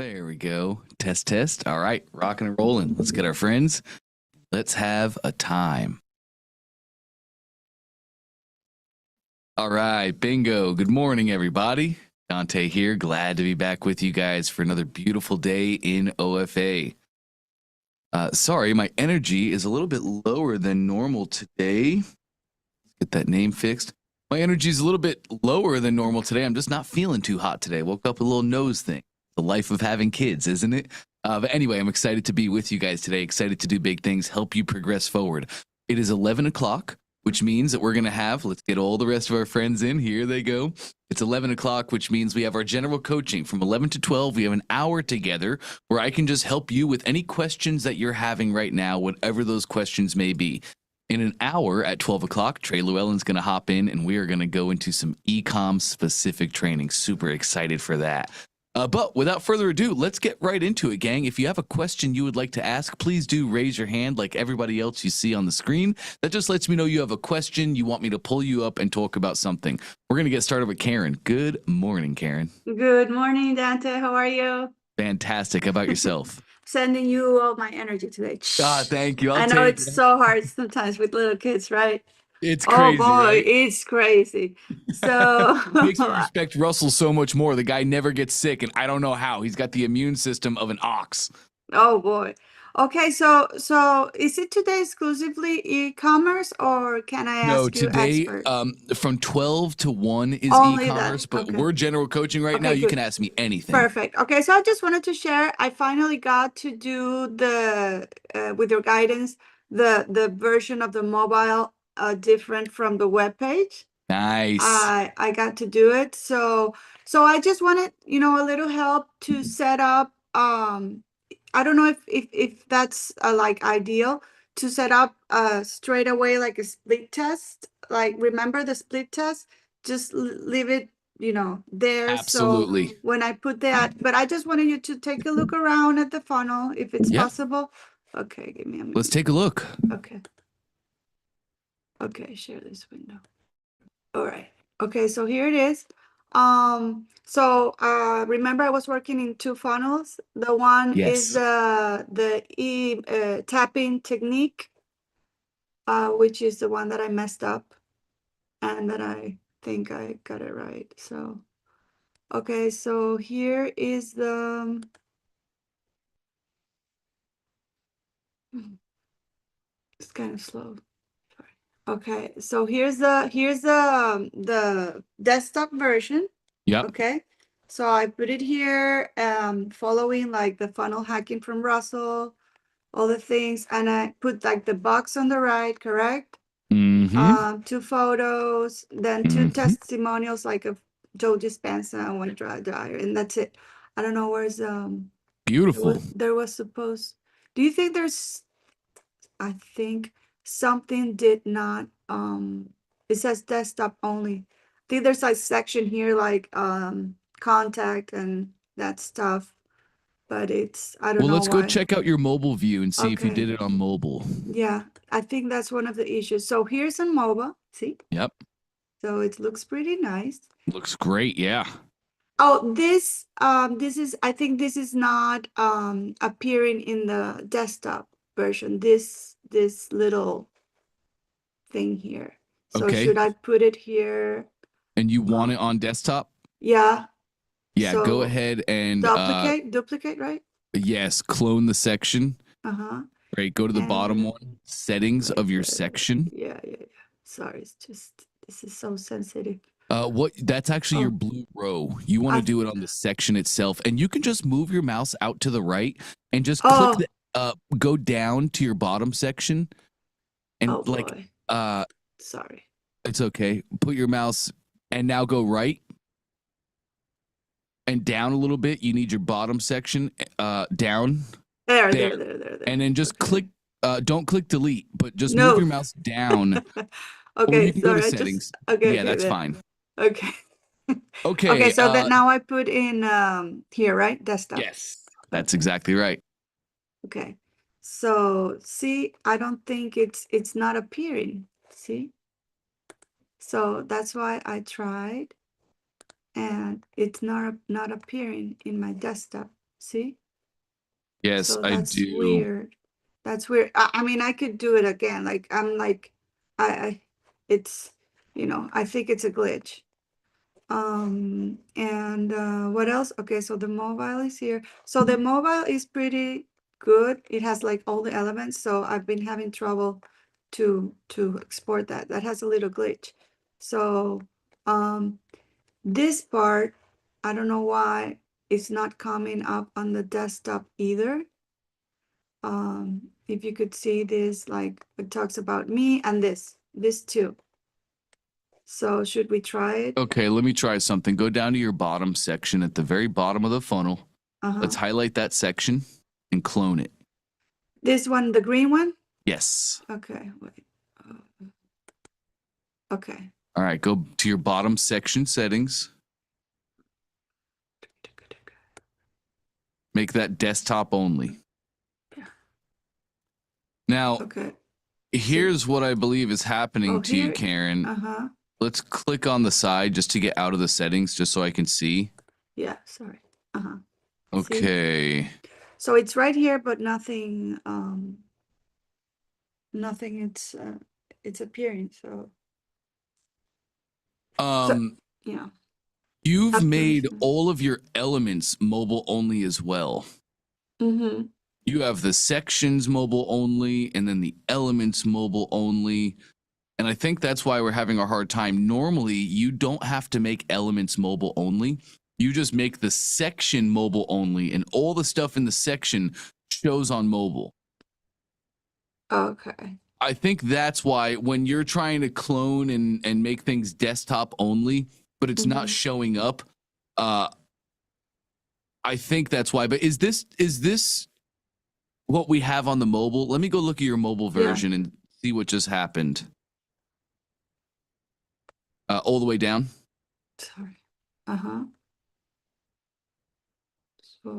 There we go. Test, test. All right, rocking and rolling. Let's get our friends. Let's have a time. All right, bingo. Good morning, everybody. Dante here. Glad to be back with you guys for another beautiful day in OFA. Sorry, my energy is a little bit lower than normal today. Let's get that name fixed. My energy is a little bit lower than normal today. I'm just not feeling too hot today. Woke up with a little nose thing. The life of having kids, isn't it? But anyway, I'm excited to be with you guys today. Excited to do big things, help you progress forward. It is 11 o'clock, which means that we're going to have, let's get all the rest of our friends in. Here they go. It's 11 o'clock, which means we have our general coaching from 11 to 12. We have an hour together where I can just help you with any questions that you're having right now, whatever those questions may be. In an hour at 12 o'clock, Trey Llewellyn's going to hop in and we are going to go into some Ecom specific training. Super excited for that. But without further ado, let's get right into it, gang. If you have a question you would like to ask, please do raise your hand like everybody else you see on the screen. That just lets me know you have a question, you want me to pull you up and talk about something. We're going to get started with Karen. Good morning, Karen. Good morning, Dante. How are you? Fantastic. How about yourself? Sending you all my energy today. Thank you. I know it's so hard sometimes with little kids, right? It's crazy, oh boy, right? It's crazy. So makes me respect Russell so much more. The guy never gets sick, and I don't know how. He's got the immune system of an ox. Oh boy. Okay, so is it today exclusively e-commerce, or can I ask you today, expert? from 12 to 1 is Only e-commerce, that. but Okay. we're general coaching right now. Okay, You good. can ask me anything. Perfect. Okay, so I just wanted to share, I finally got to do the, with your guidance, the version of the mobile different from the web page. Nice. I got to do it. So I just wanted, a little help to set up, I don't know if that's like ideal to set up straight away like a split test. Like, remember the split test? Just leave it, there. Absolutely. So when I put that, but I just wanted you to take a look around at the funnel if it's possible. Okay, give me a minute. Let's take a look. Okay. Okay, share this window. All right. Okay, so here it is. Remember I was working in two funnels. The one is the tapping technique, which is the one that I messed up, and that I think I got it right. So, okay, so here is the it's kind of slow. Okay, so here's the desktop version. Yep. Okay, so I put it here, following like the funnel hacking from Russell, all the things, and I put like the box on the right, correct? Two photos, then two testimonials, like of Joe Dispenza and one dryer, and that's it. I don't know where's beautiful. There was supposed. Do you think there's? I think something did not. It says desktop only. I think there's a section here like contact and that stuff, but it's I don't know. Well, let's why. go check out your mobile view and see if you did it on mobile. Yeah, I think that's one of the issues. So here's on mobile. See? Yep. So it looks pretty nice. Looks great. Yeah. Oh, this is, I think this is not appearing in the desktop version. This little thing here. So should I put it here? And you want it on desktop? Yeah. Yeah, so go ahead and duplicate, right? Yes, clone the section. Uh-huh. Right, go to the bottom one, settings of your section. Yeah. Sorry, it's just, this is so sensitive. That's actually your blue row. You want to do it on the section itself, and you can just move your mouse out to the right and just click go down to your bottom section, and sorry, it's okay. Put your mouse and now go right and down a little bit. You need your bottom section down. There. And then just click. Don't click delete, but just move your mouse down. Okay, you can go to settings. Yeah, that's fine. Okay. Okay. Okay, so that now I put in here, right? Desktop. Yes, that's exactly right. Okay. So see, I don't think it's not appearing. See? So that's why I tried, and it's not appearing in my desktop. See? Yes, So I that's do. weird. That's weird. I mean, I could do it again. Like I'm like, it's, I think it's a glitch. And what else? Okay, so the mobile is here. So the mobile is pretty good. It has like all the elements. So I've been having trouble to export that. That has a little glitch. So this part, I don't know why it's not coming up on the desktop either. If you could see this, like it talks about me and this too. So should we try it? Okay, let me try something. Go down to your bottom section at the very bottom of the funnel. Let's highlight that section and clone it. This one, the green one? Yes. Okay, wait. Okay. All right, go to your bottom section settings. Make that desktop only. Now, Okay. here's what I believe is happening to you, Karen. Let's click on the side just to get out of the settings, just so I can see. Yeah, sorry. Okay. See? So it's right here, but nothing, it's appearing, so. Yeah. You've made all of your elements mobile only as well. You have the sections mobile only, and then the elements mobile only. And I think that's why we're having a hard time. Normally, you don't have to make elements mobile only. You just make the section mobile only, and all the stuff in the section shows on mobile. Okay. I think that's why when you're trying to clone and make things desktop only, but it's not showing up, I think that's why. But is this what we have on the mobile? Let me go look at your mobile version and see what just happened. All the way down. Sorry.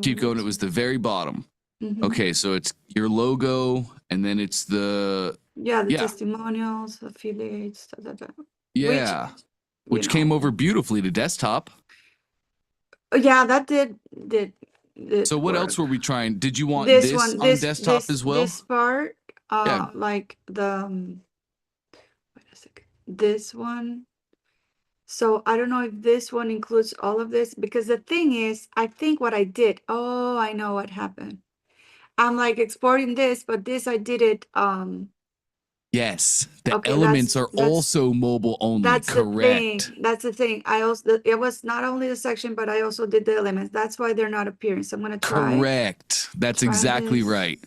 Keep going. It was the very bottom. Okay, so it's your logo, and then it's the testimonials, affiliates, yeah, which came over beautifully to desktop. Yeah, that did so what work. else were we trying? Did you want this this one, on desktop as well? This part, Yeah. like the wait a second, this one. So I don't know if this one includes all of this, because the thing is, I think what I did, I know what happened. I'm like exporting this, but this I did it. Yes, the elements are also mobile only. That's correct. The thing. That's the thing. It was not only the section, but I also did the elements. That's why they're not appearing. So I'm gonna try. Correct. That's exactly right.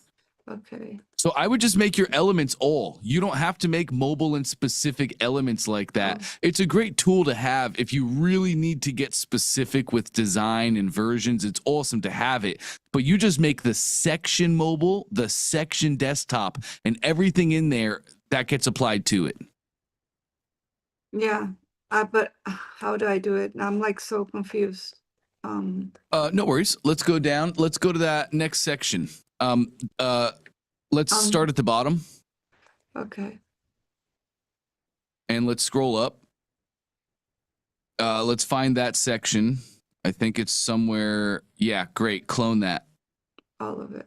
Okay. So I would just make your elements all. You don't have to make mobile and specific elements like that. It's a great tool to have if you really need to get specific with design and versions. It's awesome to have it. But you just make the section mobile, the section desktop, and everything in there that gets applied to it. Yeah. But how do I do it? I'm like so confused. No worries. Let's go down. Let's go to that next section. Let's start at the bottom. Okay. And let's scroll up. Let's find that section. I think it's somewhere. Yeah, great. Clone that. All of it.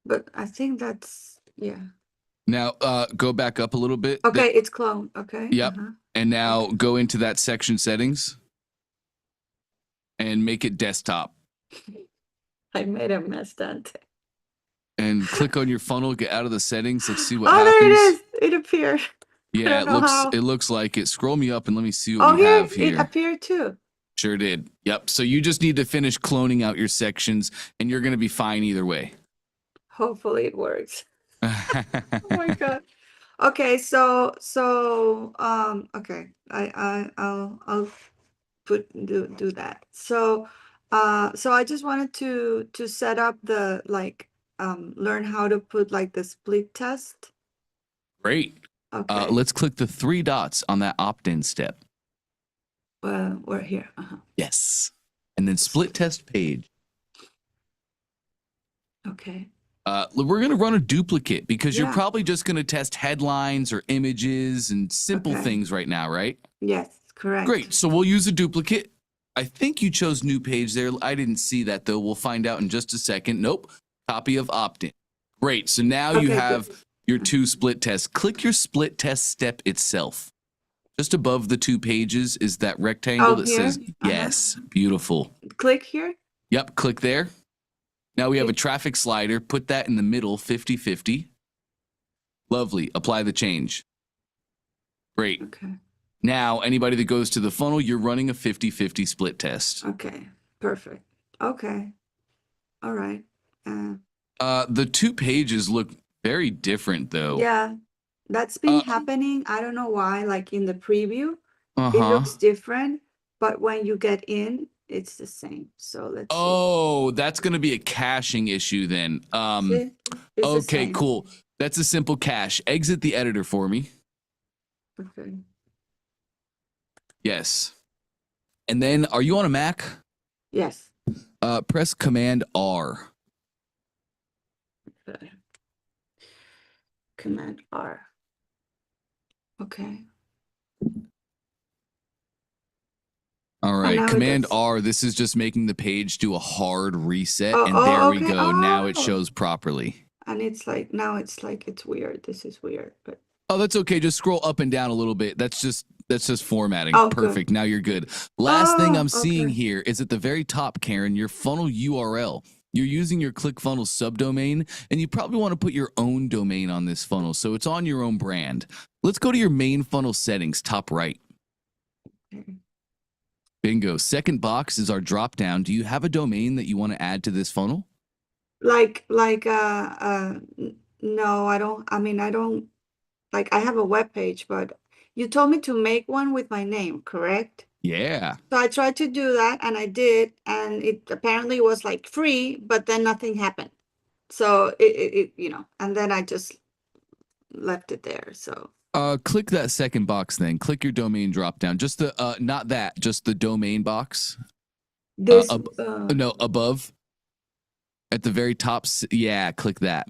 But I think that's, yeah. Now, go back up a little bit. Okay, it's cloned. Okay. Yep. And now go into that section settings and make it desktop. I made a mess, Dante. And click on your funnel, get out of the settings. Let's see what happens. There it is. It appeared. Yeah, it looks like it. Scroll me up and let me see what we have here. It appeared too. Sure did. Yep. So you just need to finish cloning out your sections and you're going to be fine either way. Hopefully it works. Oh my God. Okay, so okay. I'll do that. So I just wanted to set up the learn how to put like the split test. Great. Okay. Let's click the 3 dots on that opt-in step. We're here. Yes. And then split test page. Okay. We're going to run a duplicate because you're probably just going to test headlines or images and simple things right now, right? Yes, correct. Great. So we'll use a duplicate. I think you chose new page there. I didn't see that though. We'll find out in just a second. Nope. Copy of opt-in. Great. So now you have your 2 split tests. Click your split test step itself. Just above the 2 pages is that rectangle that says yes. Beautiful. Click here. Yep. Click there. Now we have a traffic slider. Put that in the middle, 50-50. Lovely. Apply the change. Great. Okay. Now, anybody that goes to the funnel, you're running a 50-50 split test. Okay. Perfect. Okay. All right. The 2 pages look very different, though. Yeah, that's been happening. I don't know why. Like in the preview, it looks different, but when you get in, it's the same. So let's see. That's going to be a caching issue then. See? It's the Okay, same. cool. That's a simple cache. Exit the editor for me. Okay. Yes. And then, are you on a Mac? Yes. Press Command R. Okay. Command R. Okay. All right, Command R. This is just making the page do a hard reset, and there we go. Now it shows properly. And it's like now it's like it's weird. This is weird, but that's okay. Just scroll up and down a little bit. That's just formatting. Perfect. Good. Now you're good. Last thing I'm seeing here is at the very top, Karen, your funnel URL. You're using your ClickFunnels subdomain, and you probably want to put your own domain on this funnel, so it's on your own brand. Let's go to your main funnel settings, top right. Bingo. Second box is our drop down. Do you have a domain that you want to add to this funnel? No, I don't. I mean, I don't. Like, I have a web page, but you told me to make one with my name, correct? Yeah. So I tried to do that, and I did, and it apparently was like free, but then nothing happened. So it and then I just left it there. So click that second box then. Click your domain drop down. Just the not that, just the domain box. This no, above. At the very top, yeah, click that.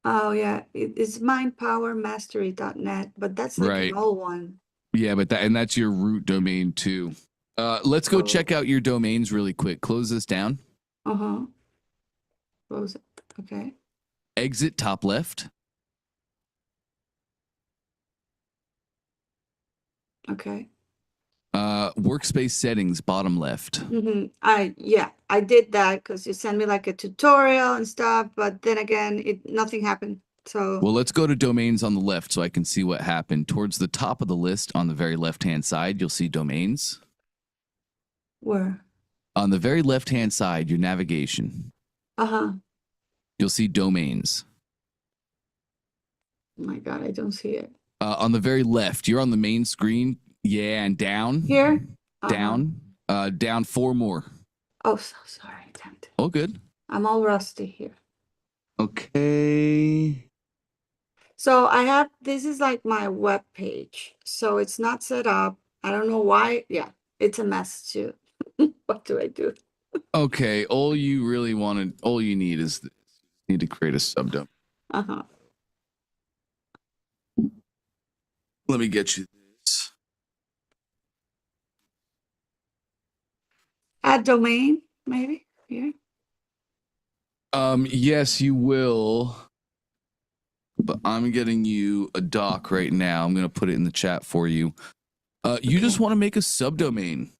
Oh yeah, it's mindpowermastery.net, but that's like an old one. Yeah, but that's your root domain too. Let's go check out your domains really quick. Close this down. Close it. Okay. Exit top left. Okay. Workspace settings bottom left. I did that because you sent me like a tutorial and stuff, but then again, nothing happened. So well, let's go to domains on the left so I can see what happened. Towards the top of the list on the very left-hand side, you'll see domains. Where? On the very left-hand side, your navigation. You'll see domains. Oh my God, I don't see it. On the very left, you're on the main screen. Yeah, and down. Here? Down. Down 4 more. Oh, so sorry. Oh, good. I'm all rusty here. Okay. So this is like my web page. So it's not set up. I don't know why. Yeah, it's a mess too. What do I do? Okay, all you need is to create a subdomain. Let me get you this. Add domain, maybe here. Yes, you will. But I'm getting you a doc right now. I'm gonna put it in the chat for you. You just want to make a subdomain.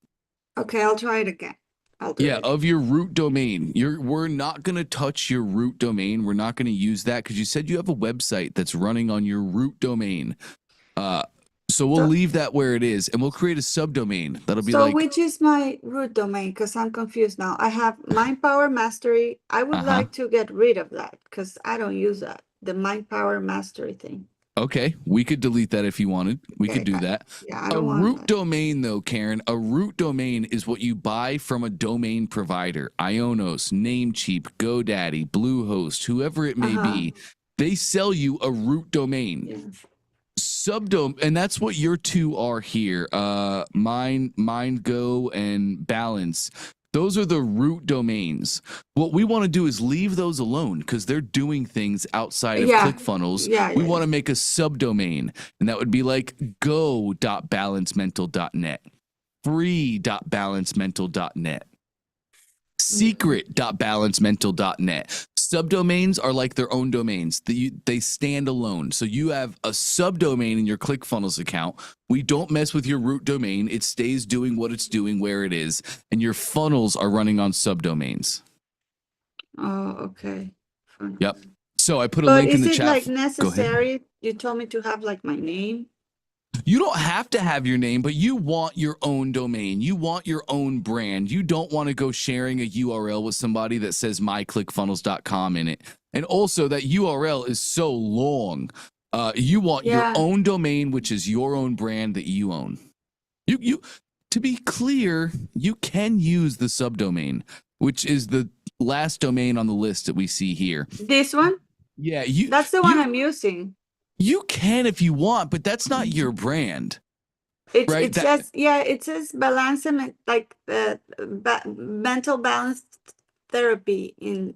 Okay, I'll try it again. Of your root domain. We're not gonna touch your root domain. We're not gonna use that because you said you have a website that's running on your root domain. So we'll leave that where it is, and we'll create a subdomain. That'll be like. So which is my root domain? Because I'm confused now. I have Mind Power Mastery. I would like to get rid of that because I don't use that. The Mind Power Mastery thing. Okay, we could delete that if you wanted. We could do that. Yeah, I don't want root domain, though, Karen. A root domain is what you buy from a domain provider. Ionos, Namecheap, GoDaddy, Bluehost, whoever it may be. They sell you a root domain. Yeah. Subdomain, and that's what your 2 are here. MindGo and Balance. Those are the root domains. What we want to do is leave those alone because they're doing things outside of ClickFunnels. We want to make a subdomain, and that would be like go.balancemental.net, free.balancemental.net. Secret.balancemental.net. Subdomains are like their own domains. They stand alone. So you have a subdomain in your ClickFunnels account. We don't mess with your root domain. It stays doing what it's doing where it is. And your funnels are running on subdomains. Oh, okay. Yep. So I put a But link in is the it chat. like Go ahead. necessary? You told me to have like my name. You don't have to have your name, but you want your own domain. You want your own brand. You don't want to go sharing a URL with somebody that says myclickfunnels.com in it. And also that URL is so long. You want your own domain, which is your own brand that you own. You to be clear, you can use the subdomain, which is the last domain on the list that we see here. This one? Yeah, that's the one I'm using. You can if you want, but that's not your brand. It says balance, like mental balance therapy in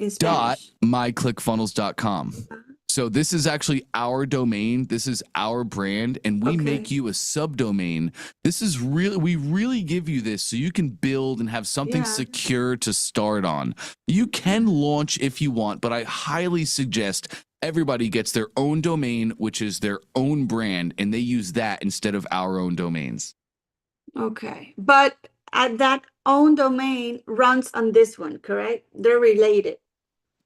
Spanish. .myclickfunnels.com. So this is actually our domain. This is our brand, and we make you a subdomain. This is we really give you this so you can build and have something secure to start on. You can launch if you want, but I highly suggest everybody gets their own domain, which is their own brand, and they use that instead of our own domains. Okay, but that own domain runs on this one, correct? They're related.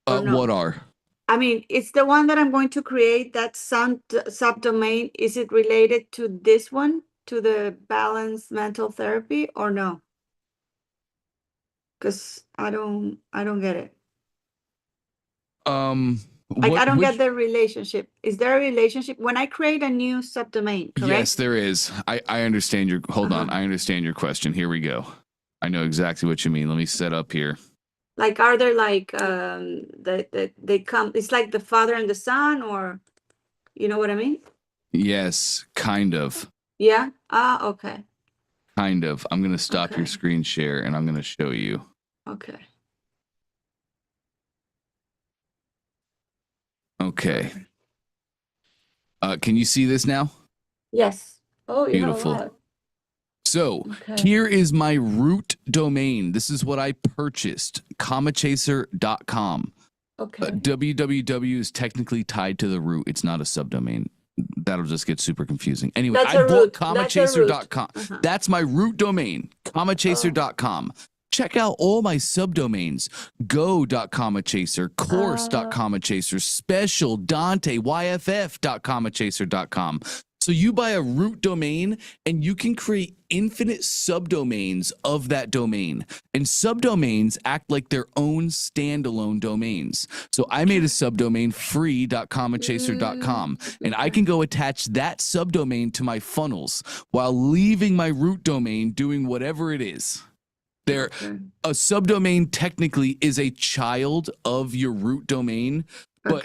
No? What are? I mean, it's the one that I'm going to create, that subdomain. Is it related to this one, to the balanced mental therapy, or no? Because I don't get it. Like, I don't get the relationship. Is there a relationship when I create a new subdomain, correct? Yes, there is. I understand your, hold on. I understand your question. Here we go. I know exactly what you mean. Let me set up here. Like, are there like, they come, it's like the father and the son, or, you know what I mean? Yes, kind of. Yeah? Ah, okay. Kind of. I'm going to stop your screen share and I'm going to show you. Okay. Okay. Can you see this now? Yes. Oh, beautiful. So here is my root domain. This is what I purchased, commachaser.com. Okay. www is technically tied to the root. It's not a subdomain. That'll just get super confusing. Anyway, That's I bought root. commachaser.com. That's my root domain, commachaser.com. Check out all my subdomains: go.commachaser, course.commachaser, special, Dante, yff.commachaser.com. So you buy a root domain and you can create infinite subdomains of that domain. And subdomains act like their own standalone domains. So I made a subdomain, free.commachaser.com, and I can go attach that subdomain to my funnels while leaving my root domain doing whatever it is. A subdomain technically is a child of your root domain, but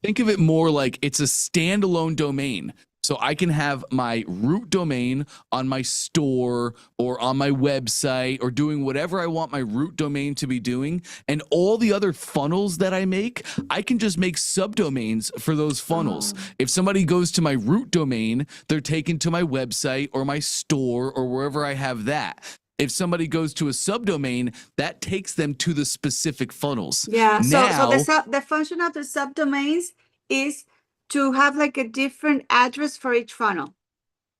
think of it more like it's a standalone domain. So I can have my root domain on my store or on my website or doing whatever I want my root domain to be doing. And all the other funnels that I make, I can just make subdomains for those funnels. If somebody goes to my root domain, they're taken to my website or my store or wherever I have that. If somebody goes to a subdomain, that takes them to the specific funnels. Yeah. So the function of the subdomains is to have like a different address for each funnel.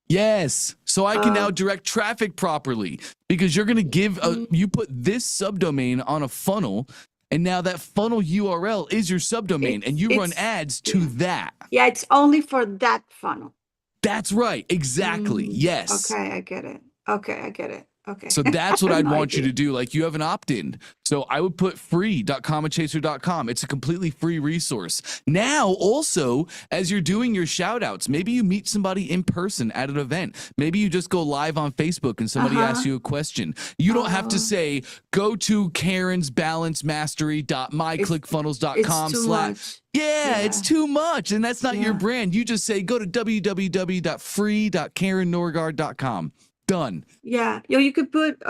Yes. So I can now direct traffic properly because you're going to give you put this subdomain on a funnel, and now that funnel URL is your subdomain, and you run ads to that. Yeah, it's only for that funnel. That's right. Exactly. Yes. Okay, I get it. Okay, I get it. Okay. So that's what I'd want you to do. Like, you have an opt-in. So I would put free.commachaser.com. It's a completely free resource. Now, also, as you're doing your shout outs, maybe you meet somebody in person at an event. Maybe you just go live on Facebook and somebody asks you a question. You don't have to say, go to karensbalancemastery.myclickfunnels.com/ Yeah, it's too much. And that's not your brand. You just say, go to www.free.karennorgard.com. Done. Yeah. You could put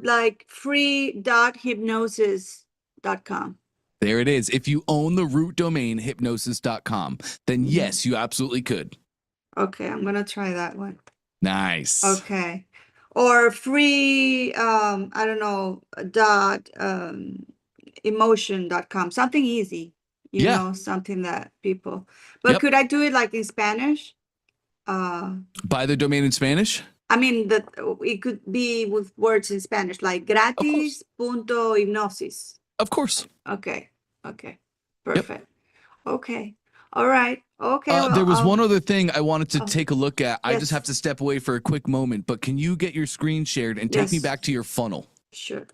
like free.hypnosis.com. There it is. If you own the root domain hypnosis.com, then yes, you absolutely could. Okay, I'm gonna try that one. Nice. Okay. or free, I don't know, dot, emotion.com, something easy, you Yeah. know, something that people, but Yep. could I do it like in Spanish? Buy the domain in Spanish? I mean, that it could be with words in Spanish, like Of course. gratis punto hipnosis. Of course. Okay. Okay. Yep. Perfect. Okay. All right. Okay. Well, There was one other thing I wanted to take a look at. I just yes. have to step away for a quick moment, but can you get your screen shared and take me Yes. back to your funnel? Sure.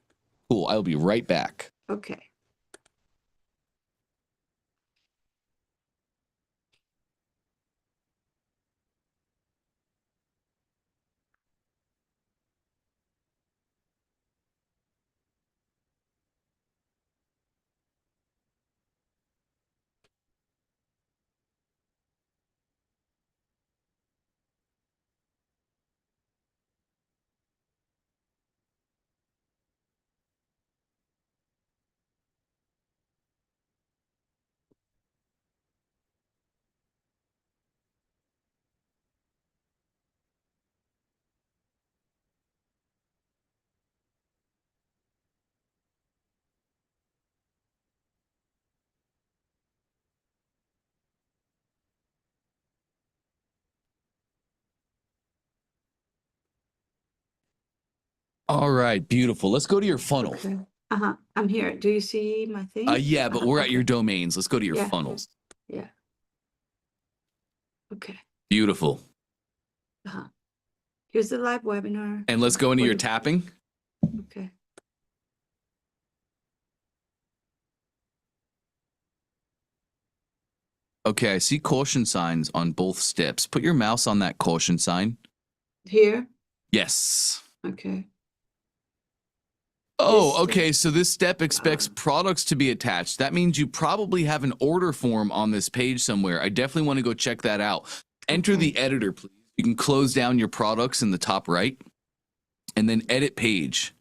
Cool. I'll be right back. Okay. All right. Beautiful. Let's go to your funnel. Okay. I'm here. Do you see my thing? Yeah, but we're at okay. your domains. Let's go to your funnels. Yeah. Okay. Beautiful. Here's the live webinar. And let's go into your tapping. Okay. Okay, I see caution signs on both steps. Put your mouse on that caution sign. Here? Yes. Okay. Oh, okay. So this step expects products to be attached. That means you probably have an order form on this page somewhere. I definitely want to go check that out. Enter the editor, please. You can close down your products in the top right and then edit page.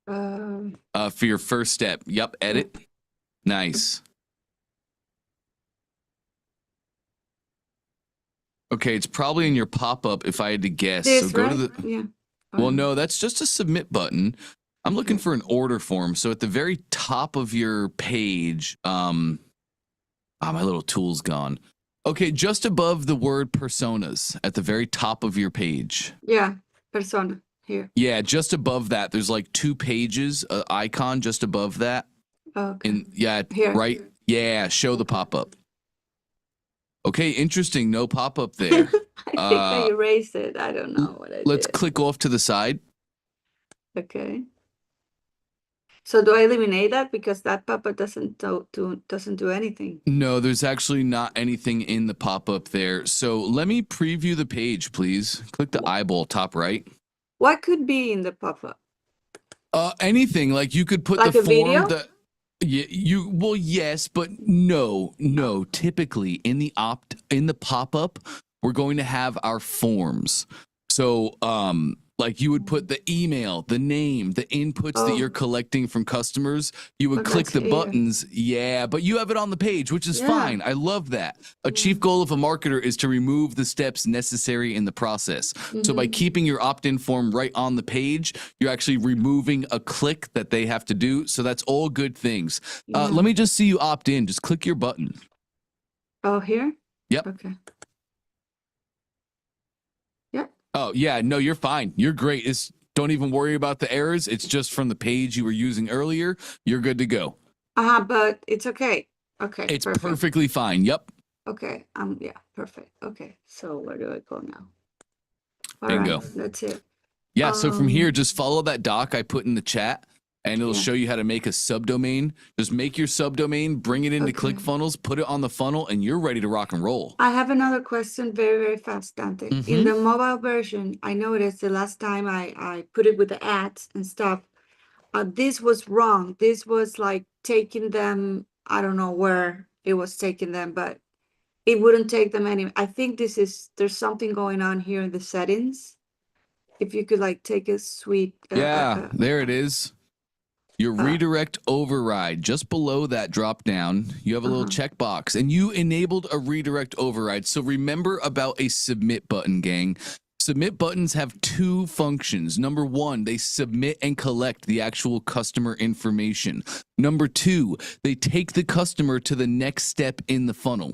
For your first step. Yep, edit. Nice. Okay, it's probably in your pop-up if I had to guess. This, so go right? to the Yeah. Well, no, that's just a submit button. I'm looking for an order form. So at the very top of your page, my little tool's gone. Okay, just above the word personas at the very top of your page. Yeah, persona here. Yeah, just above that, there's like 2 pages, icon just above that. Okay. And yeah, Here. right. Yeah, show the pop-up. Okay, interesting. No pop-up there. I think I erased it. I don't know what I did. Let's click off to the side. Okay. So do I eliminate that because that pop-up doesn't do anything? No, there's actually not anything in the pop-up there. So let me preview the page, please. Click the eyeball top right. What could be in the pop-up? Anything. Like you could put like the a form video? that well, yes, but no. Typically in the pop-up, we're going to have our forms. So like you would put the email, the name, the inputs that you're collecting from customers. You would click the buttons. Yeah, but you have it on the page, which is fine. I love that. A chief goal of a marketer is to remove the steps necessary in the process. So by keeping your opt-in form right on the page, you're actually removing a click that they have to do. So that's all good things. Let me just see you opt in. Just click your button. Oh, here? Yep. Okay. Yep. Oh, yeah. No, you're fine. You're great. Don't even worry about the errors. It's just from the page you were using earlier. You're good to go. But it's okay. Okay. It's perfectly fine. Yep. Okay. Yeah, perfect. Okay. So where do I go now? Bingo. Right, that's it. Yeah. So from here, just follow that doc I put in the chat and it'll show you how to make a subdomain. Just make your subdomain, bring it into ClickFunnels, put it on the funnel, and you're ready to rock and roll. I have another question very, very fast, Dante. In the mobile version, I noticed the last time I put it with the ads and stuff, this was wrong. This was like taking them, I don't know where it was taking them, but it wouldn't take them anywhere. I think there's something going on here in the settings. If you could like take a sweet. There it is. Your redirect override, just below that drop down, you have a little checkbox and you enabled a redirect override. So remember about a submit button, gang. Submit buttons have two functions. Number one, they submit and collect the actual customer information. Number two, they take the customer to the next step in the funnel.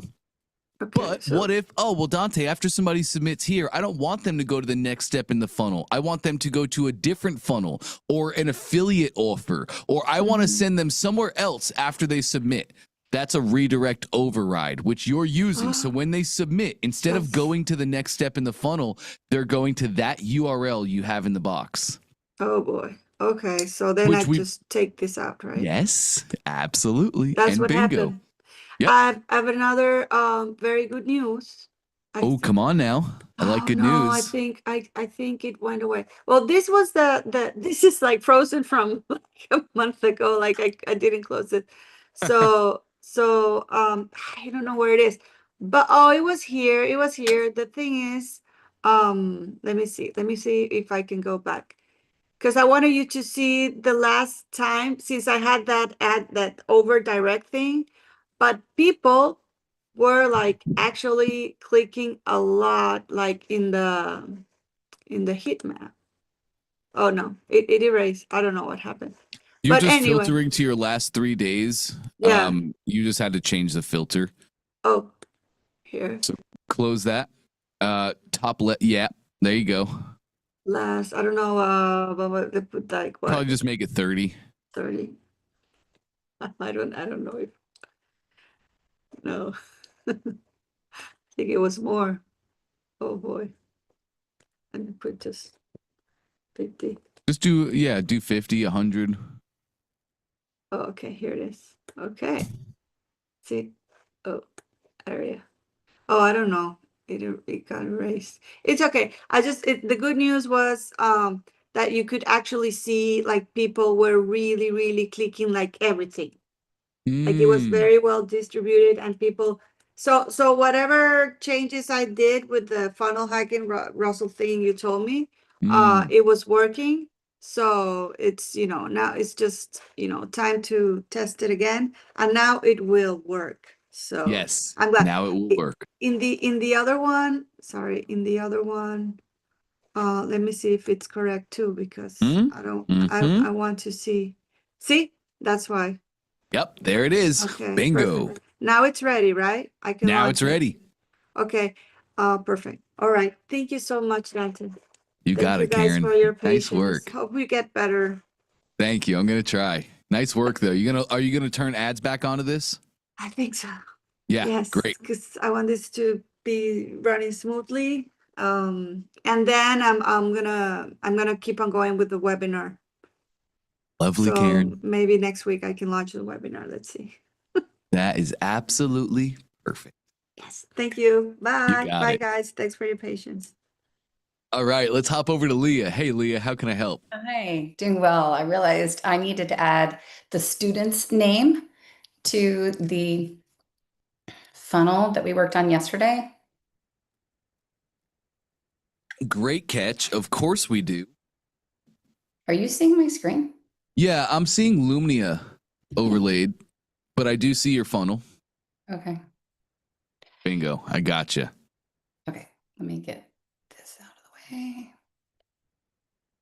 Okay, But so what if, oh, well, Dante, after somebody submits here, I don't want them to go to the next step in the funnel. I want them to go to a different funnel or an affiliate offer, or I want to send them somewhere else after they submit. That's a redirect override, which you're using. So when they submit, instead of going to the next step in the funnel, they're going to that URL you have in the box. Oh boy. Okay, so then I just take this out, right? Yes, absolutely. That's and what bingo. happened. Yep. I have another very good news. Oh, come on now. I like good news. I think it went away. Well, this was this is like frozen from like a month ago. Like I didn't close it. So I don't know where it is. But oh, it was here. It was here. The thing is, let me see. Let me see if I can go back. Because I wanted you to see the last time since I had that over direct thing, but people were like actually clicking a lot like in the heat map. Oh no, it erased. I don't know what happened. You're But just anyway, filtering to your last 3 days. yeah. You just had to change the filter. Oh, here. So close that. Top left. Yeah, there you go. Last, I don't know. But they put like what? Probably just make it 30. 30. I don't know if no. I think it was more. Oh boy. Let me put just 50. Just do 50, 100. Oh, okay, here it is. Okay. See? Oh, area. Oh, I don't know. It got erased. It's okay. The good news was that you could actually see like people were really, really clicking like everything. Like it was very well distributed and people so whatever changes I did with the funnel hacking Russell thing you told me, it was working. So it's, now it's just, time to test it again. And now it will work. So Yes. I'm glad. Now it will work. In the other one, let me see if it's correct too, because I want to see. See, that's why. Yep, there it is. Okay, Bingo. perfect. Now it's ready, right? I can Now launch it's it. ready. Okay, perfect. All right. Thank you so much, Dante. You got it, Thank you guys Karen. for your Nice patience. work. Hope we get better. Thank you. I'm gonna try. Nice work though. Are you gonna turn ads back onto this? I think so. Yeah, Yes, great. because I want this to be running smoothly. And then I'm gonna keep on going with the webinar. Lovely, So Karen. maybe next week I can launch the webinar. Let's see. That is absolutely perfect. Yes. Thank you. Bye. got Bye, it. guys. Thanks for your patience. All right, let's hop over to Leah. Hey, Leah, how can I help? Hi, doing well. I realized I needed to add the student's name to the funnel that we worked on yesterday. Great catch. Of course we do. Are you seeing my screen? Yeah, I'm seeing Lumnia overlaid, but I do see your funnel. Okay. Bingo. I gotcha. Okay. Let me get this out of the way.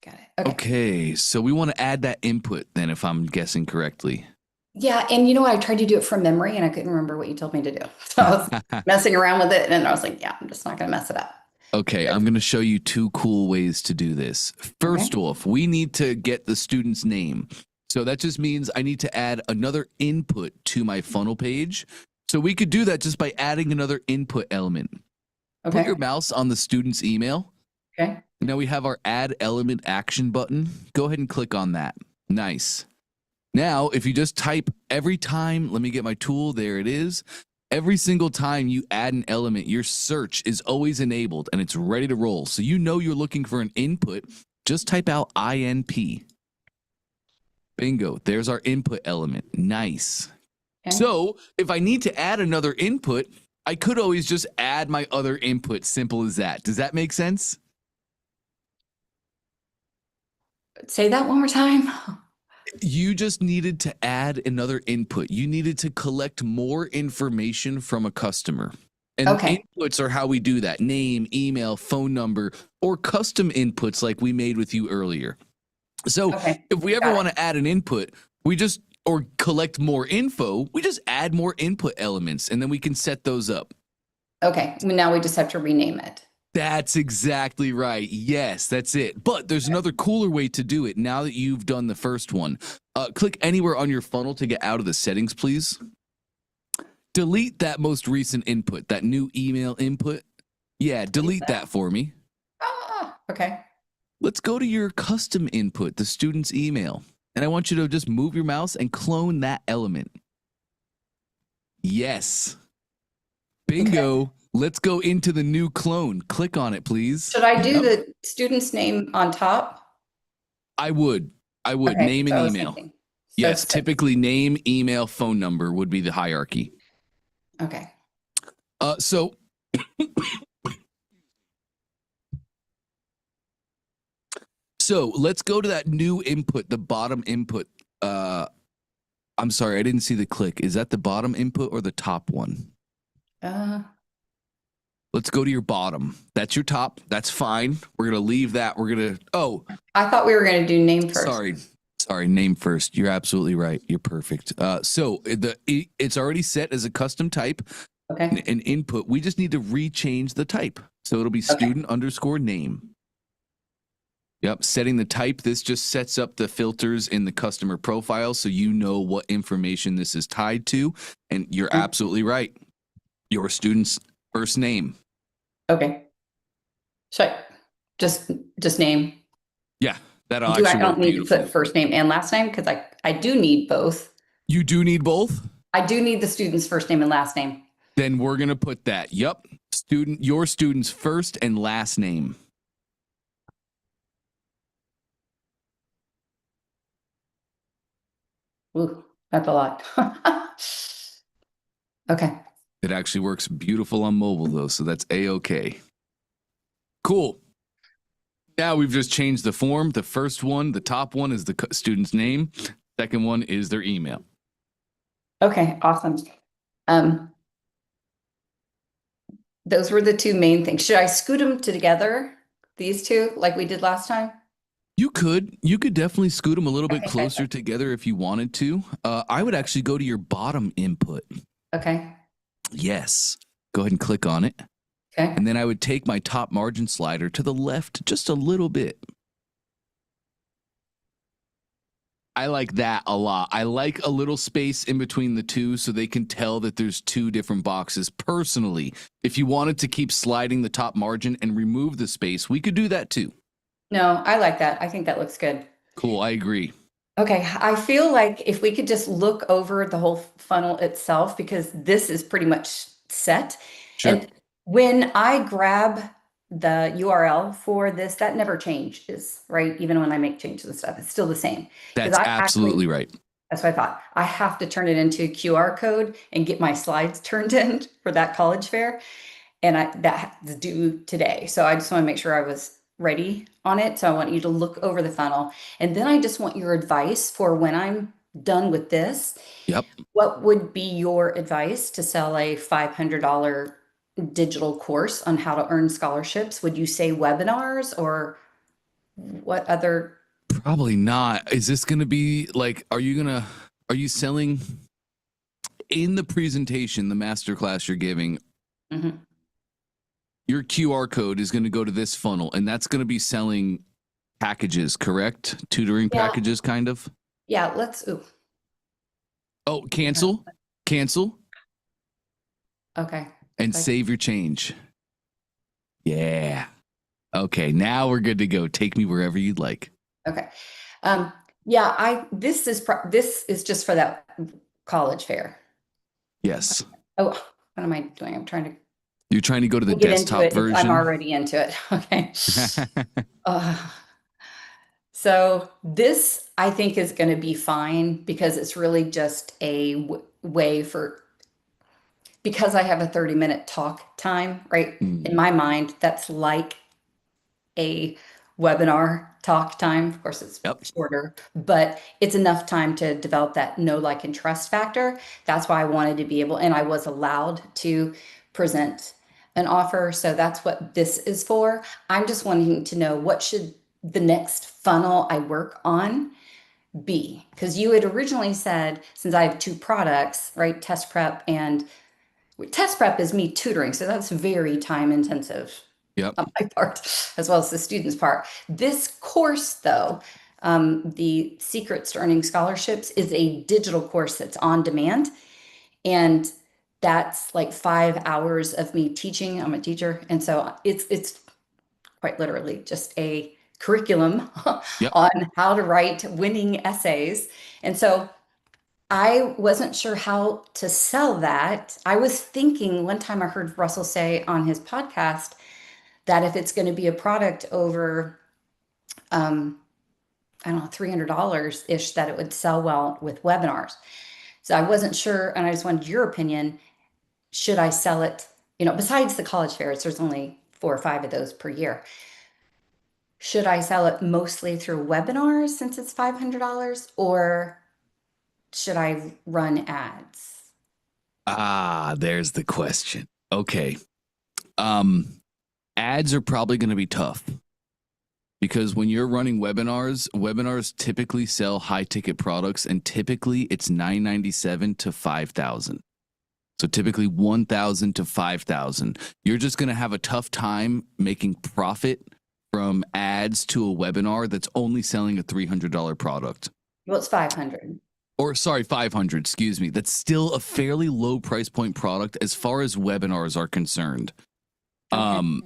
Got it. Okay, so we want to add that input then, if I'm guessing correctly. Yeah, and I tried to do it from memory and I couldn't remember what you told me to do. So I was messing around with it and I was like, yeah, I'm just not going to mess it up. Okay, I'm going to show you 2 cool ways to do this. First off, we need to get the student's name. So that just means I need to add another input to my funnel page. So we could do that just by adding another input element. Okay. Put your mouse on the student's email. Okay. Now we have our add element action button. Go ahead and click on that. Nice. Now, if you just type every time, let me get my tool. There it is. Every single time you add an element, your search is always enabled and it's ready to roll. So you know you're looking for an input. Just type out INP. Bingo. There's our input element. Nice. Okay. So if I need to add another input, I could always just add my other input. Simple as that. Does that make sense? Say that one more time. You just needed to add another input. You needed to collect more information from a customer. And Okay. inputs are how we do that. Name, email, phone number, or custom inputs like we made with you earlier. So Okay. if we ever Got it. want to add an input, or collect more info, we just add more input elements and then we can set those up. Okay. Now we just have to rename it. That's exactly right. Yes, that's it. But there's another cooler way to do it now that you've done the first one. Click anywhere on your funnel to get out of the settings, please. Delete that most recent input, that new email input. Yeah, delete that for me. Okay. Let's go to your custom input, the student's email. And I want you to just move your mouse and clone that element. Yes. Bingo. Okay. Let's go into the new clone. Click on it, please. Should I do the student's name on top? I would. Okay, name and email. Yes, typically name, email, phone number would be the hierarchy. Okay. So let's go to that new input, the bottom input. I'm sorry, I didn't see the click. Is that the bottom input or the top one? Let's go to your bottom. That's your top. That's fine. We're going to leave that. We're going to, I thought we were going to do name first. Sorry, name first. You're absolutely right. You're perfect. So it's already set as a custom type. Okay. An input. We just need to rechange the type. So it'll be student underscore name. Yep. Setting the type. This just sets up the filters in the customer profile so you know what information this is tied to. And you're absolutely right. Your student's first name. Okay. So just name. Yeah. That'll actually I don't need to put first name and last name because I do need both. You do need both? I do need the student's first name and last name. Then we're going to put that. Yep. Your student's first and last name. Ooh, that's a lot. Okay. It actually works beautiful on mobile though, so that's A-okay. Cool. Now we've just changed the form. The first one, the top one is the student's name. Second one is their email. Okay, awesome. Those were the two main things. Should I scoot them together, these two, like we did last time? You could definitely scoot them a little bit closer together if you wanted to. I would actually go to your bottom input. Okay. Yes. Go ahead and click on it. Okay. And then I would take my top margin slider to the left just a little bit. I like that a lot. I like a little space in between the two so they can tell that there's two different boxes. Personally, if you wanted to keep sliding the top margin and remove the space, we could do that too. No, I like that. I think that looks good. Cool. I agree. Okay. I feel like if we could just look over the whole funnel itself, because this is pretty much set. Sure. And when I grab the URL for this, that never changes, right? Even when I make changes and stuff, it's still the same. That's absolutely right. That's what I thought. I have to turn it into a QR code and get my slides turned in for that college fair. And that's due today. So I just want to make sure I was ready on it. So I want you to look over the funnel. And then I just want your advice for when I'm done with this. Yep. What would be your advice to sell a $500 digital course on how to earn scholarships? Would you say webinars or what other? Probably not. Is this going to be like, are you selling in the presentation, the masterclass you're giving? Mm-hmm. Your QR code is going to go to this funnel and that's going to be selling packages, correct? Tutoring packages, kind of? Yeah, cancel. Okay. And save your change. Yeah. Okay, now we're good to go. Take me wherever you'd like. Okay. This is just for that college fair. Yes. Oh, what am I doing? You're trying to go to the desktop version? I'm already into it. Okay. So this, I think, is going to be fine because it's really just a way because I have a 30-minute talk time, right? In my mind, that's like a webinar talk time. Of course, it's shorter, but it's enough time to develop that know, like, and trust factor. That's why I wanted to be able, and I was allowed to present an offer. So that's what this is for. I'm just wanting to know, what should the next funnel I work on be? Because you had originally said, since I have 2 products, right? Test prep is me tutoring. So that's very time intensive Yep. on my part, as well as the student's part. This course, though, the Secrets to Earning Scholarships, is a digital course that's on demand. And that's like 5 hours of me teaching. I'm a teacher. And so it's quite literally just a curriculum Yep. on how to write winning essays. And so I wasn't sure how to sell that. I was thinking, one time I heard Russell say on his podcast that if it's going to be a product over, I don't know, $300 ish, that it would sell well with webinars. So I wasn't sure, and I just wanted your opinion. Should I sell it? Besides the college fairs, there's only 4 or 5 of those per year. Should I sell it mostly through webinars since it's $500, or should I run ads? There's the question. Okay. Ads are probably going to be tough because when you're running webinars typically sell high ticket products, and typically it's $997 to $5,000. So typically $1,000 to $5,000. You're just going to have a tough time making profit from ads to a webinar that's only selling a $300 product. Well, it's 500. Or sorry, 500, excuse me. That's still a fairly low price point product as far as webinars are concerned. Okay.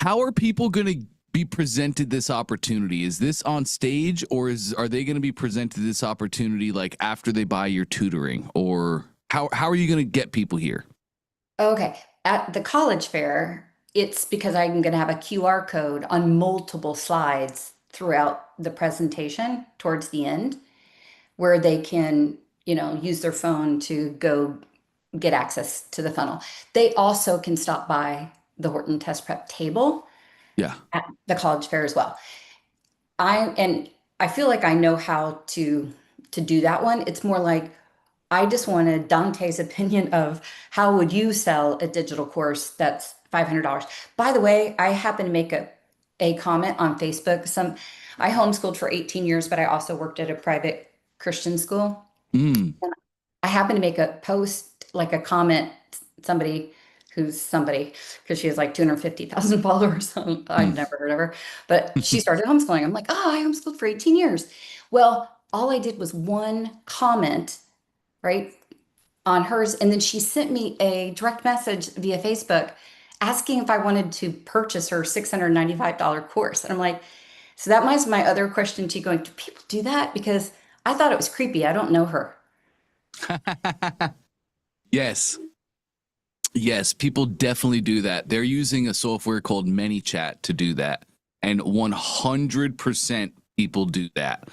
How are people going to be presented this opportunity? Is this on stage, or are they going to be presented this opportunity like after they buy your tutoring? Or how are you going to get people here? Okay. At the college fair, it's because I'm going to have a QR code on multiple slides throughout the presentation towards the end, where they can, use their phone to go get access to the funnel. They also can stop by the Horton Test Prep table at the college fair as well. I feel like I know how to do that one. It's more like, I just wanted Dante's opinion of how would you sell a digital course that's $500. By the way, I happen to make a comment on Facebook. I homeschooled for 18 years, but I also worked at a private Christian school. And I happen to make a post, like a comment, somebody, because she has like 250,000 followers. I've never heard of her, but she started homeschooling. I'm like, I homeschooled for 18 years. Well, all I did was one comment, right, on hers. And then she sent me a direct message via Facebook asking if I wanted to purchase her $695 course. And I'm like, so that was my other question to you, going, do people do that? Because I thought it was creepy. I don't know her. Yes, people definitely do that. They're using a software called ManyChat to do that. And 100% people do that.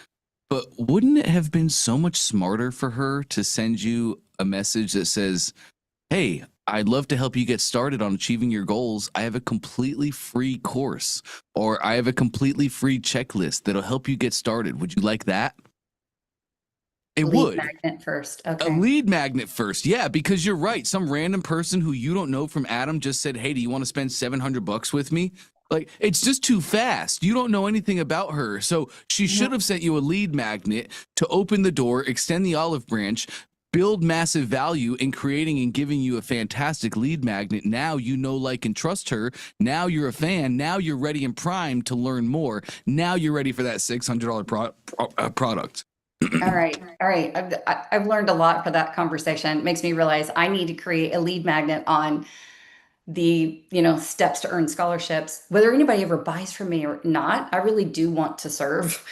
But wouldn't it have been so much smarter for her to send you a message that says, hey, I'd love to help you get started on achieving your goals. I have a completely free course, or I have a completely free checklist that'll help you get started. Would you like that? It would. Lead magnet first. Okay. A lead magnet first. Yeah, because you're right. Some random person who you don't know from Adam just said, hey, do you want to spend $700 with me? Like, it's just too fast. You don't know anything about her. So she should have sent you a lead magnet to open the door, extend the olive branch, build massive value in creating and giving you a fantastic lead magnet. Now you know, like, and trust her. Now you're a fan. Now you're ready and primed to learn more. Now you're ready for that $600 product. All right. I've learned a lot for that conversation. It makes me realize I need to create a lead magnet on the, steps to earn scholarships. Whether anybody ever buys from me or not, I really do want to serve.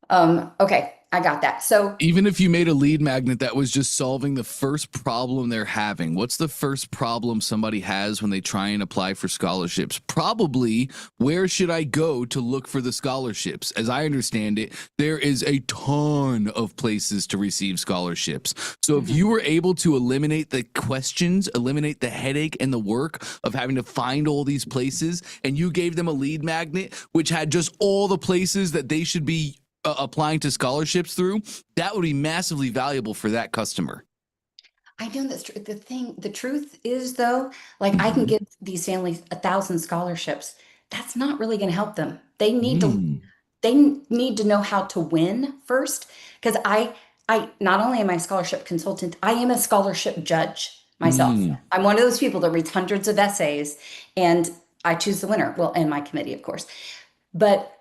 Okay, I got that. So even if you made a lead magnet that was just solving the first problem they're having, what's the first problem somebody has when they try and apply for scholarships? Probably, where should I go to look for the scholarships? As I understand it, there is a ton of places to receive scholarships. So if you were able to eliminate the questions, eliminate the headache and the work of having to find all these places, and you gave them a lead magnet, which had just all the places that they should be applying to scholarships through, that would be massively valuable for that customer. I know that's true. The truth is though, like I can give these families 1,000 scholarships. That's not really going to help them. They need to know how to win first. Because I not only am I a scholarship consultant, I am a scholarship judge myself. I'm one of those people that reads hundreds of essays and I choose the winner. Well, and my committee, of course. But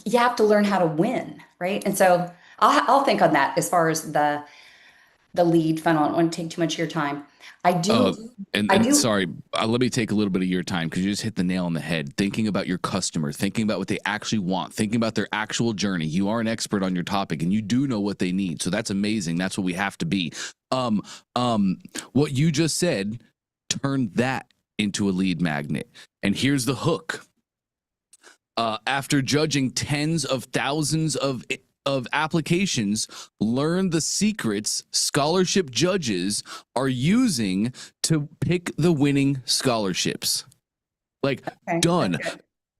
you have to learn how to win, right? And so I'll think on that as far as the lead funnel. I don't want to take too much of your time. I do. Sorry, let me take a little bit of your time because you just hit the nail on the head. Thinking about your customer, thinking about what they actually want, thinking about their actual journey. You are an expert on your topic and you do know what they need. So that's amazing. That's what we have to be. What you just said, turn that into a lead magnet. And here's the hook. After judging tens of thousands of applications, learn the secrets scholarship judges are using to pick the winning scholarships. Like, done.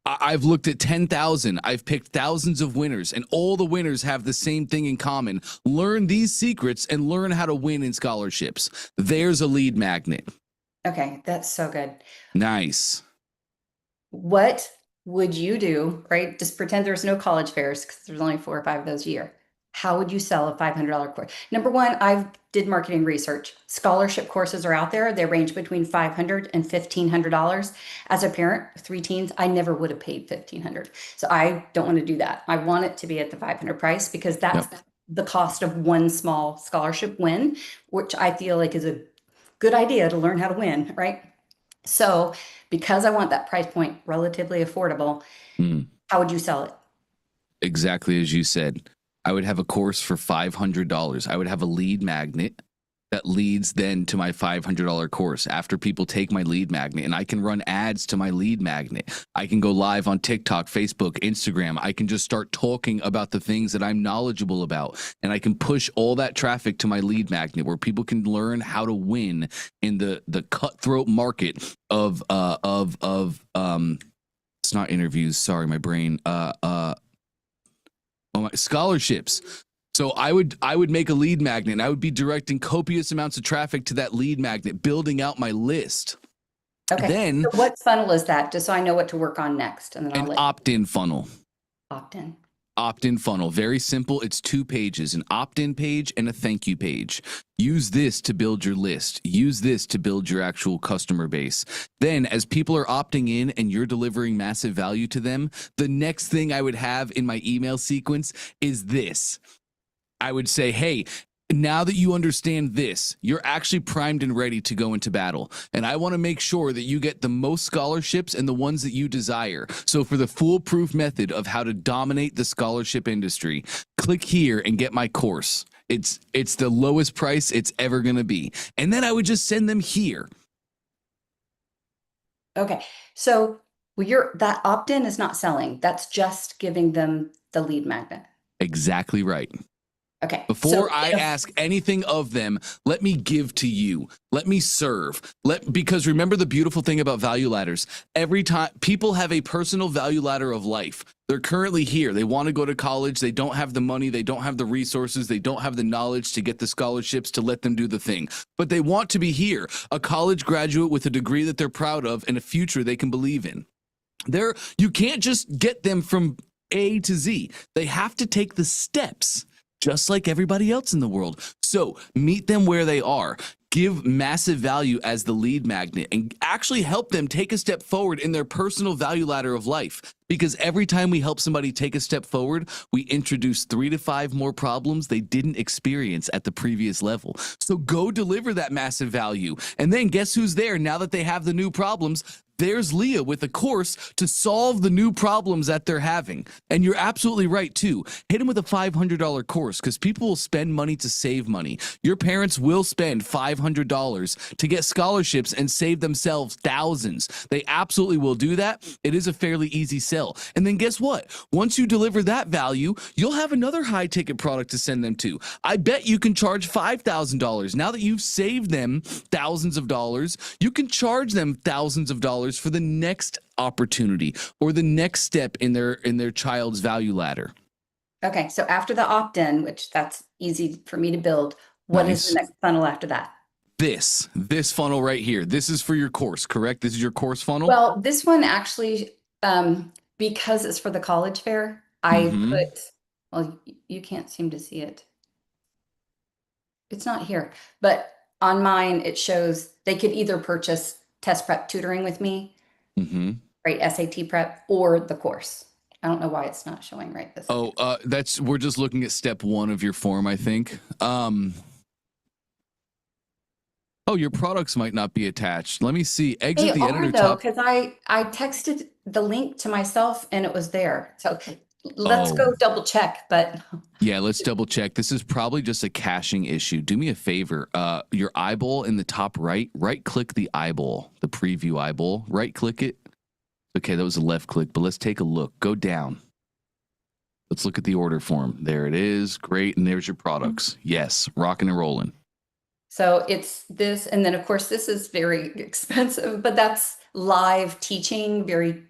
I've looked at 10,000. I've picked thousands of winners, and all the winners have the same thing in common. Learn these secrets and learn how to win in scholarships. There's a lead magnet. Okay, that's so good. Nice. What would you do, right? Just pretend there's no college fairs because there's only 4 or 5 of those a year. How would you sell a $500 course? Number one, I did marketing research. Scholarship courses are out there. They range between $500 and $1,500. As a parent of 3 teens, I never would have paid $1,500. So I don't want to do that. I want it to be at the $500 price because that's the cost of one small scholarship win, which I feel like is a good idea to learn how to win, right? So because I want that price point relatively affordable, how would you sell it? Exactly as you said. I would have a course for $500. I would have a lead magnet that leads then to my $500 course after people take my lead magnet, and I can run ads to my lead magnet. I can go live on TikTok, Facebook, Instagram. I can just start talking about the things that I'm knowledgeable about, and I can push all that traffic to my lead magnet where people can learn how to win in the cutthroat market of it's not interviews. Sorry, my brain. Scholarships. So I would make a lead magnet and I would be directing copious amounts of traffic to that lead magnet, building out my list. Okay. Then so what funnel is that? Just so I know what to work on next. And then I'll opt-in funnel. Opt-in funnel. Very simple. It's 2 pages, an opt-in page and a thank you page. Use this to build your list. Use this to build your actual customer base. Then as people are opting in and you're delivering massive value to them, the next thing I would have in my email sequence is this. I would say, hey, now that you understand this, you're actually primed and ready to go into battle. And I want to make sure that you get the most scholarships and the ones that you desire. So for the foolproof method of how to dominate the scholarship industry, click here and get my course. It's the lowest price it's ever going to be. And then I would just send them here. Okay. So that opt-in is not selling. That's just giving them the lead magnet. Exactly right. Okay. Before I ask anything of them, let me give to you. Let me serve. Because remember the beautiful thing about value ladders. Every time people have a personal value ladder of life. They're currently here. They want to go to college. They don't have the money. They don't have the resources. They don't have the knowledge to get the scholarships to let them do the thing. But they want to be here. A college graduate with a degree that they're proud of and a future they can believe in. You can't just get them from A to Z. They have to take the steps, just like everybody else in the world. So meet them where they are. Give massive value as the lead magnet and actually help them take a step forward in their personal value ladder of life. Because every time we help somebody take a step forward, we introduce 3 to 5 more problems they didn't experience at the previous level. So go deliver that massive value. And then guess who's there now that they have the new problems? There's Leah with a course to solve the new problems that they're having. And you're absolutely right, too. Hit them with a $500 course because people will spend money to save money. Your parents will spend $500 to get scholarships and save themselves thousands. They absolutely will do that. It is a fairly easy sell. And then guess what? Once you deliver that value, you'll have another high-ticket product to send them to. I bet you can charge $5,000. Now that you've saved them thousands of dollars, you can charge them thousands of dollars for the next opportunity or the next step in their child's value ladder. Okay, so after the opt-in, which that's easy for me to build, What is the next funnel after that? This funnel right here. This is for your course, correct? This is your course funnel? Well, this one actually, because it's for the college fair, I put, well, you can't seem to see it. It's not here, but on mine, it shows they could either purchase test prep tutoring with me, right? SAT prep or the course. I don't know why it's not showing right this. We're just looking at step 1 of your form, I think. Your products might not be attached. Let me see. Exit the editor top. Because I texted the link to myself and it was there. So let's go double check. But yeah, let's double check. This is probably just a caching issue. Do me a favor. Your eyeball in the top right click the eyeball, the preview eyeball. Right click it. Okay, that was a left click, but let's take a look. Go down. Let's look at the order form. There it is. Great. And there's your products. Yes, rocking and rolling. So it's this, and then of course this is very expensive, but that's live teaching, very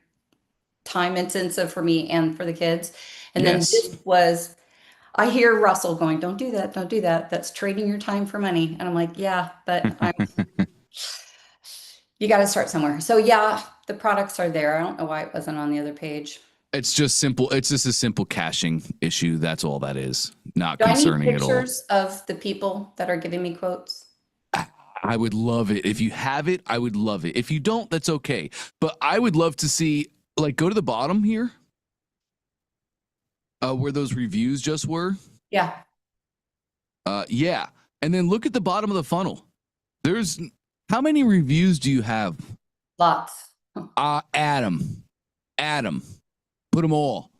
time intensive for me and for the kids. And then this was, I hear Russell going, don't do that, don't do that. That's trading your time for money. And I'm like, yeah, but you got to start somewhere. So yeah, the products are there. I don't know why it wasn't on the other page. It's just simple. It's just a simple caching issue. That's all that is. Not concerning at all. Do I need pictures of the people that are giving me quotes? I would love it. If you have it, I would love it. If you don't, that's okay. But I would love to see, like, go to the bottom here, where those reviews just were. Yeah. Yeah. And then look at the bottom of the funnel. There's, how many reviews do you have? Lots. Adam. Put them all.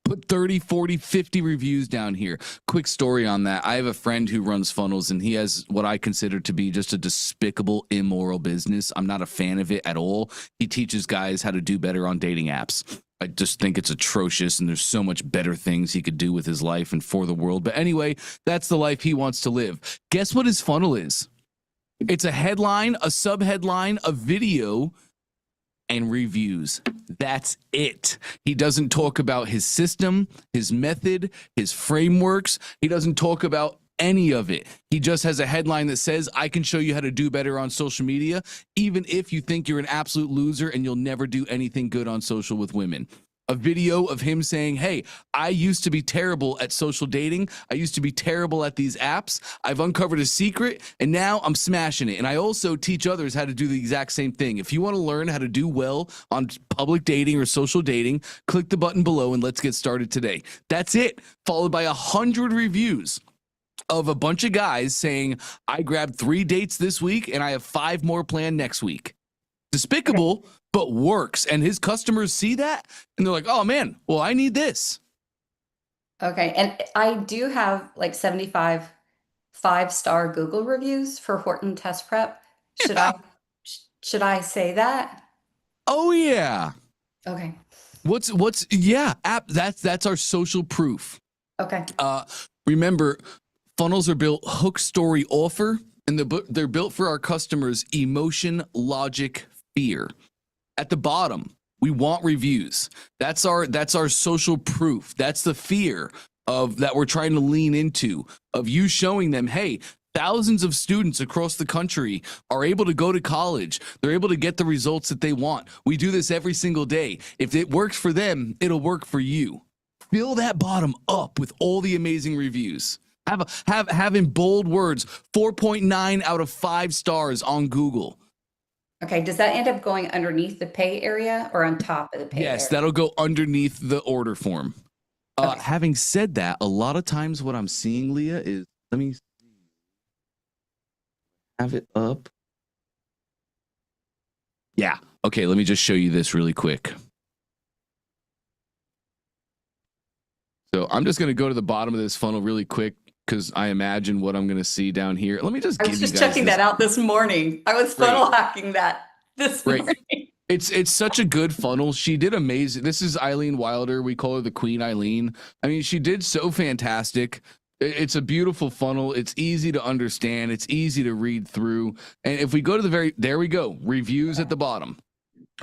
Put 30, 40, 50 reviews down here. Quick story on that. I have a friend who runs funnels, and he has what I consider to be just a despicable, immoral business. I'm not a fan of it at all. He teaches guys how to do better on dating apps. I just think it's atrocious, and there's so much better things he could do with his life and for the world. But anyway, that's the life he wants to live. Guess what his funnel is? It's a headline, a subheadline, a video, and reviews. That's it. He doesn't talk about his system, his method, his frameworks. He doesn't talk about any of it. He just has a headline that says, I can show you how to do better on social media, even if you think you're an absolute loser and you'll never do anything good on social with women. A video of him saying, hey, I used to be terrible at social dating. I used to be terrible at these apps. I've uncovered a secret and now I'm smashing it. And I also teach others how to do the exact same thing. If you want to learn how to do well on public dating or social dating, click the button below and let's get started today. That's it. Followed by 100 reviews of a bunch of guys saying, I grabbed 3 dates this week and I have 5 more planned next week. Despicable, but works. And his customers see that and they're like, oh man, well, I need this. Okay. And I do have like 75 5-star Google reviews for Horton Test Prep. Should I say that? Oh yeah. Okay. That's our social proof. Okay. Remember, funnels are built hook, story, offer, and they're built for our customers' emotion, logic, fear. At the bottom, we want reviews. That's our social proof. That's the fear of that we're trying to lean into, of you showing them, hey, thousands of students across the country are able to go to college. They're able to get the results that they want. We do this every single day. If it works for them, it'll work for you. Fill that bottom up with all the amazing reviews. Have in bold words, 4.9 out of 5 stars on Google. Okay, does that end up going underneath the pay area or on top of the pay area? Yes, that'll go underneath the order form. Okay. Having said that, a lot of times what I'm seeing, Leah, is, let me see. Have it up. Yeah. Okay, let me just show you this really quick. So I'm just going to go to the bottom of this funnel really quick because I imagine what I'm going to see down here. Let me just give you guys. I was just checking that out this morning. I was funnel hacking that this morning. It's such a good funnel. She did amazing. This is Eileen Wilder. We call her the Queen Eileen. I mean, she did so fantastic. It's a beautiful funnel. It's easy to understand. It's easy to read through. And if we go to the there we go. Reviews at the bottom.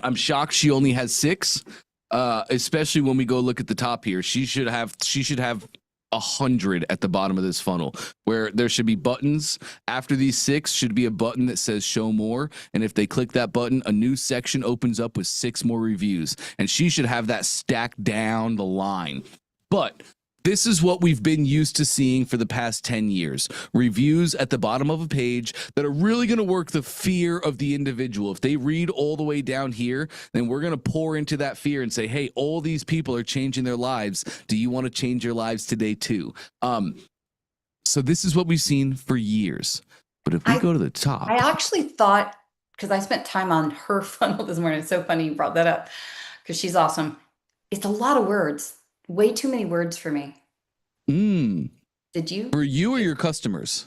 I'm shocked she only has 6. Especially when we go look at the top here. She should have 100 at the bottom of this funnel, where there should be buttons. After these 6 should be a button that says show more. And if they click that button, a new section opens up with 6 more reviews. And she should have that stacked down the line. But this is what we've been used to seeing for the past 10 years. Reviews at the bottom of a page that are really going to work the fear of the individual. If they read all the way down here, then we're going to pour into that fear and say, hey, all these people are changing their lives. Do you want to change your lives today too? So this is what we've seen for years. But if we go to the top. I actually thought, because I spent time on her funnel this morning. It's so funny you brought that up because she's awesome. It's a lot of words. Way too many words for me. Did you? For you or your customers?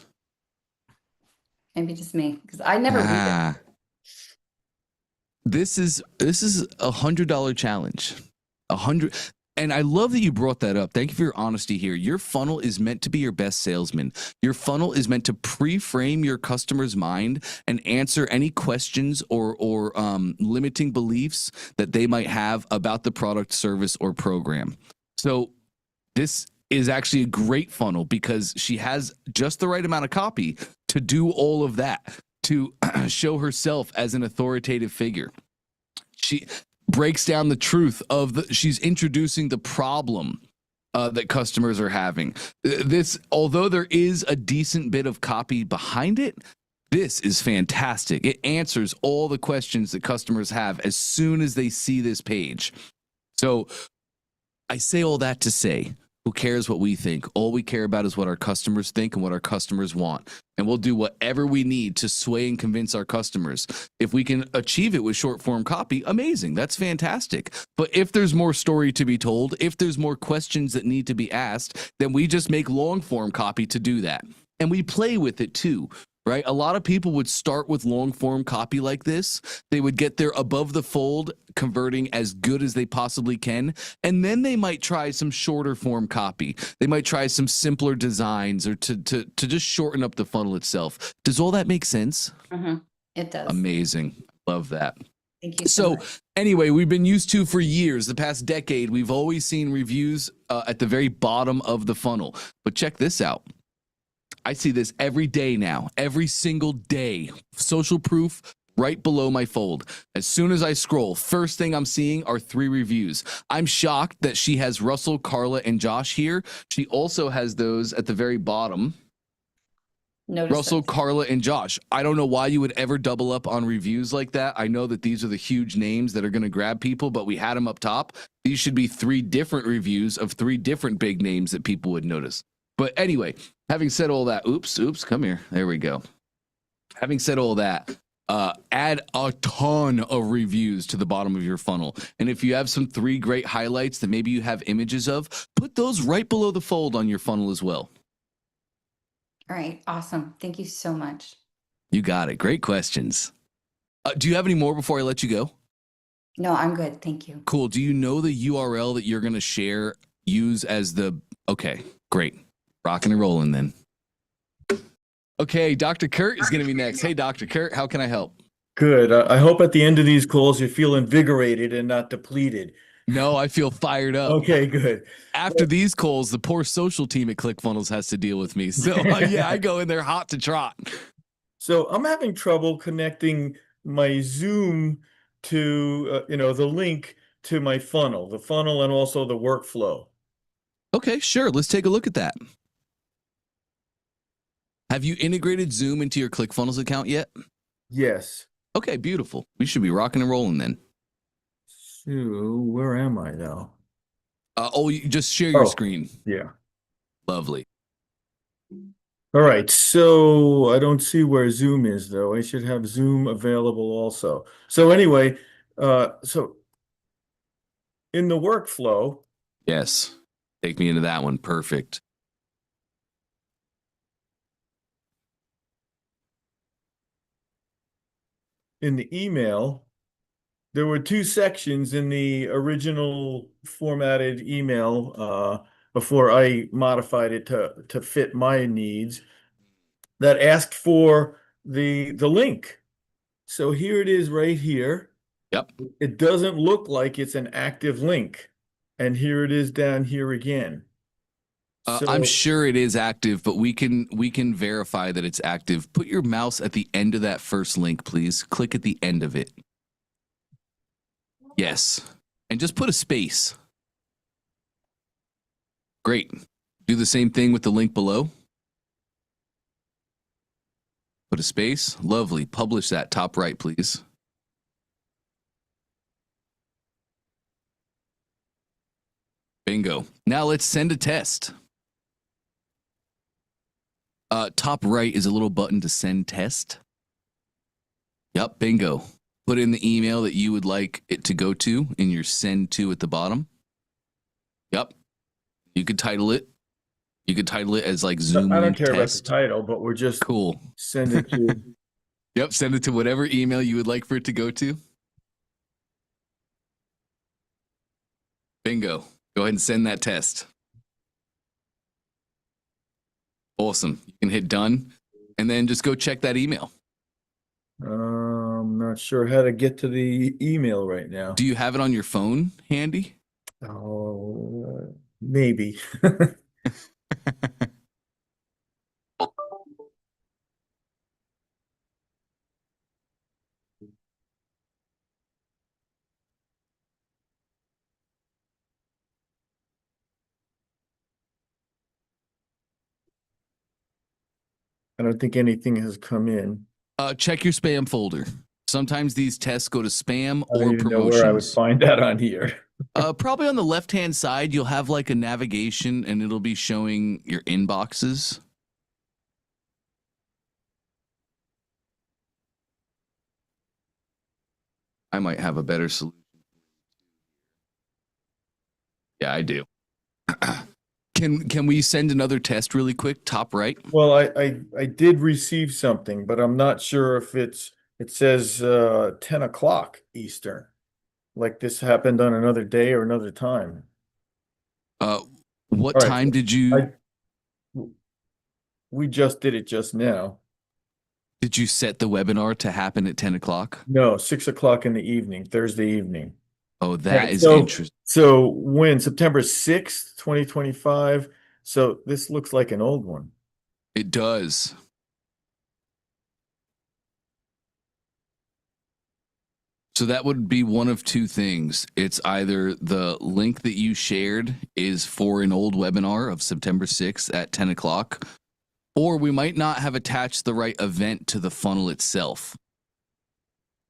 Maybe just me, because I never read it. This is $100 challenge. 100. And I love that you brought that up. Thank you for your honesty here. Your funnel is meant to be your best salesman. Your funnel is meant to pre-frame your customer's mind and answer any questions or limiting beliefs that they might have about the product, service, or program. So this is actually a great funnel because she has just the right amount of copy to do all of that, to show herself as an authoritative figure. She breaks down the truth of she's introducing the problem that customers are having. This, although there is a decent bit of copy behind it, this is fantastic. It answers all the questions that customers have as soon as they see this page. So I say all that to say, who cares what we think? All we care about is what our customers think and what our customers want. And we'll do whatever we need to sway and convince our customers. If we can achieve it with short form copy, amazing. That's fantastic. But if there's more story to be told, if there's more questions that need to be asked, then we just make long form copy to do that. And we play with it too. Right? A lot of people would start with long form copy like this. They would get their above the fold converting as good as they possibly can. And then they might try some shorter form copy. They might try some simpler designs or to just shorten up the funnel itself. Does all that make sense? It does. Amazing. Love that. Thank you so much. Anyway, we've been used to for years, the past decade, we've always seen reviews at the very bottom of the funnel. But check this out. I see this every day now, every single day. Social proof right below my fold. As soon as I scroll, first thing I'm seeing are 3 reviews. I'm shocked that she has Russell, Carla, and Josh here. She also has those at the very bottom. Russell, Carla, and Josh. I don't know why you would ever double up on reviews like that. I know that these are the huge names that are going to grab people, but we had them up top. These should be 3 different reviews of 3 different big names that people would notice. But anyway, having said all that, oops, come here. There we go. Having said all that, add a ton of reviews to the bottom of your funnel. And if you have some 3 great highlights that maybe you have images of, put those right below the fold on your funnel as well. All right. Awesome. Thank you so much. You got it. Great questions. Do you have any more before I let you go? No, I'm good. Thank you. Cool. Do you know the URL that you're going to use as the, okay, great. Rocking and rolling then. Okay, Dr. Kurt is going to be next. Hey, Dr. Kurt, how can I help? Good. I hope at the end of these calls you feel invigorated and not depleted. No, I feel fired up. Okay, good. After these calls, the poor social team at ClickFunnels has to deal with me. So yeah, I go in there hot to trot. So I'm having trouble connecting my Zoom to, the link to my funnel, and also the workflow. Okay, sure. Let's take a look at that. Have you integrated Zoom into your ClickFunnels account yet? Yes. Okay, beautiful. We should be rocking and rolling then. So where am I now? You just share your screen. Yeah. Lovely. All right. So I don't see where Zoom is, though. I should have Zoom available also. So anyway, so in the workflow. Yes. Take me into that one. Perfect. In the email, there were 2 sections in the original formatted email before I modified it to fit my needs that asked for the link. So here it is right here. Yep. It doesn't look like it's an active link. And here it is down here again. I'm sure it is active, but we can verify that it's active. Put your mouse at the end of that first link, please. Click at the end of it. Yes. And just put a space. Great. Do the same thing with the link below. Put a space. Lovely. Publish that top right, please. Bingo. Now let's send a test. Top right is a little button to send test. Yep, bingo. Put in the email that you would like it to go to in your send to at the bottom. Yep. You could title it. You could title it as like Zoom I don't link care test. about the title, but we're just Cool. send it to. Yep, send it to whatever email you would like for it to go to. Bingo. Go ahead and send that test. Awesome. You can hit done and then just go check that email. I'm not sure how to get to the email right now. Do you have it on your phone handy? Oh, maybe. I don't think anything has come in. Check your spam folder. Sometimes these tests go to spam I don't or even know where I would promotions. find that on here. Probably on the left-hand side, you'll have like a navigation and it'll be showing your inboxes. I might have a better solution. Yeah, I do. Can we send another test really quick? Top right. Well, I did receive something, but I'm not sure if it says 10 o'clock Eastern. Like this happened on another day or another time. What All right, time did you we just did it just now. set the webinar to happen at 10 o'clock? No, 6 o'clock in the evening, Thursday evening. Oh, that Right, is so- interesting. So when September 6th, 2025. So this looks like an old one. It does. So that would be one of two things. It's either the link that you shared is for an old webinar of September 6th at 10 o'clock, or we might not have attached the right event to the funnel itself.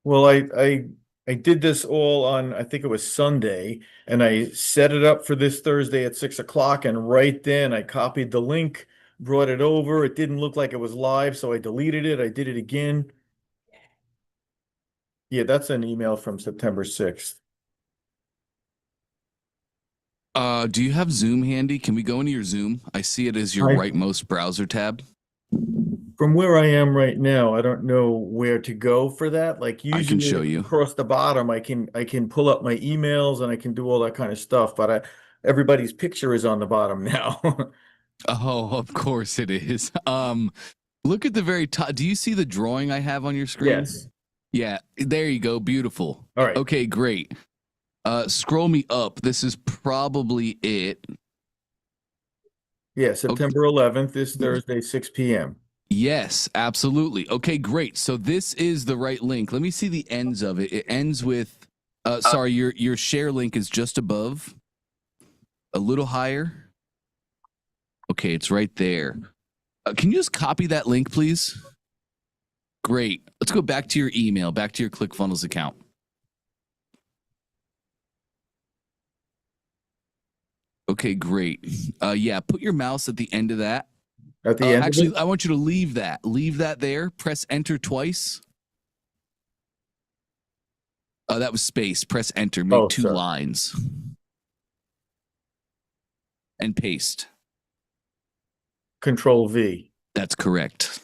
Well, I did this all on, I think it was Sunday, and I set it up for this Thursday at 6 o'clock, and right then I copied the link, brought it over. It didn't look like it was live, so I deleted it. I did it again. Yeah, that's an email from September 6th. Do you have Zoom handy? Can we go into your Zoom? I see it as your rightmost browser tab. From where I am right now, I don't know where to go for that. Like I can usually show you. across the bottom, I can pull up my emails and I can do all that kind of stuff, but everybody's picture is on the bottom now. Oh, of course it is. Look at the very top. Do you see the drawing I have on your screen? Yes. Yeah, there you go. Beautiful. All right. Okay, great. Scroll me up. This is probably it. Yeah, September 11th, this Thursday, 6 p.m. Yes, absolutely. Okay, great. So this is the right link. Let me see the ends of it. It ends with, sorry, your share link is just above, a little higher. Okay, it's right there. Can you just copy that link, please? Great. Let's go back to your email, back to your ClickFunnels account. Okay, great. Yeah, put your mouse at the end of that. At the end actually, of it? I want you to leave that. Leave that there. Press enter twice. That was space. Press enter. Make two lines. And paste. Control V. That's correct.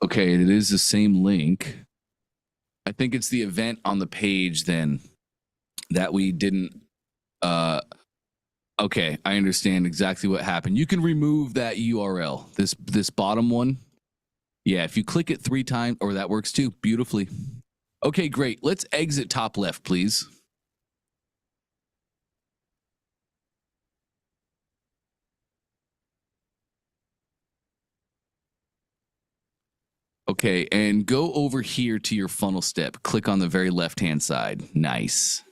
Okay, it is the same link. I think it's the event on the page then that we didn't. Okay, I understand exactly what happened. You can remove that URL, this bottom one. Yeah, if you click it 3 times, or that works too, beautifully. Okay, great. Let's exit top left, please. Okay, and go over here to your funnel step. Click on the very left-hand side. Nice.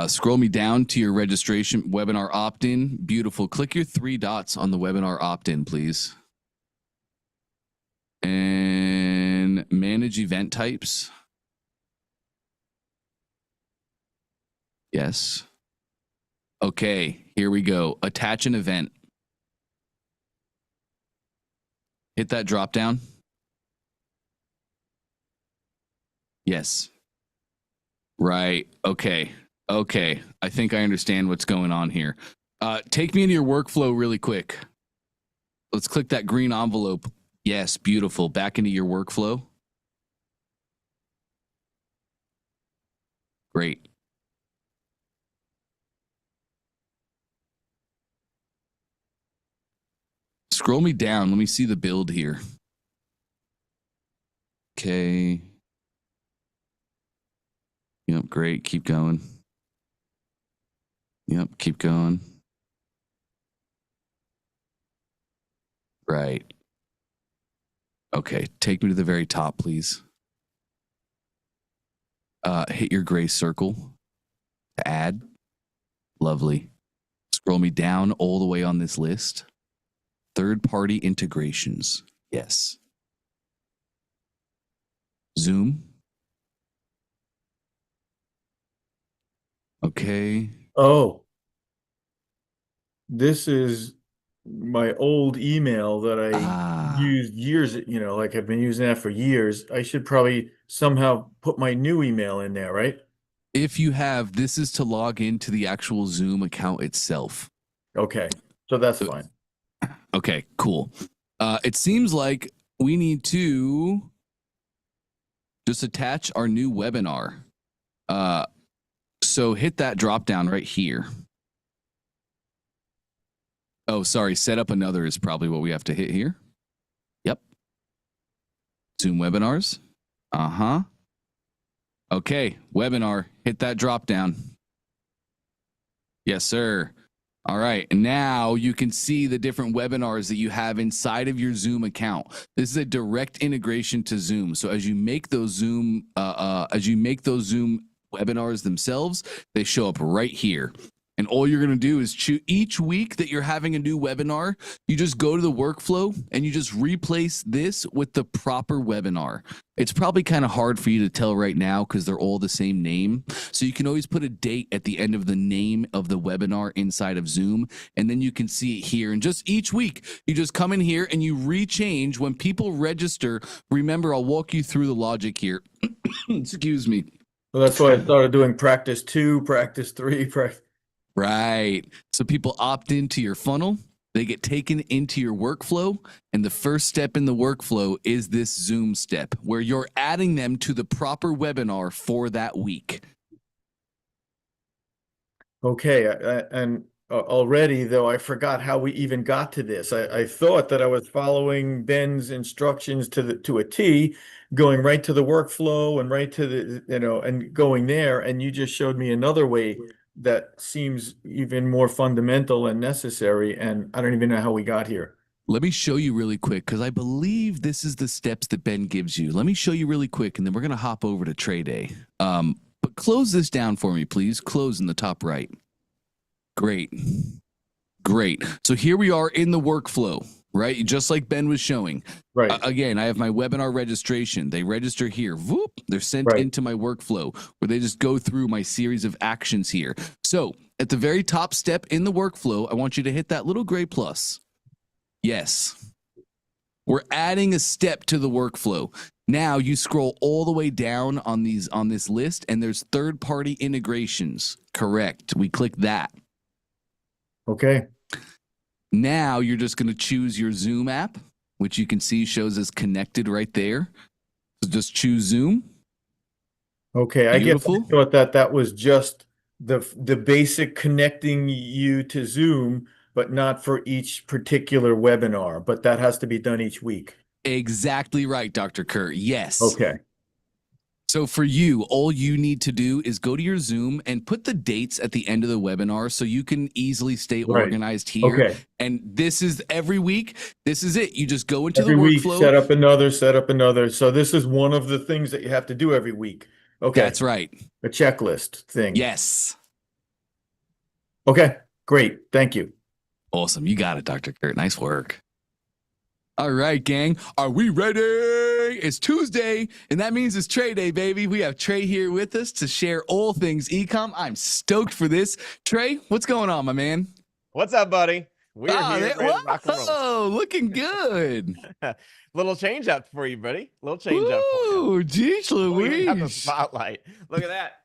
Scroll me down to your registration webinar opt-in. Beautiful. Click your 3 dots on the webinar opt-in, please. And manage event types. Yes. Okay, here we go. Attach an event. Hit that drop down. Yes. Right. Okay. Okay. I think I understand what's going on here. Take me into your workflow really quick. Let's click that green envelope. Yes, beautiful. Back into your workflow. Great. Scroll me down. Let me see the build here. Okay. Yep, great. Keep going. Yep, keep going. Right. Okay, take me to the very top, please. Hit your gray circle to add. Lovely. Scroll me down all the way on this list. Third-party integrations. Yes. Zoom. Okay. Oh, this is my old email that I used years, like I've been using that for years. I should probably somehow put my new email in there, right? If you have, this is to log into the actual Zoom account itself. Okay, so that's fine. Okay, cool. It seems like we need to just attach our new webinar. So hit that drop down right here. Oh, sorry. Set up another is probably what we have to hit here. Yep. Zoom webinars. Uh-huh. Okay, webinar. Hit that drop down. Yes, sir. All right, and now you can see the different webinars that you have inside of your Zoom account. This is a direct integration to Zoom. So as you make those Zoom webinars themselves, they show up right here. And all you're going to do is choose each week that you're having a new webinar, you just go to the workflow and you just replace this with the proper webinar. It's probably kind of hard for you to tell right now because they're all the same name. So you can always put a date at the end of the name of the webinar inside of Zoom, and then you can see it here. And just each week, you just come in here and you rechange when people register. Remember, I'll walk you through the logic here. Excuse me. So that's why I started doing practice 2, practice 3, practice. Right. So people opt into your funnel, they get taken into your workflow, and the first step in the workflow is this Zoom step where you're adding them to the proper webinar for that week. Okay, and already, though, I forgot how we even got to this. I thought that I was following Ben's instructions to a T, going right to the workflow and right to the, and going there, and you just showed me another way that seems even more fundamental and necessary, and I don't even know how we got here. Let me show you really quick because I believe this is the steps that Ben gives you. Let me show you really quick, and then we're going to hop over to Trade Day. But close this down for me, please. Close in the top right. Great. Great. So here we are in the workflow, right? Just like Ben was showing. Right. Again, I have my webinar registration. They register here. Whoop, they're sent into my workflow where they just go through my series of actions here. So at the very top step in the workflow, I want you to hit that little gray plus. Yes. We're adding a step to the workflow. Now you scroll all the way down on this list and there's third-party integrations. Correct. We click that. Okay. Now you're just going to choose your Zoom app, which you can see shows as connected right there. So just choose Zoom. Okay, Beautiful. I guess I thought that was just the basic connecting you to Zoom, but not for each particular webinar, but that has to be done each week. Exactly right, Dr. Kurt. Yes. Okay. So for you, all you need to do is go to your Zoom and put the dates at the end of the webinar so you can easily stay organized here. Okay. And this is every week. This is it. You just go into Every the week, workflow. set up another. So this is one of the things that you have to do every week. Okay. That's right. A checklist thing. Yes. Okay, great. Thank you. Awesome. You got it, Dr. Kurt. Nice work. All right, gang. Are we ready? It's Tuesday, and that means it's Trey Day, baby. We have Trey here with us to share all things ecom. I'm stoked for this. Trey, what's going on, my man? What's up, buddy? We're here ready to rock and roll. Oh, looking good. Little change up for you, buddy. Little change up for you. Oh, geez, We got the Louise. spotlight. Look at that.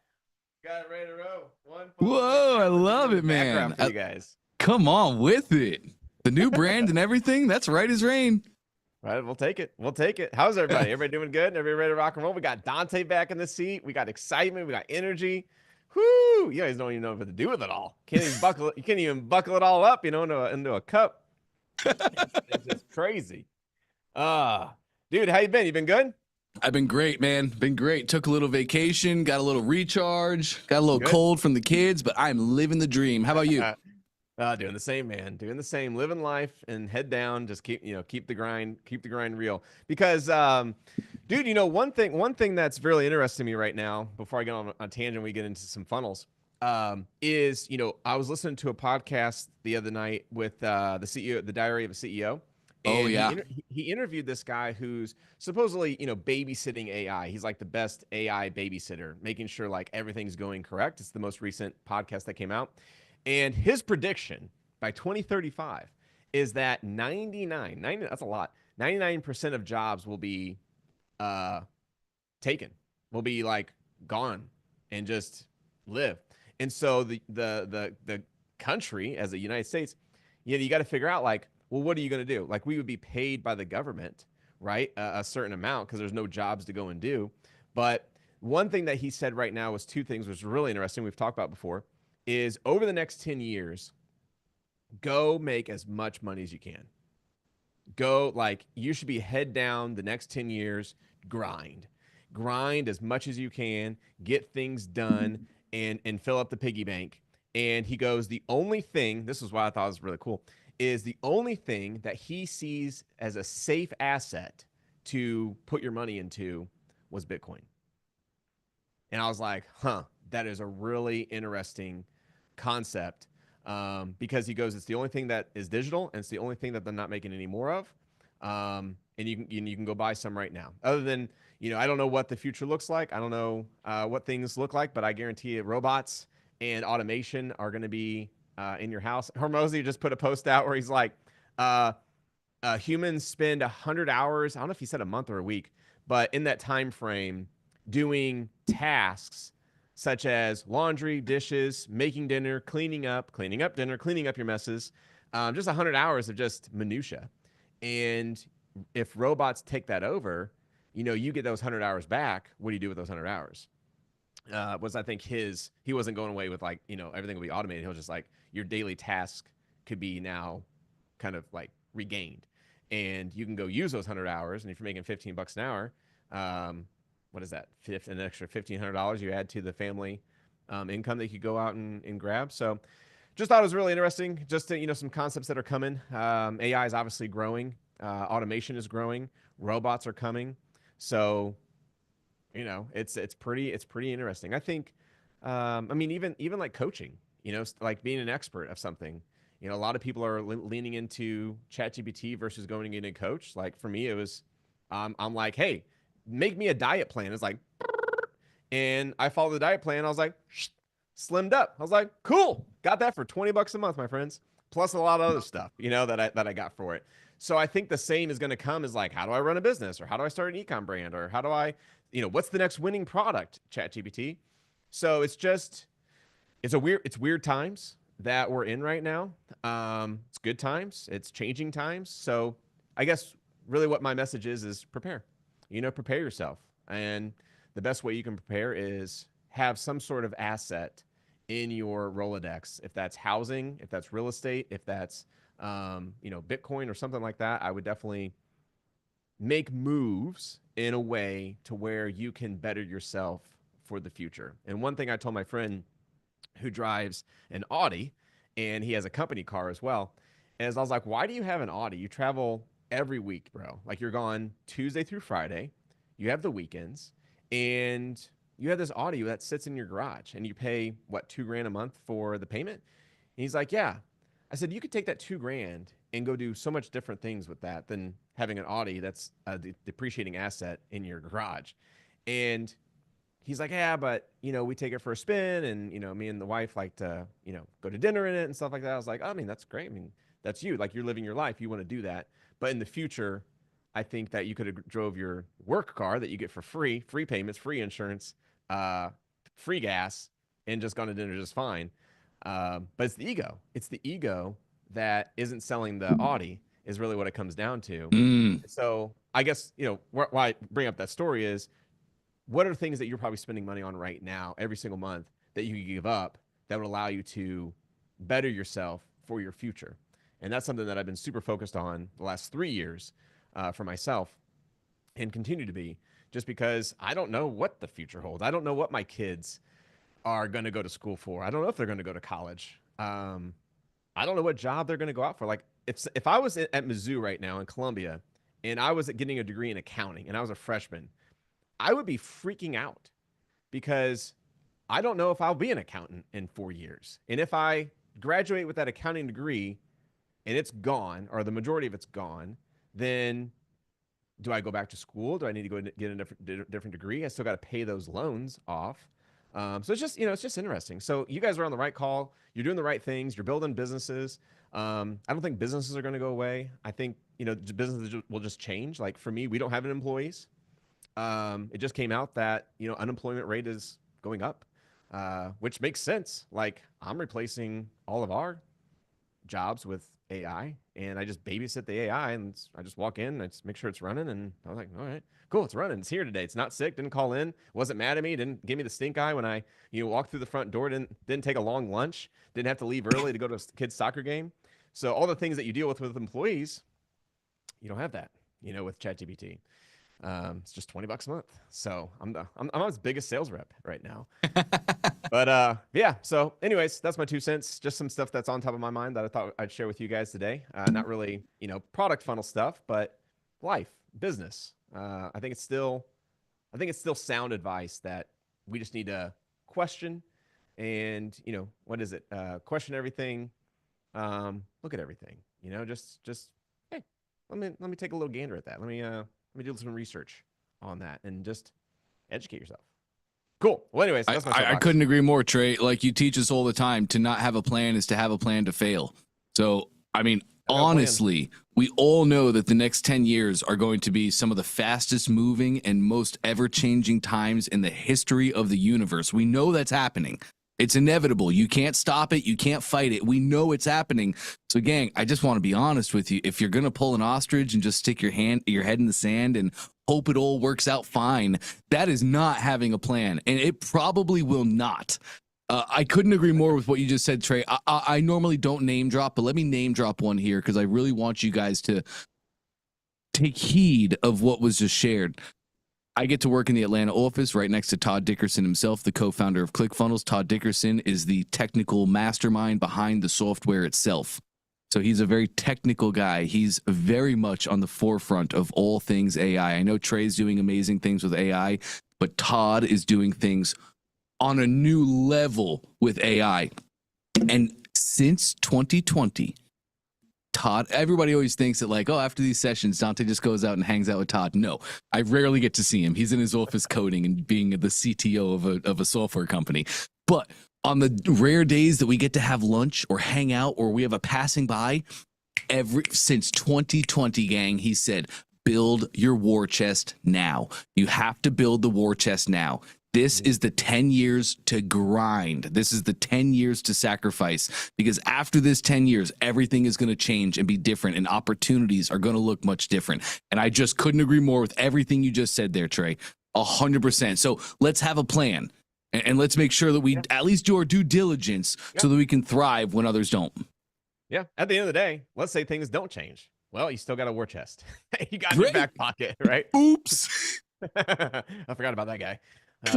Got it ready to roll. Whoa, I love it, man. Background for you guys. Come on with it. The new brand and everything. That's right as rain. Right, we'll take it. We'll take it. How's everybody? Everybody doing good? Everybody ready to rock and roll? We got Dante back in the seat. We got excitement. We got energy. Whoo! You guys don't even know what to do with it all. Can't even buckle it. You can't even buckle it all up, into a cup. It's just crazy. Dude, how you been? You been good? I've been great, man. Been great. Took a little vacation, got a little recharge, got a little Good. cold from the kids, but I'm living the dream. How about you? Doing the same, man. Doing the same, living life and head down. Just keep the grind real. Because, dude, one thing that's really interesting to me right now, before I get on a tangent, we get into some funnels, is, I was listening to a podcast the other night with the CEO, the Diary of a CEO. Oh, yeah. He interviewed this guy who's supposedly, babysitting AI. He's like the best AI babysitter, making sure like everything's going correct. It's the most recent podcast that came out. And his prediction by 2035 is that 90, that's a lot, 99% of jobs will be taken, will be like gone and just live. And so the country, as the United States, you got to figure out like, well, what are you going to do? Like we would be paid by the government, right? A certain amount because there's no jobs to go and do. But one thing that he said right now was two things, which was really interesting. We've talked about before. Is over the next 10 years, go make as much money as you can. Go, like, you should be head down the next 10 years, grind as much as you can, get things done, and fill up the piggy bank. And he goes, the only thing, this is why I thought it was really cool, is the only thing that he sees as a safe asset to put your money into was Bitcoin. And I was like, that is a really interesting concept, because he goes, it's the only thing that is digital and it's the only thing that they're not making any more of. And you can go buy some right now. Other than, I don't know what the future looks like. I don't know what things look like, but I guarantee you robots and automation are going to be in your house. Hormozy just put a post out where he's like, humans spend 100 hours, I don't know if he said a month or a week, but in that time frame doing tasks such as laundry, dishes, making dinner, cleaning up dinner, cleaning up your messes, just 100 hours of just minutia. And if robots take that over, you get those 100 hours back. What do you do with those 100 hours? I think he wasn't going away with like, everything will be automated. He was just like, your daily task could be now kind of like regained, and you can go use those 100 hours. And if you're making $15 an hour, what is that? An extra $1,500 you add to the family income that you could go out and grab. So just thought it was really interesting. Just to, some concepts that are coming. AI is obviously growing. Automation is growing. Robots are coming. So, it's pretty interesting. I think, even like coaching, like being an expert of something, a lot of people are leaning into ChatGPT versus going in a coach. Like for me, it was, I'm like, hey, make me a diet plan. It's like, and I followed the diet plan. I was like, slimmed up. I was like, cool. Got that for $20 a month, my friends. Plus a lot of other stuff, that I got for it. So I think the same is going to come is like, how do I run a business, or how do I start an ecom brand, or how do I, what's the next winning product? ChatGPT. So it's weird times that we're in right now. It's good times. It's changing times. So I guess really what my message is prepare. Prepare yourself. And the best way you can prepare is have some sort of asset in your Rolodex. If that's housing, if that's real estate, if that's, Bitcoin or something like that, I would definitely make moves in a way to where you can better yourself for the future. And one thing I told my friend who drives an Audi, and he has a company car as well, is I was like, why do you have an Audi? You travel every week, bro. Like, you're gone Tuesday through Friday. You have the weekends, and you have this Audi that sits in your garage, and you pay what, $2,000 a month for the payment? And he's like, yeah. I said, you could take that $2,000 and go do so much different things with that than having an Audi that's a depreciating asset in your garage. And he's like, yeah, but we take it for a spin, and me and the wife like to go to dinner in it and stuff like that. I was like, I mean, that's great. I mean, that's you. Like, you're living your life. You want to do that. But in the future, I think that you could have drove your work car that you get for free payments, free insurance, free gas, and just gone to dinner just fine. But it's the ego. It's the ego that isn't selling the Audi is really what it comes down to. So I guess, why I bring up that story is, what are things that you're probably spending money on right now every single month that you can give up that would allow you to better yourself for your future? And that's something that I've been super focused on the last 3 years for myself, and continue to be, just because I don't know what the future holds. I don't know what my kids are going to go to school for. I don't know if they're going to go to college. I don't know what job they're going to go out for. Like, if I was at Mizzou right now in Columbia, and I was getting a degree in accounting, and I was a freshman, I would be freaking out, because I don't know if I'll be an accountant in 4 years. And if I graduate with that accounting degree and it's gone, or the majority of it's gone, then do I go back to school? Do I need to go and get a different degree? I still got to pay those loans off. So it's just, it's just interesting. So you guys are on the right call. You're doing the right things. You're building businesses. I don't think businesses are going to go away. I think, businesses will just change. Like, for me, we don't have any employees. It just came out that, unemployment rate is going up, which makes sense. Like, I'm replacing all of our jobs with AI, and I just babysit the AI, and I just walk in, I just make sure it's running, and I was like, all right, cool, it's running, it's here today, it's not sick, didn't call in, wasn't mad at me, didn't give me the stink eye when I walked through the front door, didn't take a long lunch, didn't have to leave early to go to a kid's soccer game. So all the things that you deal with employees, you don't have that, with ChatGPT. It's just $20 a month. So I'm his biggest sales rep right now. But yeah. So anyways, that's my 2 cents. Just some stuff that's on top of my mind that I thought I'd share with you guys today. Not really, product funnel stuff, but life, business. I think it's still sound advice that we just need to question, and what is it? Question everything. Look at everything. Just hey, let me take a little gander at that. Let me do some research on that and just educate yourself. Cool. Well, anyways, that's my I couldn't agree more, Trey. Like, you teach us all the time, to not have a plan is to have a plan to fail. So, I mean, honestly, we all know that the next 10 years are going to be some of the fastest moving and most ever-changing times in the history of the universe. We know that's happening. It's inevitable. You can't stop it. You can't fight it. We know it's happening. So, gang, I just want to be honest with you. If you're going to pull an ostrich and just stick your head in the sand and hope it all works out fine, that is not having a plan, and it probably will not. I couldn't agree more with what you just said, Trey. I normally don't name drop, but let me name drop one here, because I really want you guys to take heed of what was just shared. I get to work in the Atlanta office right next to Todd Dickerson himself, the co-founder of ClickFunnels. Todd Dickerson is the technical mastermind behind the software itself. So he's a very technical guy. He's very much on the forefront of all things AI. I know Trey's doing amazing things with AI, but Todd is doing things on a new level with AI. And since 2020, Todd, everybody always thinks that, like, oh, after these sessions, Dante just goes out and hangs out with Todd. No, I rarely get to see him. He's in his office coding and being the CTO of a software company. But on the rare days that we get to have lunch or hang out, or we have a passing by, since 2020, gang, he said, build your war chest now. You have to build the war chest now. This is the 10 years to grind. This is the 10 years to sacrifice, because after this 10 years, everything is going to change and be different, and opportunities are going to look much different. And I just couldn't agree more with everything you just said there, Trey. 100%. So let's have a plan, and let's make sure that we at least do our due diligence so that we can thrive when others don't. Yeah. At the end of the day, let's say things don't change. Well, you still got a war chest. You got it in your back pocket, right? Oops. I forgot about that guy.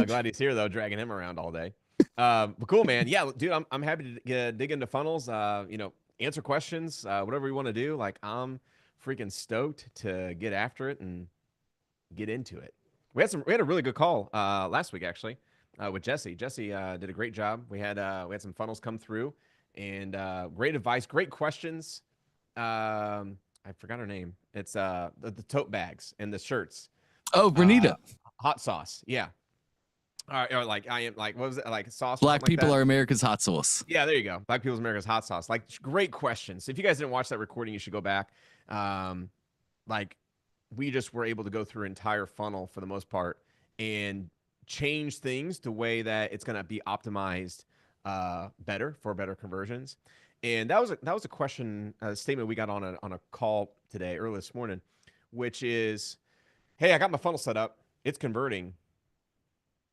Glad he's here though, dragging him around all day. But cool, man. Yeah, dude, I'm happy to dig into funnels. Answer questions, whatever you want to do. Like, I'm freaking stoked to get after it and get into it. We had a really good call last week actually with Jesse. Jesse did a great job. We had some funnels come through, and great advice, great questions. I forgot her name. It's the tote bags and the shirts. Oh, Bernita. Hot sauce. Yeah. Or like I am like, what was it, like sauce? Black people like are America's hot sauce. Yeah, there you go. Black people's America's hot sauce. Like, great questions. If you guys didn't watch that recording, you should go back. Like, we just were able to go through an entire funnel for the most part and change things the way that it's going to be optimized better for better conversions. And that was a question, a statement we got on a call today, early this morning, which is, hey, I got my funnel set up. It's converting.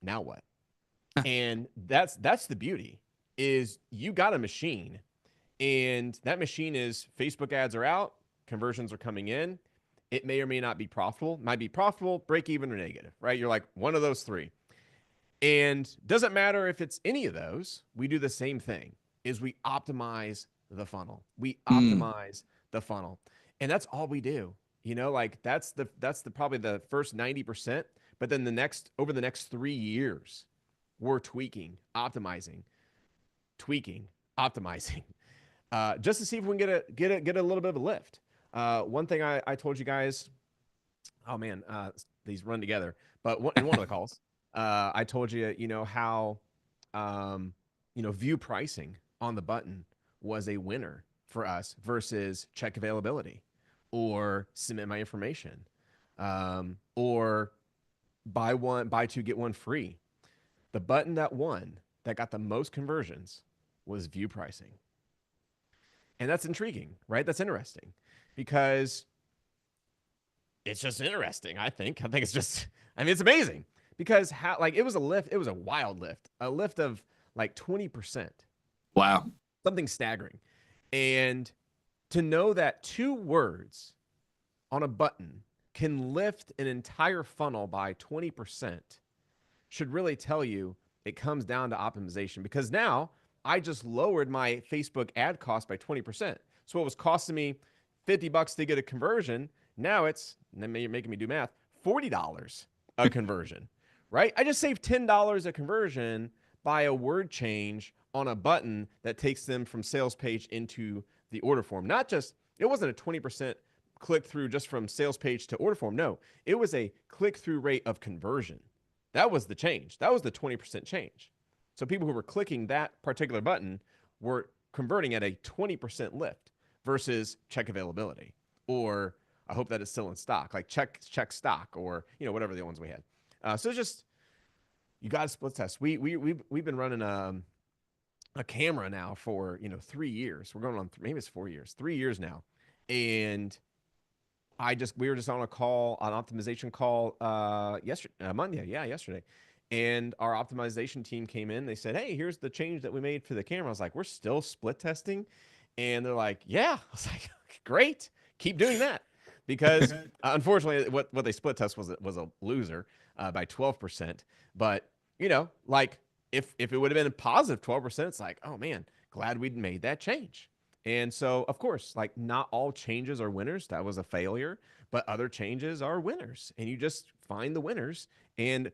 Now what? And that's the beauty, is you got a machine, and that machine is Facebook ads are out, conversions are coming in. It may or may not be profitable, might be profitable, break even, or negative, right? You're like one of those three. And doesn't matter if it's any of those, we do the same thing, is we optimize the funnel. We optimize the funnel. And that's all we do. You know, like that's probably the first 90%, but then over the next 3 years, we're tweaking, optimizing, just to see if we can get a little bit of a lift. One thing I told you guys, oh man, these run together. But in one of the calls, I told you, how, view pricing on the button was a winner for us versus check availability, or submit my information, or buy two, get one free. The button that won, that got the most conversions, was view pricing. And that's intriguing, right? That's interesting, because it's just interesting. I think it's just, it's amazing, because it was a lift. It was a wild lift, a lift of like 20%. Wow. Something staggering. And to know that 2 words on a button can lift an entire funnel by 20% should really tell you it comes down to optimization, because now I just lowered my Facebook ad cost by 20%. So what was costing me $50 to get a conversion, now it's, and then you're making me do math, $40 a conversion, right? I just saved $10 a conversion by a word change on a button that takes them from sales page into the order form. It wasn't a 20% click through just from sales page to order form. No, it was a click through rate of conversion. That was the change. That was the 20% change. So people who were clicking that particular button were converting at a 20% lift versus check availability, or I hope that it's still in stock, like check stock, or whatever the ones we had. So it's just, you got to split test. We've been running a camera now for 3 years. We're going on maybe it's 4 years, 3 years now, and we were just on an optimization call yesterday. And our optimization team came in. They said, hey, here's the change that we made for the camera. I was like, we're still split testing? And they're like, yeah. I was like, great, keep doing that. Because unfortunately, what they split test was a loser by 12%. But, if it would have been a positive 12%, it's like, oh man, glad we'd made that change. And so, of course, like, not all changes are winners. That was a failure, but other changes are winners. And you just find the winners, and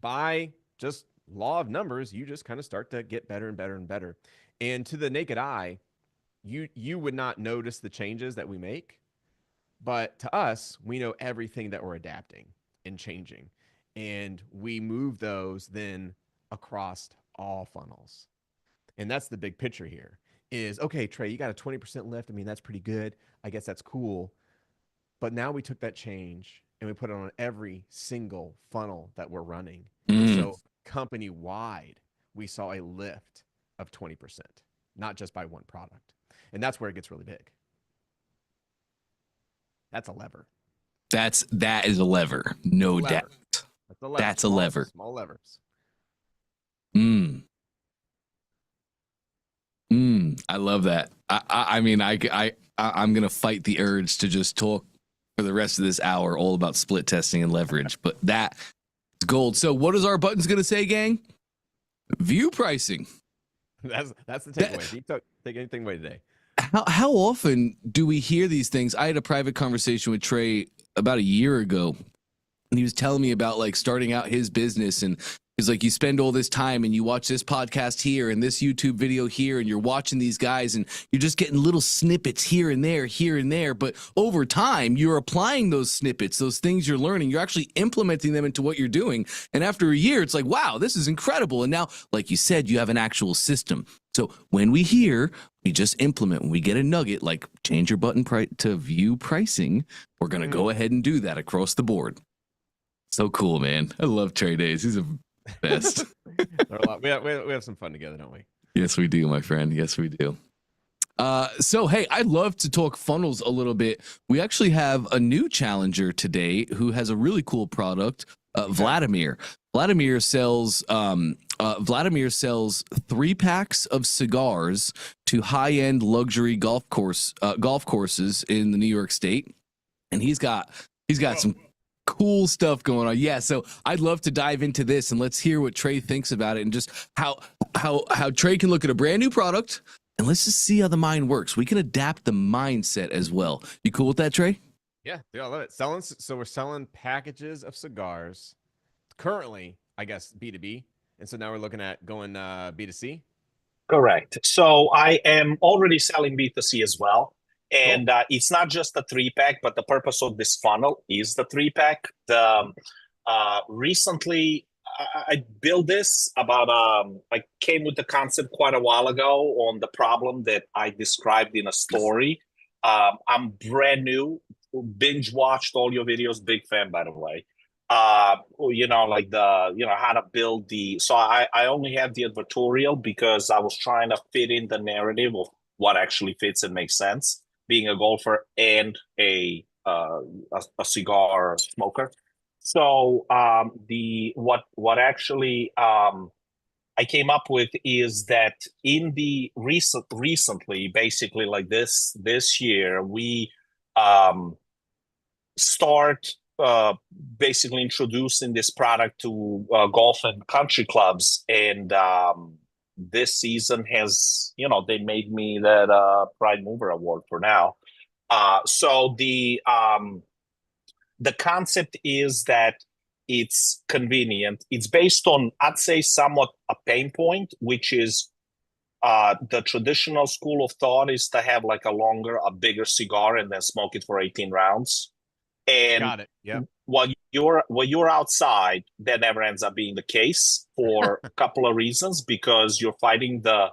by just law of numbers, you just kind of start to get better and better and better. And to the naked eye, you would not notice the changes that we make, but to us, we know everything that we're adapting and changing. And we move those then across all funnels. And that's the big picture here is, okay, Trey, you got a 20% lift. That's pretty good. I guess that's cool. But now we took that change and we put it on every single funnel that we're running. So company-wide, we saw a lift of 20%, not just by one product. And that's where it gets really big. That's a lever. That is a lever, no doubt. That's a lever. That's a lever. Small levers. I love that. I'm going to fight the urge to just talk for the rest of this hour all about split testing and leverage, but that's gold. So what is our buttons going to say, gang? View pricing. That's the takeaway. You take anything away today. How often do we hear these things? I had a private conversation with Trey about a year ago, and he was telling me about like starting out his business, and he's like, you spend all this time and you watch this podcast here and this YouTube video here, and you're watching these guys and you're just getting little snippets here and there. But over time, you're applying those snippets, those things you're learning, you're actually implementing them into what you're doing. And after a year, it's like, wow, this is incredible. And now, like you said, you have an actual system. So when we hear, we just implement. When we get a nugget, like change your button to view pricing, we're going to go ahead and do that across the board. So cool, man. I love Trey Days. He's the best. we have some fun together, don't we? Yes, we do, my friend. Yes, we do. So, hey, I'd love to talk funnels a little bit. We actually have a new challenger today who has a really cool product, Vladimir. Vladimir sells 3 packs of cigars to high-end luxury golf courses in the New York State, and he's got some cool stuff going on. Yeah, so I'd love to dive into this, and let's hear what Trey thinks about it, and just how Trey can look at a brand new product, and let's just see how the mind works. We can adapt the mindset as well. You cool with that, Trey? Yeah, I love it. So we're selling packages of cigars. Currently, I guess B2B, and so now we're looking at going B2C. Correct. So I am already selling B2C as well. And it's not just the 3-pack, but the purpose of this funnel is the 3-pack. Recently, I built this about, I came with the concept quite a while ago on the problem that I described in a story. I'm brand new, binge watched all your videos, big fan, by the way. Like how to build so I only have the advertorial because I was trying to fit in the narrative of what actually fits and makes sense, being a golfer and a cigar smoker. So what actually I came up with is that in the recently, basically like this year, we start basically introducing this product to golf and country clubs, and this season has, they made me that Pride Mover Award for now. So the concept is that it's convenient. It's based on, I'd say, somewhat a pain point, which is the traditional school of thought is to have like a bigger cigar and then smoke it for 18 rounds. And got it. Yeah. While you're outside, that never ends up being the case for a couple of reasons, because you're fighting the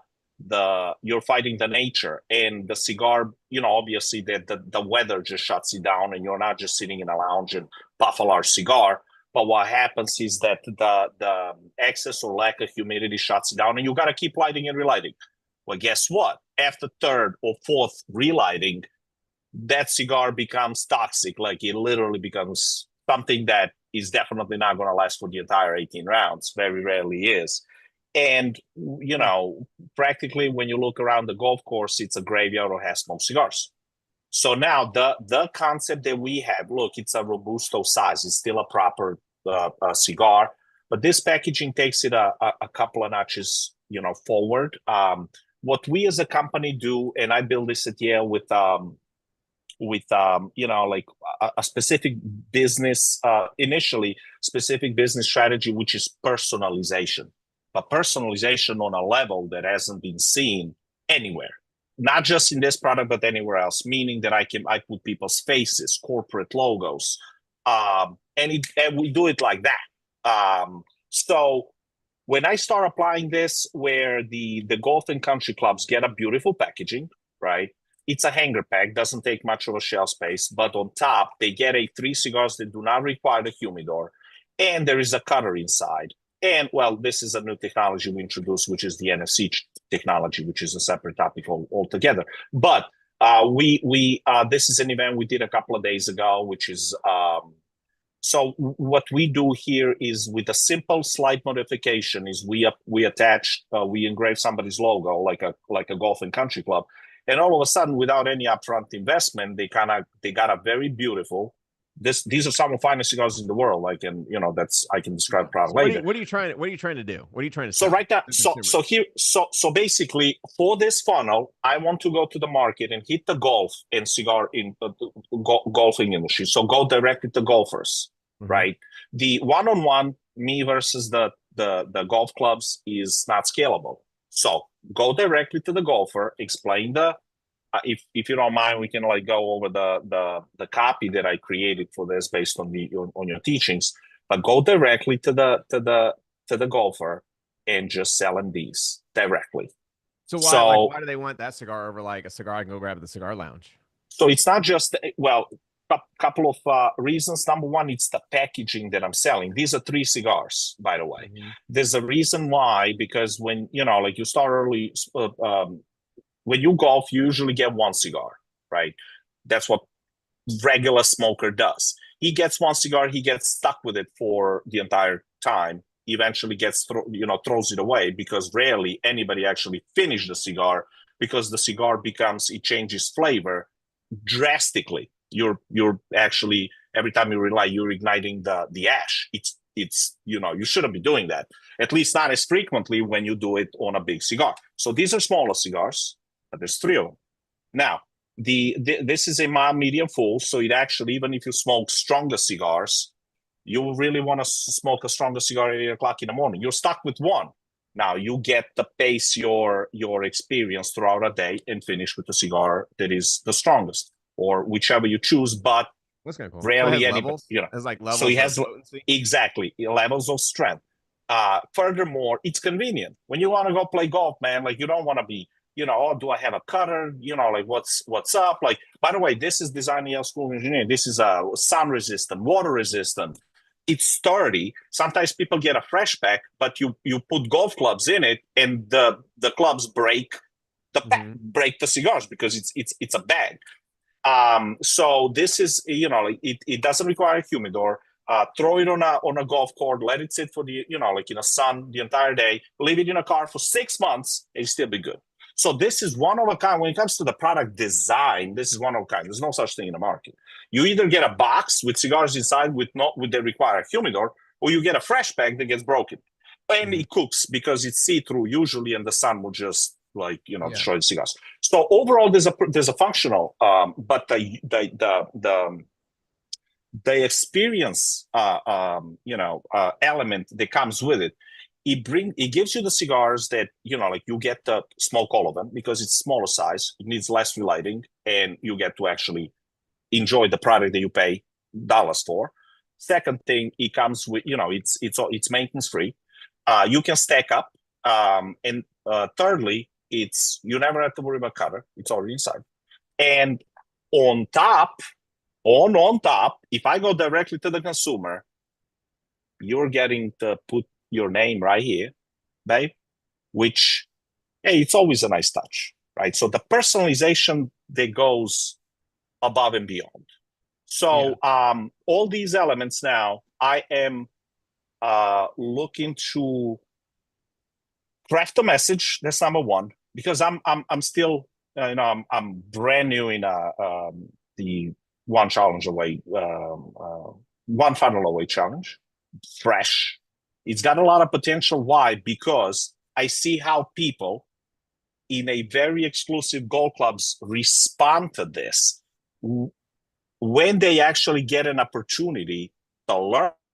nature, and the cigar, obviously the weather just shuts you down, and you're not just sitting in a lounge and puff a large cigar. But what happens is that the excess or lack of humidity shuts you down, and you got to keep lighting and relighting. Well, guess what? After third or fourth relighting, that cigar becomes toxic. Like, it literally becomes something that is definitely not going to last for the entire 18 rounds. Very rarely is. And, practically when you look around the golf course, it's a graveyard of half-smoked cigars. So now the concept that we have, look, it's a Robusto size. It's still a proper cigar, but this packaging takes it a couple of notches, forward. What we as a company do, and I built this at Yale with a specific business, initially specific business strategy, which is personalization, but personalization on a level that hasn't been seen anywhere, not just in this product, but anywhere else, meaning that I put people's faces, corporate logos, and we do it like that. So when I start applying this, where the golf and country clubs get a beautiful packaging, right? It's a hanger pack, doesn't take much of a shelf space, but on top, they get 3 cigars that do not require the humidor, and there is a cutter inside. And, well, this is a new technology we introduced, which is the NFC technology, which is a separate topic altogether. But this is an event we did a couple of days ago, which is, so what we do here is, with a simple slight modification, is we engrave somebody's logo, like a golf and country club. And all of a sudden, without any upfront investment, they got a very beautiful. These are some of the finest cigars in the world. I can describe product later. What are you trying to do? What are you trying to So sell right now, to consumers? so basically, for this funnel, I want to go to the market and hit the golf and cigar in golfing industry. So go directly to golfers, right? The one-on-one me versus the golf clubs is not scalable. So go directly to the golfer, explain the. If you don't mind, we can like go over the copy that I created for this based on your teachings. But go directly to the golfer and just sell them these directly. So why do they want that cigar over like a cigar I can go grab at the cigar lounge? So it's not just a couple of reasons. Number one, it's the packaging that I'm selling. These are 3 cigars, by the way. There's a reason why, because when you start early. When you golf, you usually get 1 cigar, right? That's what regular smoker does. He gets 1 cigar, he gets stuck with it for the entire time. Eventually gets throws it away, because rarely anybody actually finish the cigar, because the cigar it changes flavor drastically. You're actually, every time you relight, you're igniting the ash. It's you shouldn't be doing that, at least not as frequently when you do it on a big cigar. So these are smaller cigars. But there's 3 of them. Now, this is a mild, medium, full. So it actually, even if you smoke stronger cigars, you really want to smoke a stronger cigar at 8 o'clock in the morning. You're stuck with 1. Now you get to pace your experience throughout a day and finish with the cigar that is the strongest, or whichever you choose. But that's kind of cool. Rarely so anybody, it's like levels. So it has potency. Exactly levels of strength. Furthermore, it's convenient when you want to go play golf, man. Like you don't want to be. Do I have a cutter? Like what's up? Like, by the way, this is designed Yale School of Engineering. This is sun resistant, water resistant. It's sturdy. Sometimes people get a fresh pack, but you put golf clubs in it, and the clubs break break the cigars, because it's a bag. So this is it doesn't require a humidor. Throw it on a golf court, let it sit for like in the sun the entire day. Leave it in a car for 6 months, and it'll still be good. So this is one of a kind. When it comes to the product design, this is one of a kind. There's no such thing in the market. You either get a box with cigars inside with that require a humidor, or you get a fresh pack that gets broken. And it cooks because it's see-through usually, and the sun will just destroy the cigars. So overall, there's a functional, but the experience element that comes with it. It gives you the cigars that like you get to smoke all of them, because it's smaller size, it needs less relighting, and you get to actually enjoy the product that you pay dollars for. Second thing, it comes with it's maintenance free. You can stack up, and thirdly, you never have to worry about cutter. It's already inside. And on top, if I go directly to the consumer, you're getting to put your name right here, babe, which, hey, it's always a nice touch, right? So the personalization that goes above and beyond. So all these elements now, I am looking to craft a message. That's number one, because I'm still, I'm brand new in the one challenge away, one funnel away challenge, fresh. It's got a lot of potential. Why? Because I see how people in a very exclusive golf clubs respond to this when they actually get an opportunity to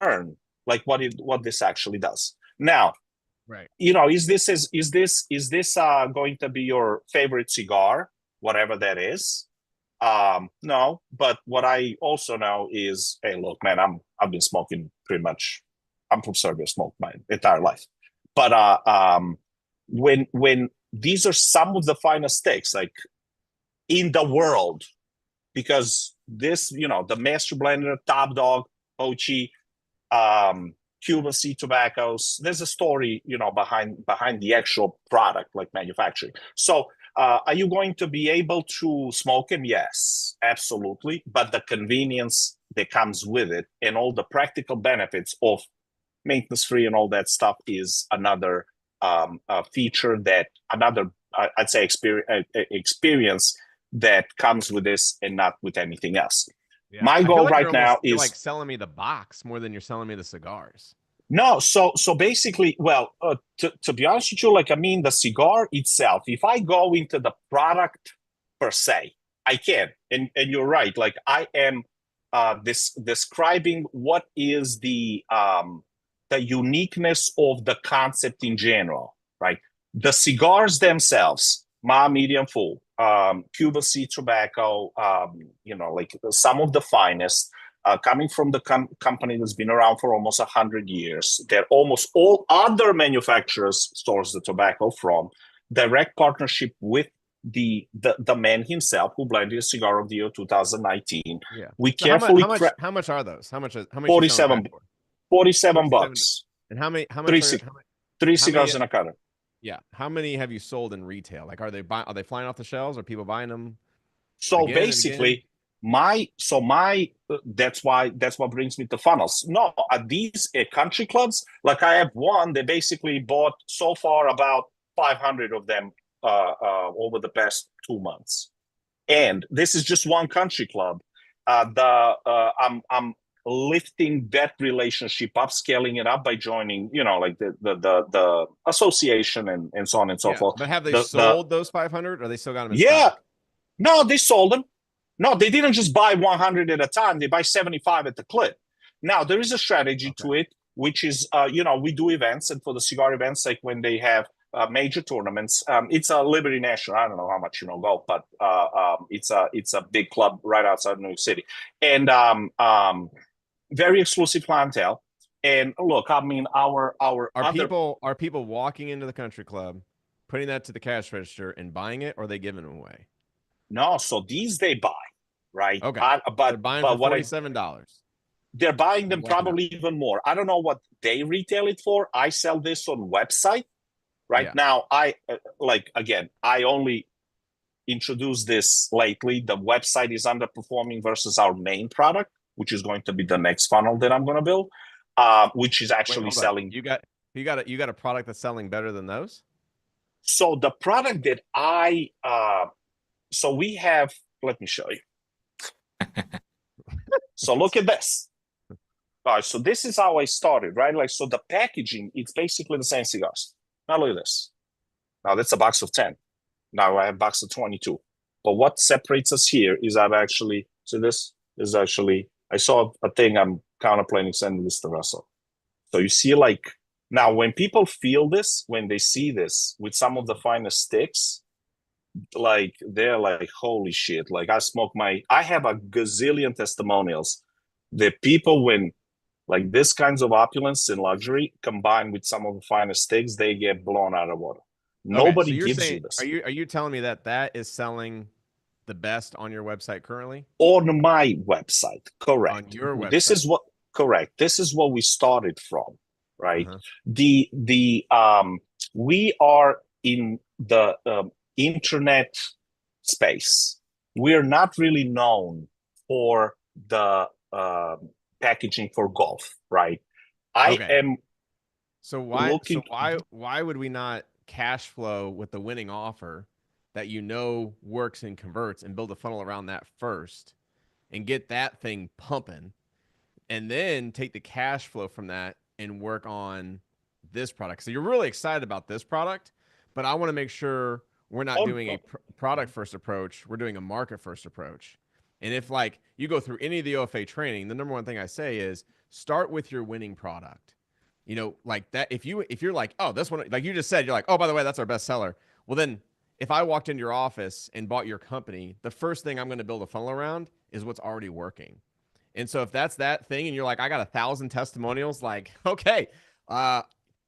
learn like what this actually does. Now, right? Is this going to be your favorite cigar, whatever that is? No, but what I also know is, hey, look, man, I've been smoking pretty much. I'm from Serbia, smoked my entire life. But when these are some of the finest sticks like in the world, because this, the Master Blender, Top Dog, Ochi, Cuban seed tobaccos, there's a story, behind the actual product, like manufacturing. So are you going to be able to smoke them? Yes, absolutely. But the convenience that comes with it and all the practical benefits of maintenance free and all that stuff is another feature, that another I'd say experience that comes with this and not with anything else. Yeah. My I feel goal like right now you're is like selling me the box more than you're selling me the cigars. no. So basically, well, to be honest with you, like I mean, the cigar itself. If I go into the product per se, I can, and you're right. Like I am describing what is the uniqueness of the concept in general, right? The cigars themselves, medium, full, Cuba seed tobacco, like some of the finest, coming from the company that's been around for almost 100 years. That almost all other manufacturers source the tobacco from. Direct partnership with the man himself who blended a cigar of the year 2019. Yeah. We So carefully how much are those? How much you selling 47 back for? 47 bucks. And how much Three, are three how many- cigars in a cutter. yeah, how many have you sold in retail? Like are they flying off the shelves? Are people buying them? So Again and basically, that's what brings me to funnels. No, at these country clubs, like I have one, they basically bought so far about 500 of them over the past 2 months, and this is just one country club. I'm lifting that relationship up, scaling it up by joining, like the association and so on and so Yeah, forth. but have they The- sold those 500 or they still got them in yeah, stock? no, they sold them. No, they didn't just buy 100 at a time. They buy 75 at the clip. Now, there is a strategy to it, which is, we do events, and for the cigar events, like when they have major tournaments, it's a Liberty National. I don't know how much you know golf, but it's a big club right outside New York City, and very exclusive clientele. And look, I mean, our Are other people walking into the country club, putting that to the cash register and buying it, or are they giving them away? no, so these they buy, right? Okay, But they're buying for $47. They're buying them Like that. probably even more. I don't know what they retail it for. I sell this on website right Yeah. now. I again, I only introduced this lately. The website is underperforming versus our main product, which is going to be the next funnel that I'm going to build, which is Wait, actually hold on. selling. You got a product that's selling better than those? So the product that so we have, let me show you. So look at this. All right, so this is how I started, right? Like, so the packaging, it's basically the same cigars. Now look at this. Now that's a box of 10. Now I have a box of 22. But what separates us here is I've actually, so this is actually, I saw a thing, I'm contemplating sending this to Russell. So you see, like, now when people feel this, when they see this with some of the finest sticks, like, they're like, holy shit. Like, I have a gazillion testimonials that people, when like this kinds of opulence and luxury combined with some of the finest sticks, they get blown out of water. Nobody so you're gives saying, you this. Are you telling me that is selling the best on your website currently? On my website, correct. On your website. This is what correct. This is what we started from, right? Uh-huh. We are in the internet space. We're not really known for the packaging for golf, right? I am So why looking. why would we not cash flow with the winning offer that works and converts and build a funnel around that first and get that thing pumping and then take the cash flow from that and work on this product? So you're really excited about this product, but I want to make sure we're not doing a product first approach. We're doing a market first approach. And if like you go through any of the OFA training, the number one thing I say is start with your winning product. Like that, if you're like, oh, this one, like you just said, you're like, oh, by the way, that's our best seller. Well, then if I walked into your office and bought your company, the first thing I'm going to build a funnel around is what's already working. And so if that's that thing and you're like, I got 1,000 testimonials, like, okay,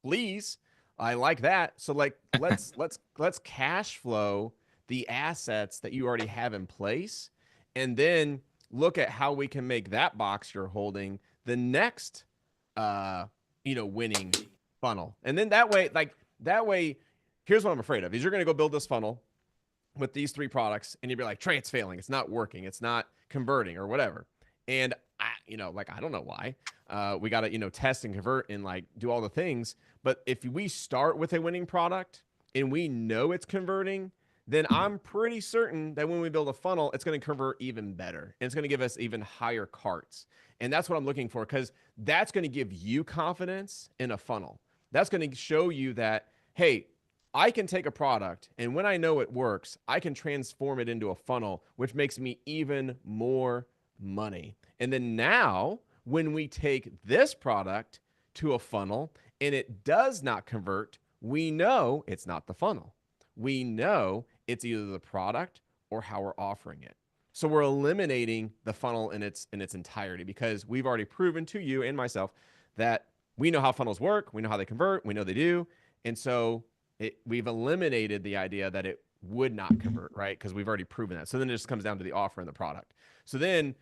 please, I like that. So like, let's cash flow the assets that you already have in place and then look at how we can make that box you're holding the next, winning funnel. And then that way, here's what I'm afraid of is you're going to go build this funnel with these 3 products and you'll be like, Trey, it's failing. It's not working. It's not converting or whatever. And I don't know why. We got to, test and convert and like do all the things. But if we start with a winning product and we know it's converting, then I'm pretty certain that when we build a funnel, it's going to convert even better. And it's going to give us even higher carts. And that's what I'm looking for, because that's going to give you confidence in a funnel. That's going to show you that, hey, I can take a product, and when I know it works, I can transform it into a funnel, which makes me even more money. And then now, when we take this product to a funnel and it does not convert, we know it's not the funnel. We know it's either the product or how we're offering it. So we're eliminating the funnel in its entirety, because we've already proven to you and myself that we know how funnels work, we know how they convert, we know they do. And so we've eliminated the idea that it would not convert, right? Because we've already proven that. So then it just comes down to the offer and the product. So then,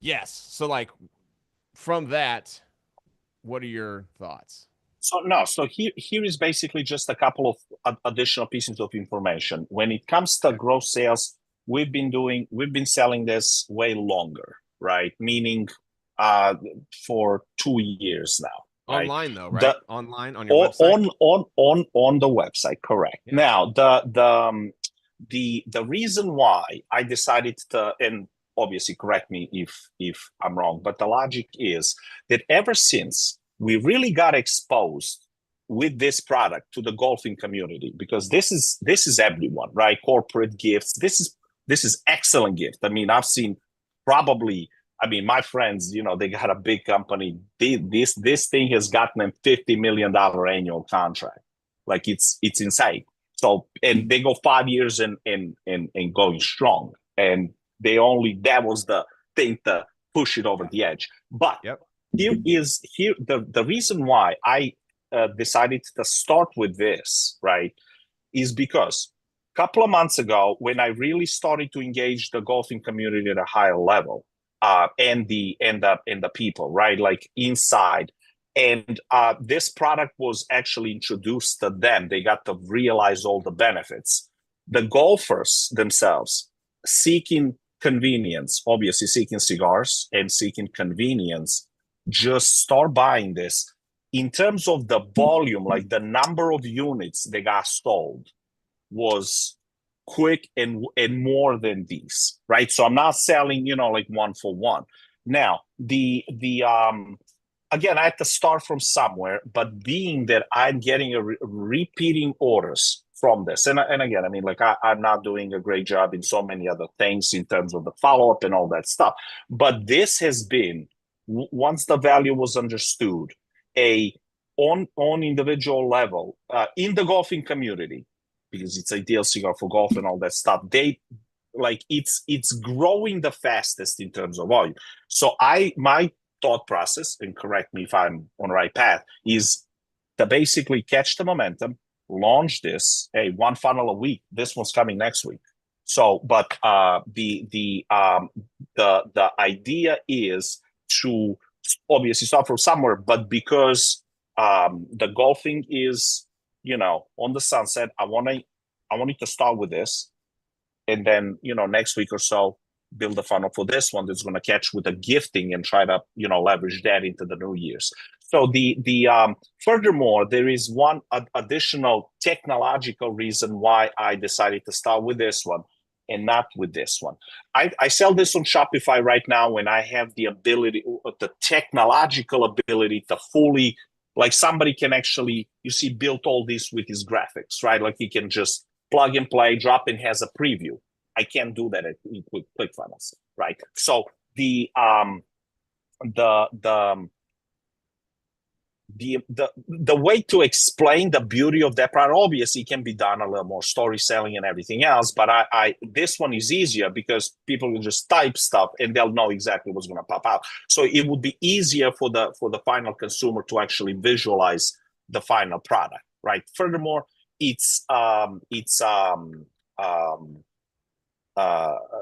yes. So like from that, what are your thoughts? So here is basically just a couple of additional pieces of information. When it comes to gross sales, we've been selling this way longer, right? Meaning for 2 years now. Right? Online though, right? Online on your website? On the website, correct. Yeah. Now the reason why I decided to, and obviously correct me if I'm wrong, but the logic is that ever since we really got exposed with this product to the golfing community, because this is everyone, right? Corporate gifts. This is excellent gift. I mean, I've seen probably, I mean, my friends, you know, they got a big company. This thing has gotten them $50 million annual contract. Like it's insane. So, and they go 5 years and going strong. And that was the thing to push it over the edge. But here the reason why I decided to start with this, right, is because a couple of months ago, when I really started to engage the golfing community at a higher level, and the people, right, like inside, and this product was actually introduced to them. They got to realize all the benefits. The golfers themselves, seeking convenience, obviously seeking cigars and seeking convenience, just start buying this. In terms of the volume, like the number of units they got sold was quick and more than these, right? So I'm not selling, you know, like one for one. Now, again, I had to start from somewhere, but being that I'm getting repeating orders from this, and again, I mean, like I'm not doing a great job in so many other things in terms of the follow-up and all that stuff. But this has been, once the value was understood, on individual level, in the golfing community, because it's ideal cigar for golf and all that stuff, it's growing the fastest in terms of volume. So my thought process, and correct me if I'm on the right path, is to basically catch the momentum, launch this, one funnel a week. This one's coming next week. So, but the idea is to obviously start from somewhere, but because the golfing is, you know, on the sunset, I want it to start with this, and then, you know, next week or so, build a funnel for this one that's going to catch with the gifting and try to, you know, leverage that into the new years. So furthermore, there is one additional technological reason why I decided to start with this one and not with this one. I sell this on Shopify right now when I have the ability, the technological ability to fully, like somebody can actually, you see, build all this with his graphics, right? Like he can just plug and play, drop in, has a preview. I can't do that with ClickFunnels, right? So the way to explain the beauty of that product, obviously, can be done a little more story selling and everything else. But this one is easier because people will just type stuff and they'll know exactly what's going to pop out. So it would be easier for the final consumer to actually visualize the final product, right? Furthermore, it's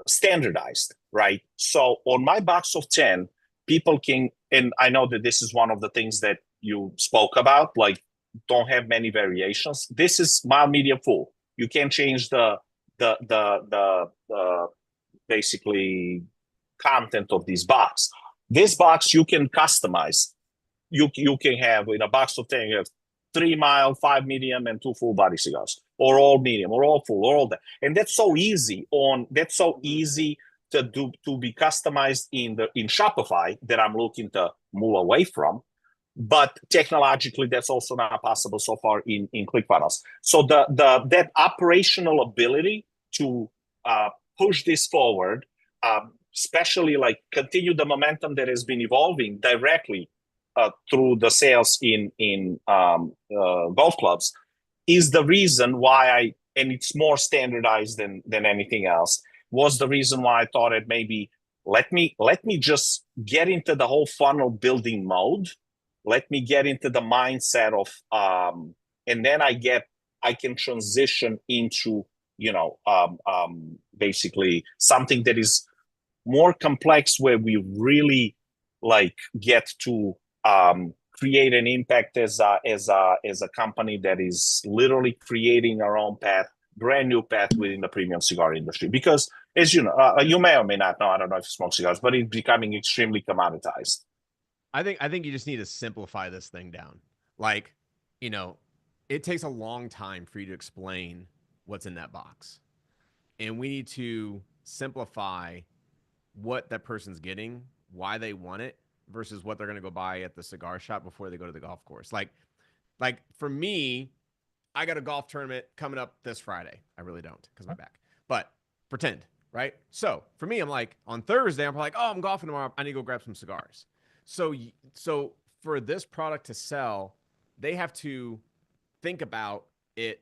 standardized, right? So on my box of 10, people can, and I know that this is one of the things that you spoke about, like don't have many variations. This is mild, medium, full. You can change the basically content of this box. This box you can customize. You can have, in a box of 10, you have 3 mild, 5 medium, and 2 full body cigars, or all medium, or all full, or all that. And that's so easy to do, to be customized in Shopify, that I'm looking to move away from. But technologically, that's also not possible so far in ClickFunnels. So that operational ability to push this forward, especially like continue the momentum that has been evolving directly through the sales in golf clubs, is the reason why and it's more standardized than anything else, was the reason why I thought it maybe let me just get into the whole funnel building mode. Let me get into the mindset of and then I can transition into, you know, basically something that is more complex, where we really like get to create an impact as a company that is literally creating our own path, brand new path within the premium cigar industry. Because as you know, you may or may not know, I don't know if you smoke cigars, but it's becoming extremely commoditized. I think you just need to simplify this thing down. Like, you know, it takes a long time for you to explain what's in that box. And we need to simplify what that person's getting, why they want it, versus what they're going to go buy at the cigar shop before they go to the golf course. Like for me, I got a golf tournament coming up this Friday. I really don't, because my back. But pretend, right? So for me, I'm like, on Thursday, I'm like, oh, I'm golfing tomorrow. I need to go grab some cigars. So for this product to sell, they have to think about it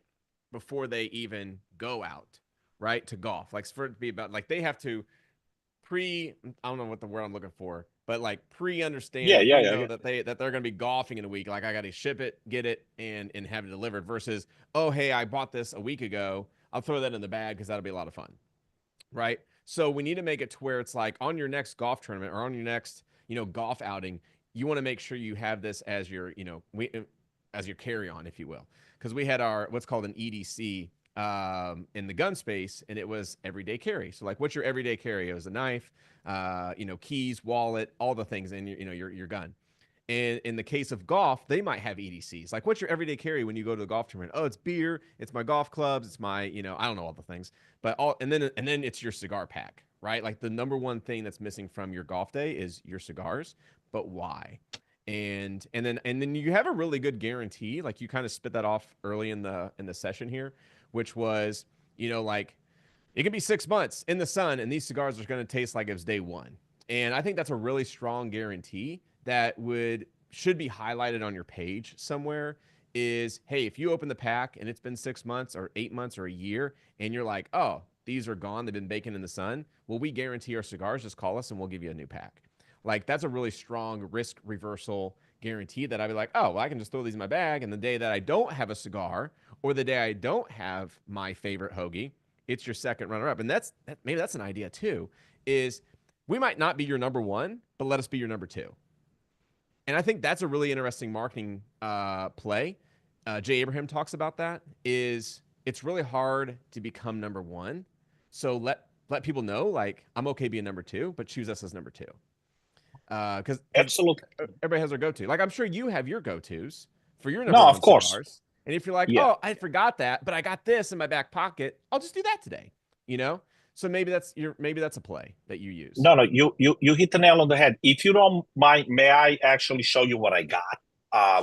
before they even go out, right, to golf. Like for it to be about, like they have to I don't know what the word I'm looking for, but like pre-understand, that they're going to be golfing in a week. Like I got to ship it, get it, and have it delivered, versus, oh, hey, I bought this a week ago. I'll throw that in the bag because that'll be a lot of fun, right? So we need to make it to where it's like on your next golf tournament or on your next, you know, golf outing, you want to make sure you have this as your, you know, as your carry-on, if you will, because we had our what's called an EDC in the gun space, and it was everyday carry. So like, what's your everyday carry? It was a knife, you know, keys, wallet, all the things in your, you know, your gun. And in the case of golf, they might have EDCs. Like, what's your everyday carry when you go to the golf tournament? Oh, it's beer, it's my golf clubs, it's my, you know, I don't know all the things, but and then it's your cigar pack, right? Like the number one thing that's missing from your golf day is your cigars. But why? And then you have a really good guarantee. Like you kind of spit that off early in the session here, which was, you know, like it can be 6 months in the sun and these cigars are going to taste like it was day one. And I think that's a really strong guarantee that should be highlighted on your page somewhere. Is, hey, if you open the pack and it's been 6 months or 8 months or a year and you're like, oh, these are gone, they've been baking in the sun, well, we guarantee our cigars, just call us and we'll give you a new pack. Like that's a really strong risk reversal guarantee that I'd be like, oh, well, I can just throw these in my bag, and the day that I don't have a cigar or the day I don't have my favorite hoagie, it's your second runner up. And maybe that's an idea too, is we might not be your number one, but let us be your number two. And I think that's a really interesting marketing play. Jay Abraham talks about that, is it's really hard to become number one. So let people know, like, I'm okay being number two, but choose us as number two. Because absolutely, everybody has their go-to. Like I'm sure you have your go-tos for your number one of course. Cigars. And if you're like, oh, I forgot that, but I got this in my back pocket, I'll just do that today. You know? So maybe that's a play that you use. No, you hit the nail on the head. If you don't mind, may I actually show you what I got,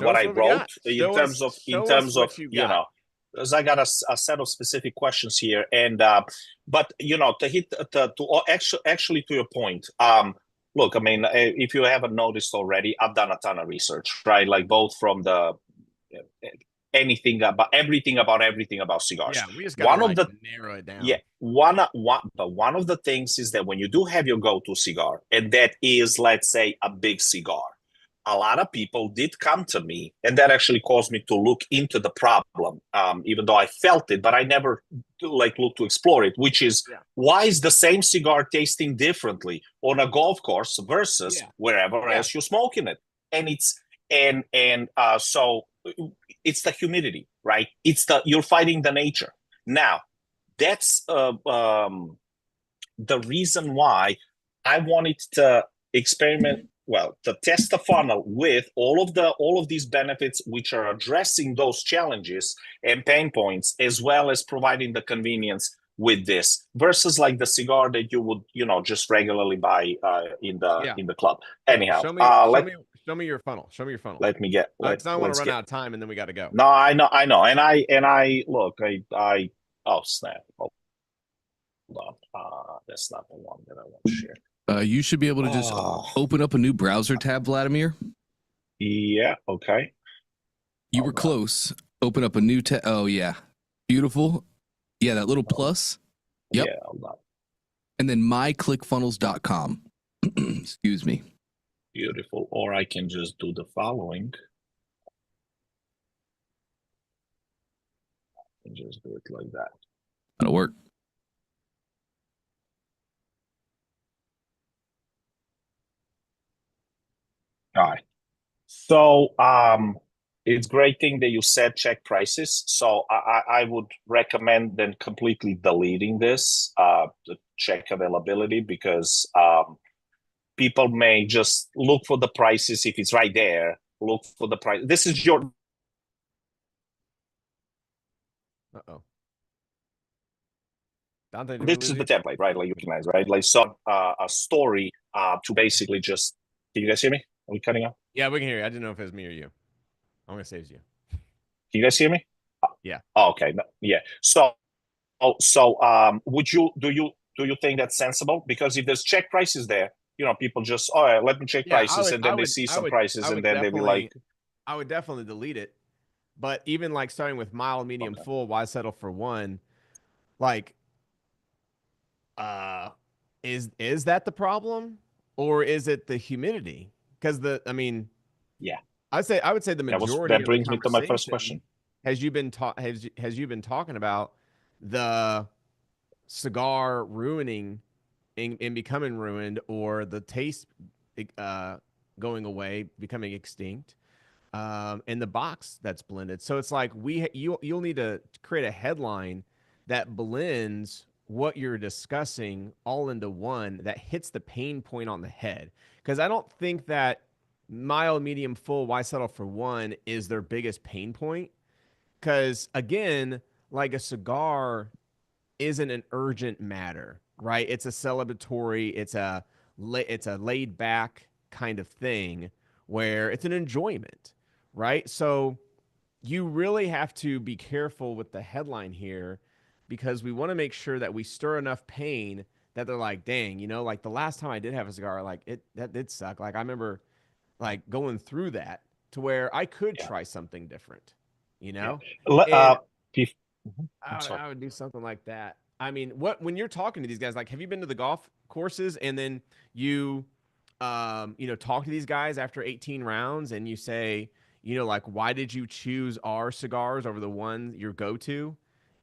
what I wrote in terms of you know, because I got a set of specific questions here, and but you know, actually to your point, look, I mean, if you haven't noticed already, I've done a ton of research, right? Like both from the everything about cigars. Yeah, we just gotta narrow it down. Yeah, one of the things is that when you do have your go-to cigar, and that is, let's say, a big cigar, a lot of people did come to me, and that actually caused me to look into the problem, even though I felt it, but I never looked to explore it, which is why is the same cigar tasting differently on a golf course versus wherever else you're smoking it? And so it's the humidity, right? You're fighting the nature. Now, that's the reason why I wanted to experiment well, to test the funnel with all of these benefits which are addressing those challenges and pain points, as well as providing the convenience with this, versus like the cigar that you would, just regularly buy in the club. Anyhow, show me your funnel. Show me your funnel. Let me get. Because I want to run get, out of time, and then we got to go. No, I know, and I look, oh snap. Hold on. That's not the one that I want to share. You should be able to just open up a new browser tab, Vladimir. Yeah, okay. You were close. Open up a new tab. Oh, yeah. Beautiful. Yeah, that little plus. Yep. Yeah, hold on. And then myclickfunnels.com. Excuse me. Beautiful. Or I can just do the following. And just do it like that. That'll work. All right. So it's great thing that you said check prices. So I would recommend then completely deleting this to check availability, because people may just look for the prices if it's right there. Look for the price. This is your. Uh-oh. Dante, This is the template, right? Like you recognize, right? Like some a story to basically just. Can you guys hear me? Are we cutting out? Yeah, we can hear you. I didn't know if it was me or you. I'm gonna save you. Can you guys hear me? Yeah. Oh, okay. No, yeah. So would you do you think that's sensible? Because if there's check prices there, people just let me check prices, and then they see some prices, and then they be like, I would definitely delete it. But even like starting with mild, medium, full, why settle for one? Like, is that the problem, or is it the humidity? Because yeah, I would say the majority. That brings me to my first question. Has you been talking about the cigar ruining and becoming ruined, or the taste going away, becoming extinct, and the box that's blended? So it's like you'll need to create a headline that blends what you're discussing all into one, that hits the pain point on the head. Because I don't think that mild, medium, full, why settle for one is their biggest pain point. Because again, like a cigar isn't an urgent matter, right? It's a celebratory, it's a laid back kind of thing where it's an enjoyment, right? So you really have to be careful with the headline here, because we want to make sure that we stir enough pain that they're like, dang, like the last time I did have a cigar, like that did suck. Like I remember like going through that to where I could try something different, Yeah. I would do something like that. I mean, when you're talking to these guys, like, have you been to the golf courses and then you, talk to these guys after 18 rounds and you say, like, why did you choose our cigars over the one your go-to?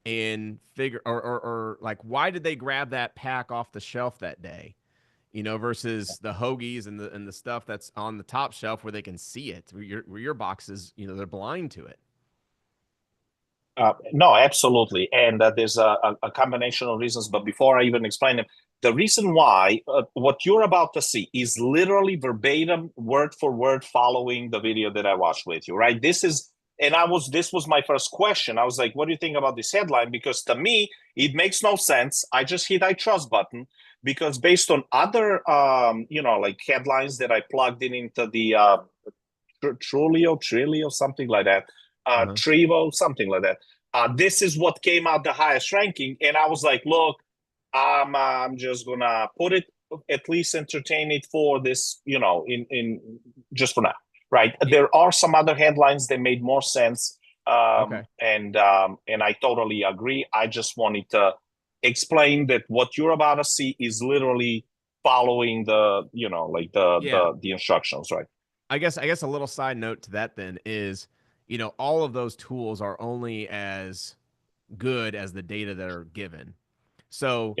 And figure, or like, why did they grab that pack off the shelf that day, versus the hoagies and the stuff that's on the top shelf where they can see it, where your boxes, they're blind to it. No, absolutely. And there's a combination of reasons. But before I even explain them, the reason why what you're about to see is literally verbatim, word for word, following the video that I watched with you, right? This was my first question. I was like, what do you think about this headline? Because to me, it makes no sense. I just hit I trust button, because based on other, like headlines that I plugged into the Trilio, something like that, Trivo, something like that. This is what came out the highest ranking, and I was like, look, I'm just gonna put it, at least entertain it for this, in just for now, right? Yeah. There are some other headlines that made more sense, and I totally agree. I just wanted to explain that what you're about to see is literally following the, the instructions, right? I guess a little side note to that then is, all of those tools are only as good as the data that are given. So,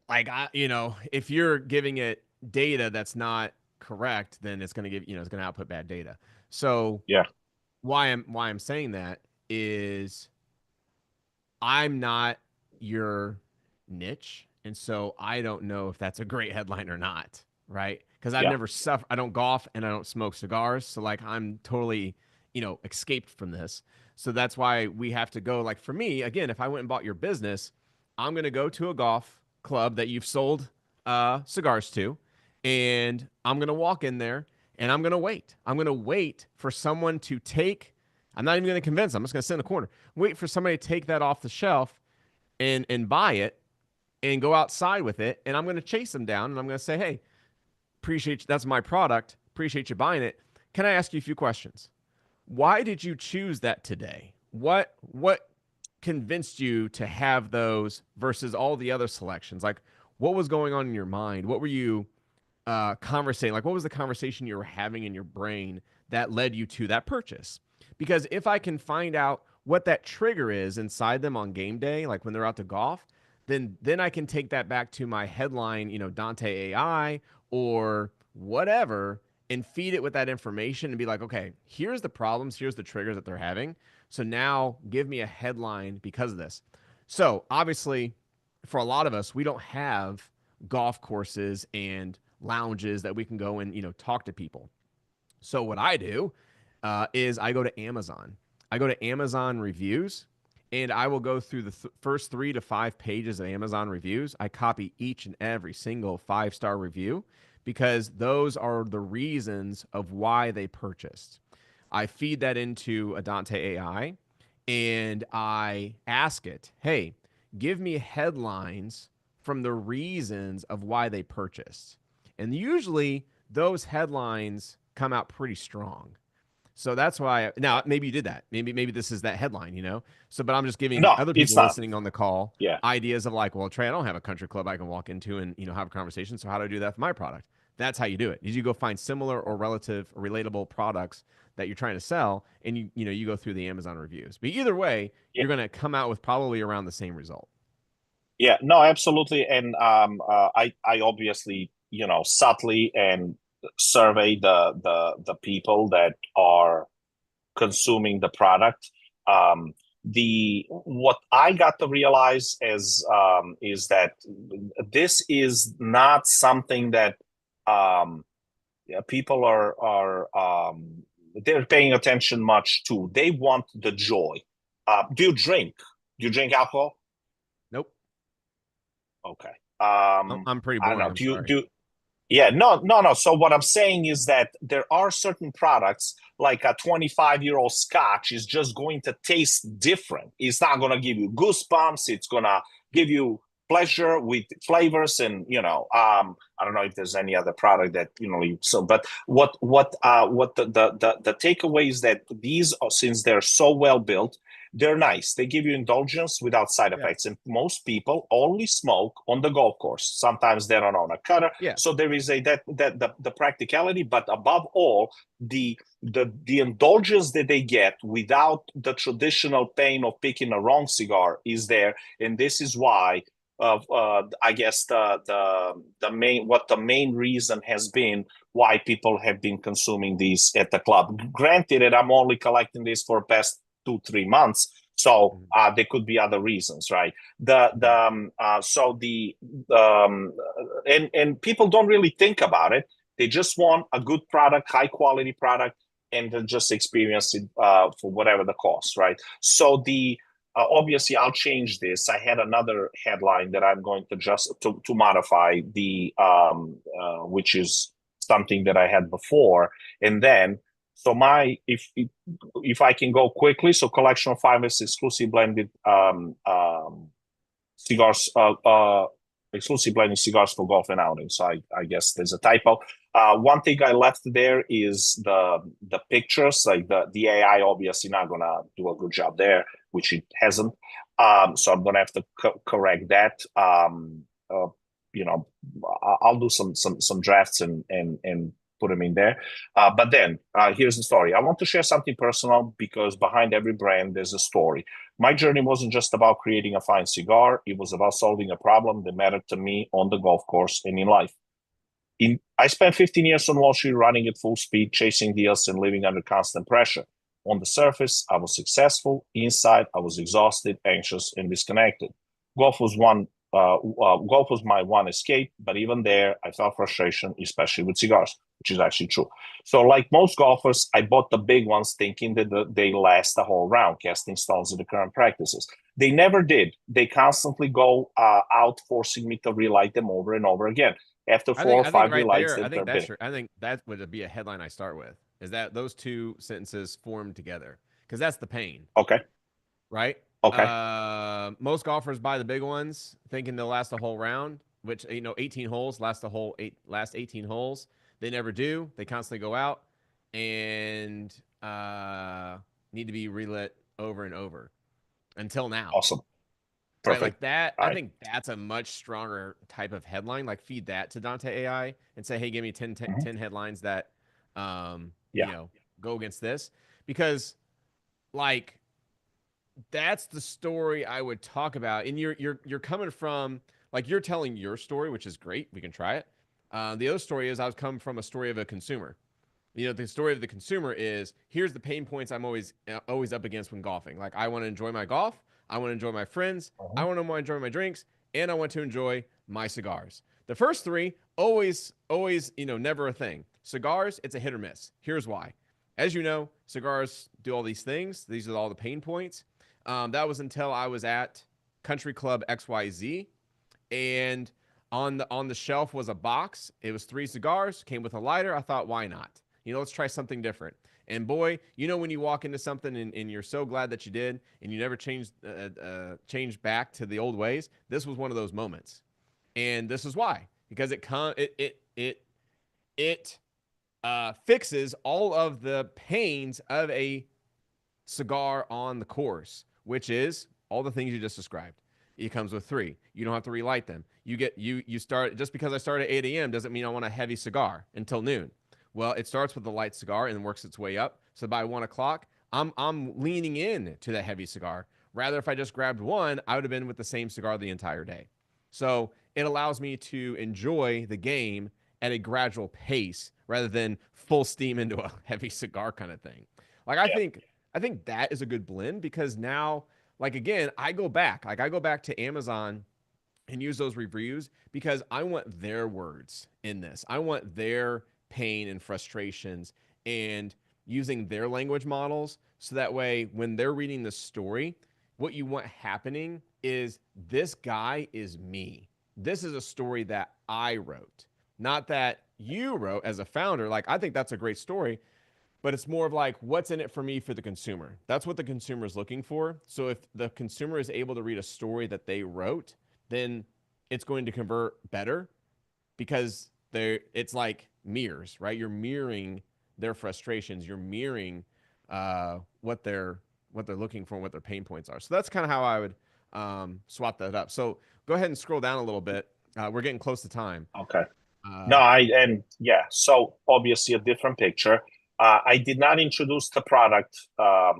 like, if you're giving it data that's not correct, then it's going to give, it's going to output bad data. So, why I'm saying that is I'm not your niche, and so I don't know if that's a great headline or not. right? Because I've never suffered. I don't golf and I don't smoke cigars, so like I'm totally, escaped from this. So that's why we have to go. Like for me, again, if I went and bought your business, I'm gonna go to a golf club that you've sold cigars to, and I'm gonna walk in there and I'm gonna wait. I'm gonna wait for someone to take. I'm not even gonna convince them. I'm just gonna sit in the corner, wait for somebody to take that off the shelf and buy it and go outside with it. And I'm gonna chase them down and I'm gonna say, hey, appreciate you. That's my product. Appreciate you buying it. Can I ask you a few questions? Why did you choose that today? What convinced you to have those versus all the other selections? Like, what was going on in your mind? What were you conversating? Like, what was the conversation you were having in your brain that led you to that purchase? Because if I can find out what that trigger is inside them on game day, like when they're out to golf, then I can take that back to my headline, Dante AI or whatever, and feed it with that information and be like, okay, here's the problems, here's the triggers that they're having. So now give me a headline because of this. So obviously, for a lot of us, we don't have golf courses and lounges that we can go and talk to people. So what I do is I go to Amazon. I go to Amazon reviews, and I will go through the first 3 to 5 pages of Amazon reviews. I copy each and every single 5-star review because those are the reasons of why they purchased. I feed that into a Dante AI, and I ask it, hey, give me headlines from the reasons of why they purchased. And usually those headlines come out pretty strong. So that's why now maybe you did that. Maybe this is that headline, So, but I'm just giving other people listening on the call ideas of like, well, Trey, I don't have a country club I can walk into and have a conversation. So how do I do that for my product? That's how you do it. Is you go find similar or relative or relatable products that you're trying to sell, and you go through the Amazon reviews. But either way, you're going to come out with probably around the same result. Yeah, no, absolutely. And I obviously subtly and survey the people that are consuming the product. What I got to realize is that this is not something that people are they're paying attention much to. They want the joy. Do you drink? Do you drink alcohol? Nope. Okay. I'm pretty boring. I don't know. Yeah, no. So what I'm saying is that there are certain products, like a 25-year-old scotch is just going to taste different. It's not going to give you goosebumps. It's going to give you pleasure with flavors. And, I don't know if there's any other product that, but what the takeaway is that these, since they're so well built, they're nice. They give you indulgence without side effects. And most people only smoke on the golf course. Sometimes they're not on a cutter. Yeah. So there is the practicality, but above all, the indulgence that they get without the traditional pain of picking a wrong cigar is there. And this is why I guess the main reason has been why people have been consuming these at the club. Granted that I'm only collecting this for past 2-3 months, so there could be other reasons, right? And people don't really think about it. They just want a good product, high quality product, and then just experience it for whatever the cost, right? So obviously I'll change this. I had another headline that I'm going to just to modify which is something that I had before, and then. So if I can go quickly, so collection of 5 exclusive blended cigars, exclusive blended cigars for golf and outing. So I guess there's a typo. One thing I left there is the pictures. Like the AI obviously not gonna do a good job there, which it hasn't. So I'm gonna have to correct that. I'll do some drafts and put them in there. But then here's the story. I want to share something personal because behind every brand, there's a story. My journey wasn't just about creating a fine cigar. It was about solving a problem that mattered to me on the golf course and in life. I spent 15 years on Wall Street running at full speed, chasing deals and living under constant pressure. On the surface, I was successful. Inside, I was exhausted, anxious, and disconnected. Golf was one golf was my one escape, but even there, I felt frustration, especially with cigars, which is actually true. So, like most golfers, I bought the big ones thinking that they last the whole round, casting stones in the current practices. They never did. They constantly go out, forcing me to relight them over and over again. After four or five relights, I think that would be a headline I start with, is that those two sentences formed together, because that's the pain. Okay. Right? Okay. Most golfers buy the big ones thinking they'll last the whole round, which, 18 holes last 18 holes. They never do. They constantly go out and need to be relit over and over until now. Awesome. Right, Perfect. like that. All I right. think that's a much stronger type of headline. Like, feed that to Dante AI and say, hey, give me 10 headlines that, go against this. Because, like, that's the story I would talk about. And you're coming from, like, you're telling your story, which is great. We can try it. The other story is I was coming from a story of a consumer. The story of the consumer is, here's the pain points I'm always up against when golfing. Like, I want to enjoy my golf. I want to enjoy my friends. I want to enjoy my drinks, and I want to enjoy my cigars. The first three, always, never a thing. Cigars, it's a hit or miss. Here's why. As you know, cigars do all these things. These are all the pain points. That was until I was at Country Club XYZ, and on the shelf was a box. It was 3 cigars, came with a lighter. I thought, why not? Let's try something different. And boy, when you walk into something and you're so glad that you did, and you never changed back to the old ways, this was one of those moments. And this is why, because it fixes all of the pains of a cigar on the course, which is all the things you just described. It comes with 3. You don't have to relight them. You start, just because I start at 8 a.m. doesn't mean I want a heavy cigar until noon. Well, it starts with the light cigar and works its way up. So by 1 o'clock, I'm leaning in to that heavy cigar. Rather, if I just grabbed one, I would have been with the same cigar the entire day. So it allows me to enjoy the game at a gradual pace rather than full steam into a heavy cigar kind of thing. Like, I think that is a good blend, because now, like, again, I go back to Amazon and use those reviews because I want their words in this. I want their pain and frustrations, and using their language models, so that way when they're reading the story, what you want happening is, this guy is me. This is a story that I wrote, not that you wrote as a founder. Like, I think that's a great story, but it's more of like, what's in it for me, for the consumer. That's what the consumer is looking for. So if the consumer is able to read a story that they wrote, then it's going to convert better, because it's like mirrors, right? You're mirroring their frustrations. You're mirroring what they're looking for and what their pain points are. So that's kind of how I would swap that up. So go ahead and scroll down a little bit. We're getting close to time. Okay. So obviously a different picture. I did not introduce the product up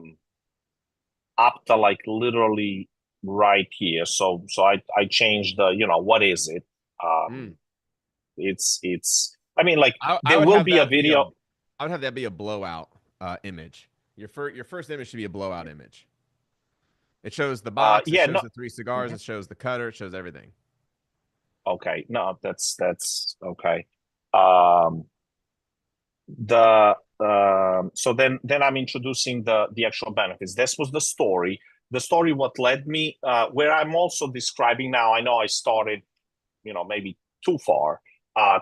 to, like, literally right here. So I changed the, what is it? It's I mean, like, there will be a video. I would have that be a blowout image. Your first image should be a blowout image. It shows the box, it shows the 3 cigars, it shows the cutter, it shows everything. Okay. No, that's okay. So then I'm introducing the actual benefits. This was the story. The story what led me where I'm also describing now. I know I started, maybe too far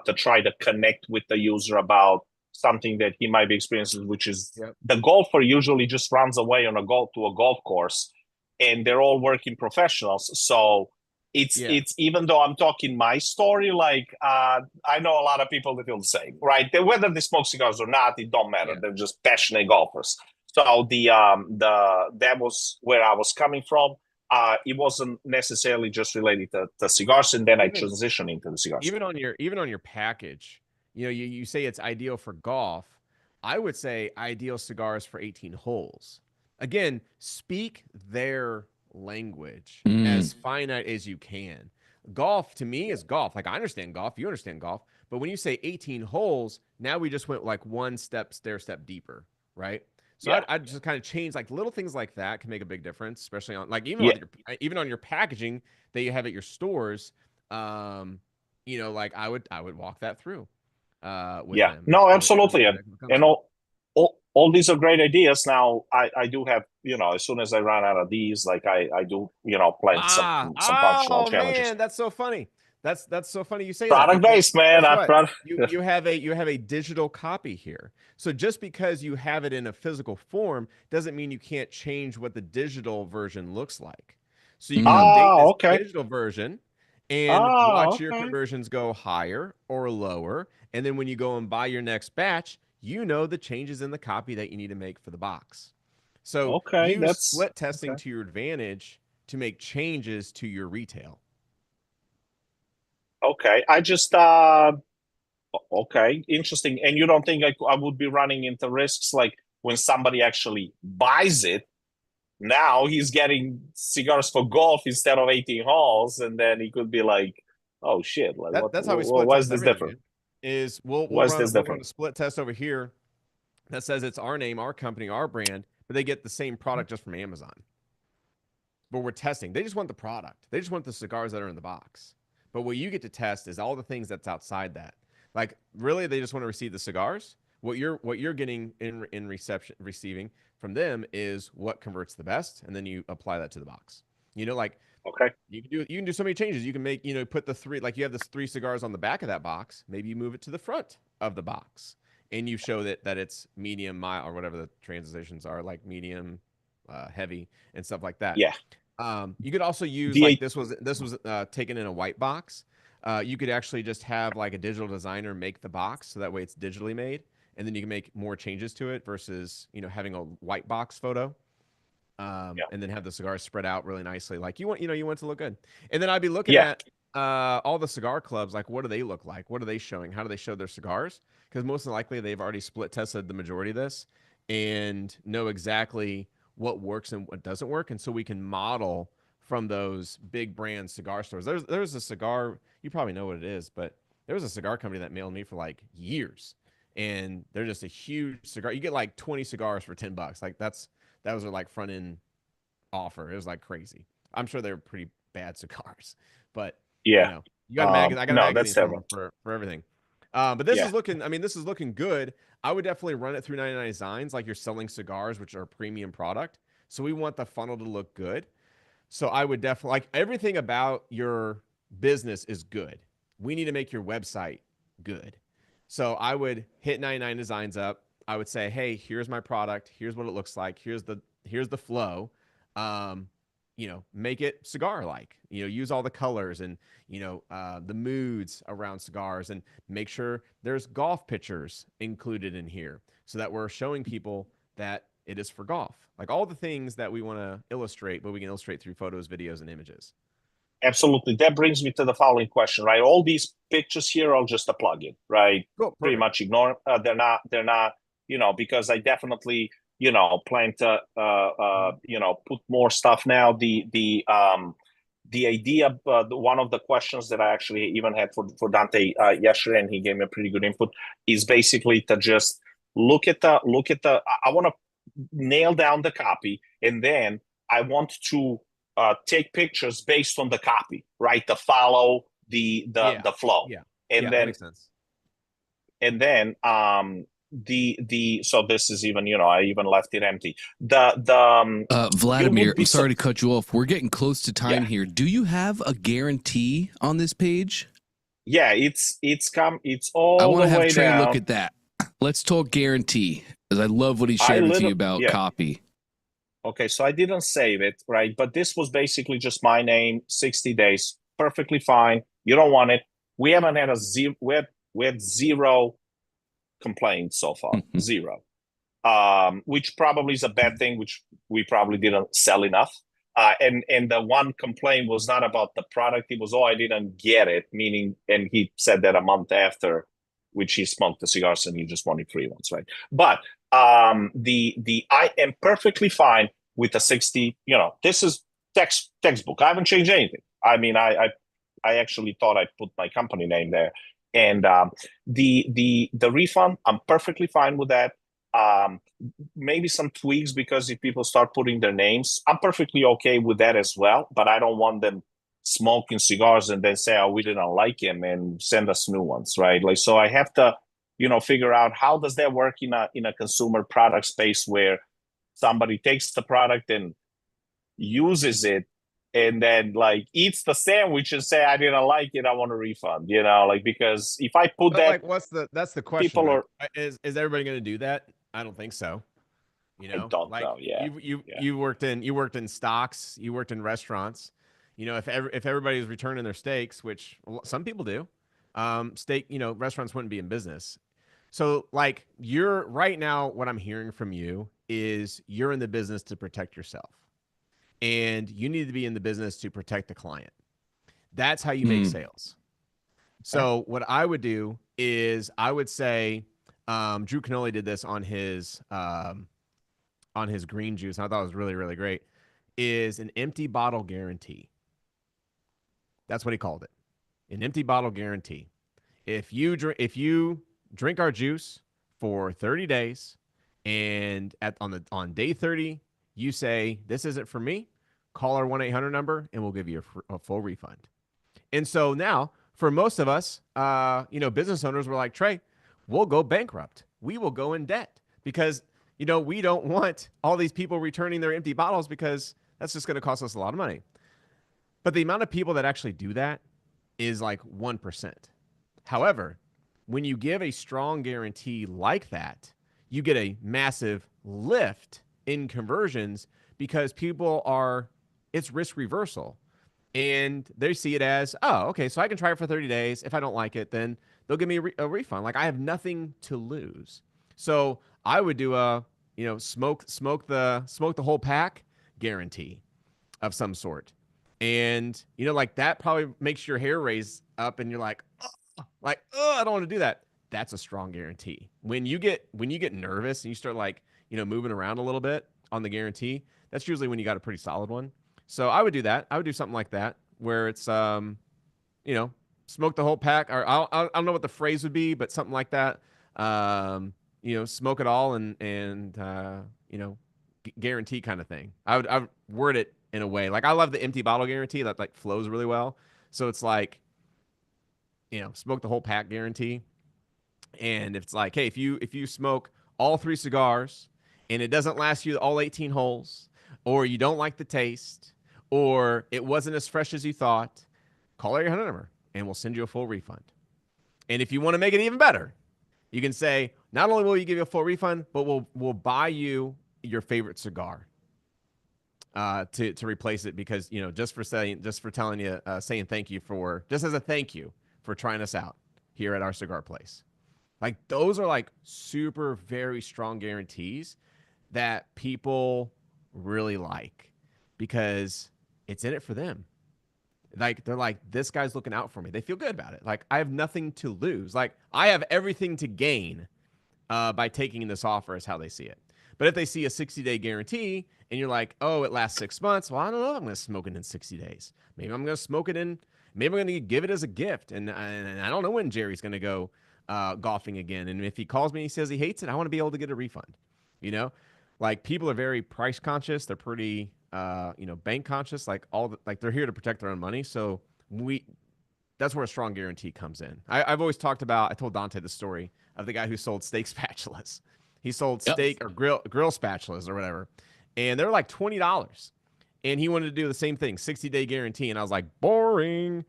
to try to connect with the user about something that he might be experiencing, which is the golfer usually just runs away to a golf course, and they're all working professionals. So it's even though I'm talking my story, like, I know a lot of people that feel the same, right? Whether they smoke cigars or not, it don't matter. They're just passionate golfers. So that was where I was coming from. It wasn't necessarily just related to cigars, and then I transitioned into the cigars. Even on your package, you say it's ideal for golf. I would say ideal cigars for 18 holes. Again, speak their language as finite as you can. Golf, to me, is golf. Like, I understand golf, you understand golf, but when you say 18 holes, now we just went like one stair step deeper, right? So I'd just kind of change like little things like that can make a big difference, especially on like even Yeah. on your even on your packaging that you have at your stores. You know, like I would walk that through with them. No, So absolutely. when it comes And to it. all these are great ideas. Now I do have, you know, as soon as I run out of these, like I do, you know, plan some functional Oh challenges. man, that's so funny. That's so funny you say that Product because based, man. guess I'm what? proud. You have a digital copy here. So just because you have it in a physical form doesn't mean you can't change what the digital version looks like. So you can update this Okay. digital version and watch your Okay. conversions go higher or lower. And then when you go and buy your next batch, you know the changes in the copy that you need to make for the box. So Okay. use That's split testing okay. to your advantage to make changes to your retail. Okay. I just okay, interesting. And you don't think I would be running into risks like when somebody actually buys it? Now he's getting cigars for golf instead of 18 holes, and then he could be like, "Oh shit! Like, That's how we split why is test this everything, different? dude. Is we'll Why is run this we'll run different?" a split test over here that says it's our name, our company, our brand, but they get the same product just from Amazon. But we're testing. They just want the product. They just want the cigars that are in the box. But what you get to test is all the things that's outside that. Like really, they just want to receive the cigars. What you're getting in receiving from them is what converts the best, and then you apply that to the box. You know, like Okay. you can do so many changes. You can make, you know, put the three, like you have this 3 cigars on the back of that box. Maybe you move it to the front of the box, and you show that it's medium, mild, or whatever the transitions are, like medium, heavy, and stuff like that. Yeah. You could also use like this was taken in a white box. You could actually just have like a digital designer make the box so that way it's digitally made, and then you can make more changes to it versus, you know, having a white box photo. And then have the cigars spread out really nicely. Like you want it to look good. And then I'd be looking at all the cigar clubs. Like, what do they look like? What are they showing? How do they show their cigars? Because most likely they've already split tested the majority of this and know exactly what works and what doesn't work. And so we can model from those big brand cigar stores. There's a cigar, you probably know what it is, but there was a cigar company that mailed me for like years. And they're just a huge cigar. You get like 20 cigars for $10. Like that was their like front end offer. It was like crazy. I'm sure they were pretty bad cigars, but you know, you got I got a magazine from them for everything. But this is looking, I mean, this is looking good. I would definitely run it through 99 Designs, like you're selling cigars, which are a premium product. So we want the funnel to look good. So I would definitely, like, everything about your business is good. We need to make your website good. So I would hit 99 Designs up. I would say, hey, here's my product. Here's what it looks like. Here's the flow. You know, make it cigar like, you know, use all the colors and, you know, the moods around cigars, and make sure there's golf pictures included in here so that we're showing people that it is for golf. Like all the things that we want to illustrate, but we can illustrate through photos, videos, and images. Absolutely. That brings me to the following question, right? All these pictures here are just a plugin, right? Cool, pretty much ignore them. They're not, you know, because I definitely, you know, plan to, you know, put more stuff now. The idea, one of the questions that I actually even had for Dante yesterday, and he gave me a pretty good input, is basically to just look at the, I want to nail down the copy, and then I want to take pictures based on the copy, right? To follow the flow. Yeah. And that then makes sense. And then so this is even, you know, I even left it empty. Vladimir, I'm sorry to cut you off. We're getting close to time here. Do you have a guarantee on this page? Yeah, it's all I want to the have way Trey down. look at that. Let's talk guarantee, because I love what he shared with you about copy. Okay, so I didn't save it, right? But this was basically just my name, 60 days, perfectly fine. You don't want it. We haven't had we had zero complaints so far, zero. Which probably is a bad thing, which we probably didn't sell enough. And the one complaint was not about the product. It was, I didn't get it, meaning, and he said that a month after, which he smoked the cigars and he just wanted free ones, right? But I am perfectly fine with the 60, you know, this is textbook. I haven't changed anything. I mean, I actually thought I put my company name there. And the refund, I'm perfectly fine with that. Maybe some tweaks, because if people start putting their names, I'm perfectly okay with that as well. But I don't want them smoking cigars and then say, "Oh, we didn't like him," and send us new ones, right? Like, so I have to, figure out how does that work in a consumer product space where somebody takes the product and uses it and then like eats the sandwich and say, "I didn't like it, I want a refund," like, because if I put But that, like, that's the question. people Right? are, Is everybody going to do that? I don't think so. I don't Like know. Yeah. you worked in stocks, you worked in restaurants. If everybody is returning their steaks, which some people do, steak, restaurants wouldn't be in business. So like you're right now, what I'm hearing from you is you're in the business to protect yourself, and you need to be in the business to protect the client. That's how you make sales. So what I would do is I would say, Drew Canoli did this on his green juice, and I thought it was really, really great, is an empty bottle guarantee. That's what he called it. An empty bottle guarantee. If you drink our juice for 30 days and on day 30 you say this isn't for me, call our 1-800 number and we'll give you a full refund. And so now for most of us, business owners were like, Trey, we'll go bankrupt. We will go in debt because we don't want all these people returning their empty bottles because that's just going to cost us a lot of money. But the amount of people that actually do that is like 1%. However, when you give a strong guarantee like that, you get a massive lift in conversions because it's risk reversal. And they see it as, oh, okay, so I can try it for 30 days. If I don't like it, then they'll give me a refund. Like I have nothing to lose. So I would do a, smoke the whole pack guarantee of some sort. And, like that probably makes your hair raise up and you're like, I don't want to do that. That's a strong guarantee. When you get nervous and you start like, moving around a little bit on the guarantee, that's usually when you got a pretty solid one. So I would do that. I would do something like that where it's, smoke the whole pack, or I don't know what the phrase would be, but something like that. Smoke it all and guarantee kind of thing. I would word it in a way. Like I love the empty bottle guarantee that like flows really well. So it's like, smoke the whole pack guarantee. And it's like, hey, if you smoke all 3 cigars and it doesn't last you all 18 holes, or you don't like the taste, or it wasn't as fresh as you thought, call our 800 number and we'll send you a full refund. And if you want to make it even better, you can say, not only will you give you a full refund, but we'll buy you your favorite cigar to replace it, because just for telling you, saying thank you just as a thank you for trying us out here at our cigar place. Like those are like super very strong guarantees that people really like because it's in it for them. Like they're like, this guy's looking out for me. They feel good about it. Like I have nothing to lose. Like I have everything to gain by taking this offer, is how they see it. But if they see a 60-day guarantee and you're like, oh, it lasts 6 months. Well, I don't know if I'm going to smoke it in 60 days. Maybe I'm going to smoke it in, maybe I'm going to give it as a gift. And I don't know when Jerry's going to go golfing again. And if he calls me and he says he hates it, I want to be able to get a refund. Like people are very price conscious. They're pretty, bank conscious, like they're here to protect their own money. So that's where a strong guarantee comes in. I told Dante the story of the guy who sold steak spatulas. He sold steak or grill spatulas or whatever. And they're like $20. And he wanted to do the same thing, 60-day guarantee. And I was like, boring.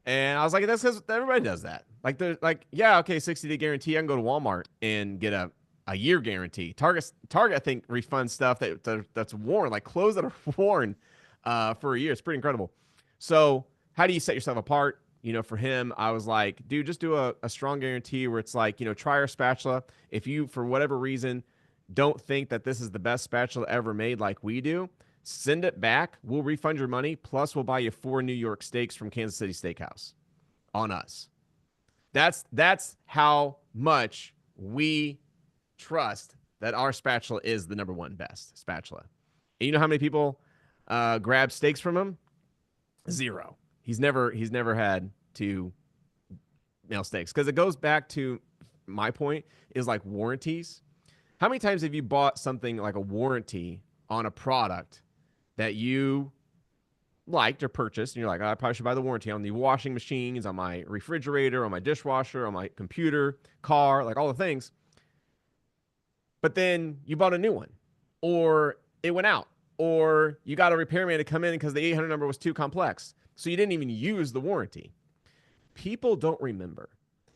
And I was like, that's because everybody does that. Like, they're like, yeah, okay, 60-day guarantee. I can go to Walmart and get a year guarantee. Target, I think, refunds stuff that's worn, like clothes that are worn for a year. It's pretty incredible. So how do you set yourself apart? For him, I was like, dude, just do a strong guarantee where it's like, try our spatula. If you, for whatever reason, don't think that this is the best spatula ever made like we do, send it back. We'll refund your money. Plus, we'll buy you 4 New York steaks from Kansas City Steakhouse on us. That's how much we trust that our spatula is the number 1 best spatula. And you know how many people grab steaks from him? 0. He's never had to mail steaks, because it goes back to my point is like warranties. How many times have you bought something like a warranty on a product that you liked or purchased, and you're like, oh, I probably should buy the warranty on the washing machines, on my refrigerator, on my dishwasher, on my computer, car, like all the things. But then you bought a new one, or it went out, or you got a repairman to come in because the 800 number was too complex. So you didn't even use the warranty. People don't remember,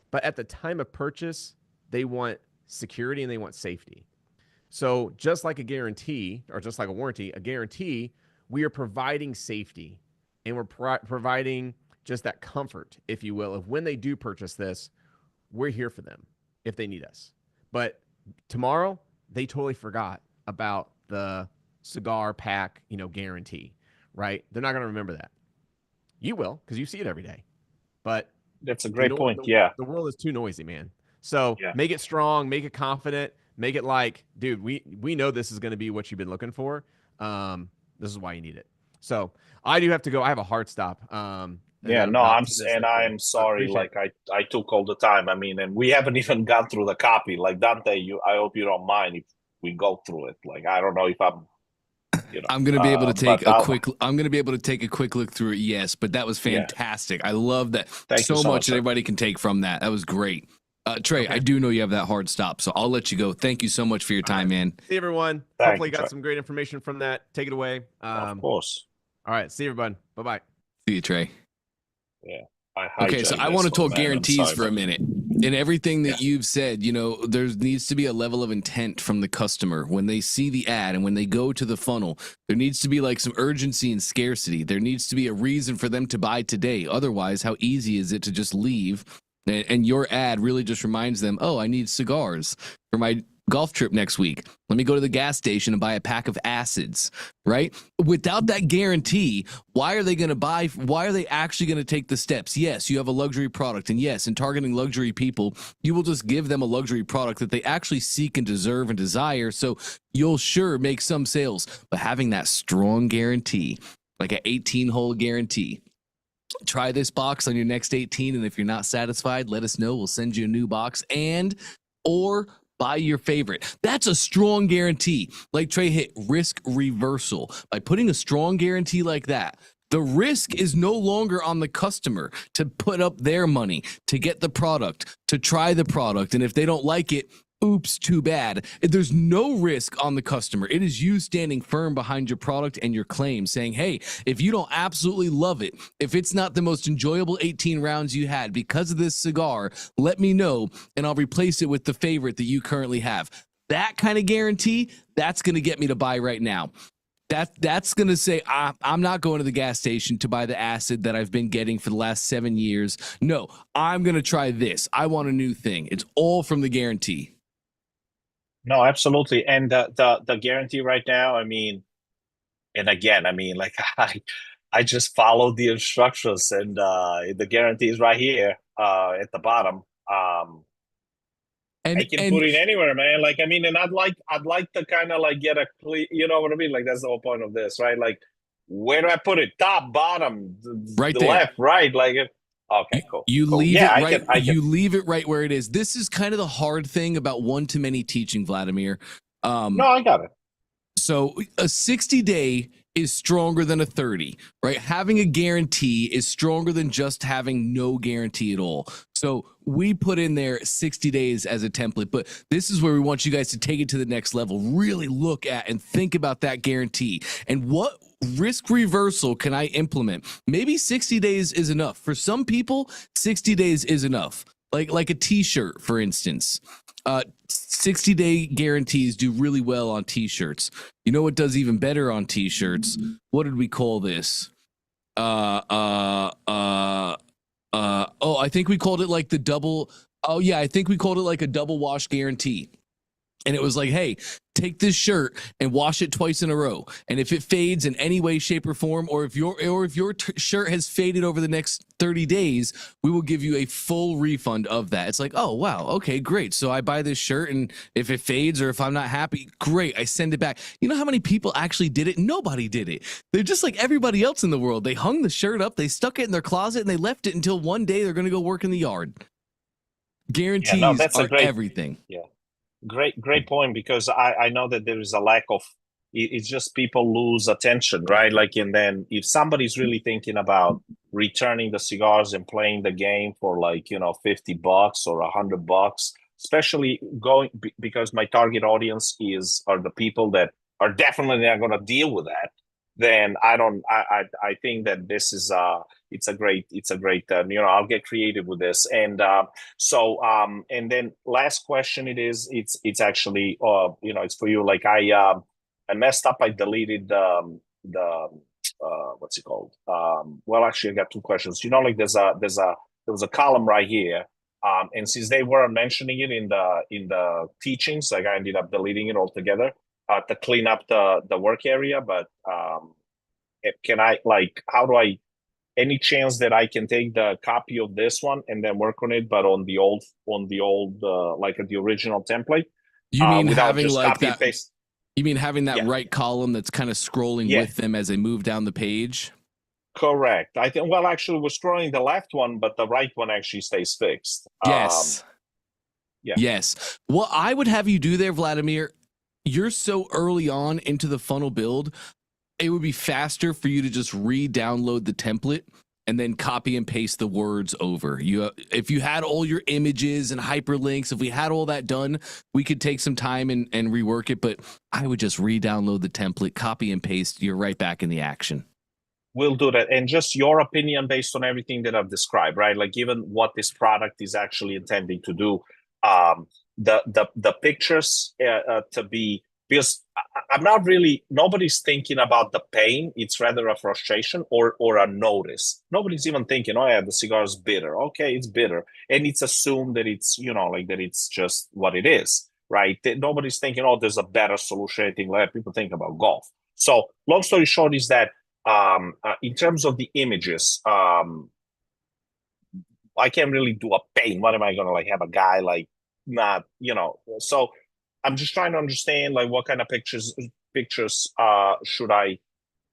but at the time of purchase, they want security and they want safety. So just like a guarantee, or just like a warranty, a guarantee, we are providing safety, and we're providing just that comfort, if you will, of when they do purchase this, we're here for them if they need us. But tomorrow, they totally forgot about the cigar pack, guarantee, right? They're not going to remember that. You will, because you see it every day. But that's a great point. Yeah. The world is too noisy, man. So make it strong, make it confident, make it like, dude, we know this is going to be what you've been looking for. This is why you need it. So I do have to go. I have a hard stop. I'm sorry. Like I took all the time. I mean, and we haven't even gone through the copy. Like Dante, I hope you don't mind if we go through it. Like, I don't know if I'm going to be able to take I'm going to be able to take a quick look through it. Yes, but that was fantastic. I love that so much that everybody can take from that. That was great. Trey, I do know you have that hard stop, so I'll let you go. Thank you so much for your time, man. See everyone. Hopefully you got some great information from that. Take it away. Of course. All right. See everyone. Bye-bye. See you, Trey. Yeah. Okay, so I want to talk guarantees for a minute. In everything that you've said, there needs to be a level of intent from the customer. When they see the ad and when they go to the funnel, there needs to be like some urgency and scarcity. There needs to be a reason for them to buy today. Otherwise, how easy is it to just leave? And your ad really just reminds them, oh, I need cigars for my golf trip next week. Let me go to the gas station and buy a pack of acids, right? Without that guarantee, why are they going to buy? Why are they actually going to take the steps? Yes, you have a luxury product. And yes, in targeting luxury people, you will just give them a luxury product that they actually seek and deserve and desire. So you'll sure make some sales. But having that strong guarantee, like an 18-hole guarantee, try this box on your next 18, and if you're not satisfied, let us know. We'll send you a new box or buy your favorite. That's a strong guarantee. Like Trey hit, risk reversal. By putting a strong guarantee like that, the risk is no longer on the customer to put up their money, to get the product, to try the product, and if they don't like it, oops, too bad. There's no risk on the customer. It is you standing firm behind your product and your claim, saying, hey, if you don't absolutely love it, if it's not the most enjoyable 18 rounds you had because of this cigar, let me know, and I'll replace it with the favorite that you currently have. That kind of guarantee, that's going to get me to buy right now. That's going to say, I'm not going to the gas station to buy the acid that I've been getting for the last 7 years. No, I'm going to try this. I want a new thing. It's all from the guarantee. No, absolutely. And the guarantee right now, I mean, and again, I mean, like I just followed the instructions, and the guarantee is right here at the bottom. I can put it anywhere, man. Like, I mean, and I'd like to kind of like get a clear, you know what I mean? Like, that's the whole point of this, right? Like, where do I put it? Top, bottom, right the there. Left, right? Like, okay, cool. You cool. leave it right. You leave it right where it is. This is kind of the hard thing about one-to-many teaching, Vladimir. No, I got it. So a 60-day is stronger than a 30, right? Having a guarantee is stronger than just having no guarantee at all. So we put in there 60 days as a template, but this is where we want you guys to take it to the next level. Really look at and think about that guarantee and what risk reversal can I implement? Maybe 60 days is enough. For some people, 60 days is enough. Like a t-shirt, for instance. 60-day guarantees do really well on t-shirts. You know what does even better on t-shirts? What did we call this? I think we called it like the double. Oh yeah, I think we called it like a double wash guarantee. And it was like, hey, take this shirt and wash it twice in a row. And if it fades in any way, shape, or form, or if your shirt has faded over the next 30 days, we will give you a full refund of that. It's like, oh, wow, okay, great. So I buy this shirt, and if it fades or if I'm not happy, great, I send it back. You know how many people actually did it? Nobody did it. They're just like everybody else in the world. They hung the shirt up, they stuck it in their closet, and they left it until one day they're going to go work in the yard. Guarantees are everything. Yeah. Great point, because I know that there is a lack of, it's just people lose attention, right? Like, and then if somebody's really thinking about returning the cigars and playing the game for like, you know, $50 or $100, especially going because my target audience are the people that are definitely not going to deal with that, then I think that this is it's a great you know, I'll get creative with this. And and then last question, it's actually you know, it's for you. Like I messed up. I deleted the what's it called? Well, actually, I got two questions. You know, like there was a column right here. And since they weren't mentioning it in the teachings, like I ended up deleting it altogether to clean up the work area. But can I, like, how do I, any chance that I can take the copy of this one and then work on it, but on the old like the original template? You mean without having just like copy and that? paste? You mean having that Yeah. right column that's kind of scrolling Yeah. with them as they move down the page? Correct. I think, well, actually, we're scrolling the left one, but the right one actually stays fixed. Yes. Yeah. Yes. What I would have you do there, Vladimir, you're so early on into the funnel build, it would be faster for you to just re-download the template and then copy and paste the words over. If you had all your images and hyperlinks, if we had all that done, we could take some time and rework it. But I would just re-download the template, copy and paste. You're right back in the action. We'll do that. And just your opinion based on everything that I've described, right? Like, given what this product is actually intending to do, the pictures to be, because I'm not really, nobody's thinking about the pain. It's rather a frustration or a notice. Nobody's even thinking, oh yeah, the cigar is bitter. Okay, it's bitter. And it's assumed that it's, you know, like that it's just what it is, right? Nobody's thinking, oh, there's a better solution, anything like that. People think about golf. So long story short is that in terms of the images, I can't really do a paint. What am I gonna, like, have a guy like not, you know? So I'm just trying to understand, like, what kind of pictures should I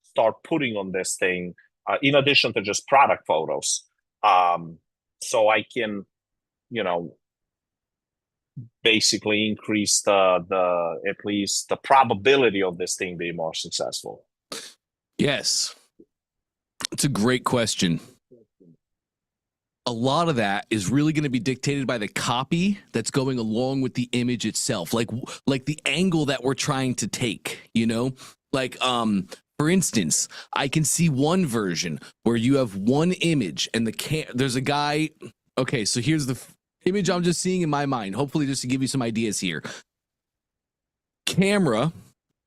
start putting on this thing in addition to just product photos, so I can, you know, basically increase the at least the probability of this thing being more successful. Yes. It's a great question. A lot of that is really going to be dictated by the copy that's going along with the image itself, like the angle that we're trying to take, you know? Like, for instance, I can see one version where you have one image and there's a guy. Okay, so here's the image I'm just seeing in my mind, hopefully just to give you some ideas here. Camera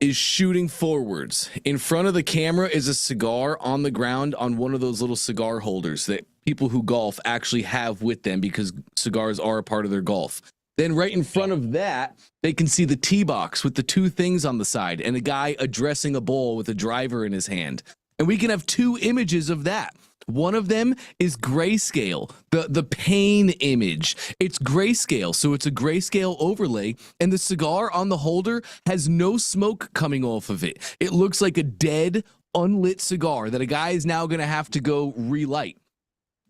is shooting forwards. In front of the camera is a cigar on the ground on one of those little cigar holders that people who golf actually have with them because cigars are a part of their golf. Then right in front of that, they can see the tee box with the two things on the side and a guy addressing a ball with a driver in his hand. And we can have two images of that. One of them is grayscale, the pain image. It's grayscale, so it's a grayscale overlay, and the cigar on the holder has no smoke coming off of it. It looks like a dead, unlit cigar that a guy is now going to have to go relight.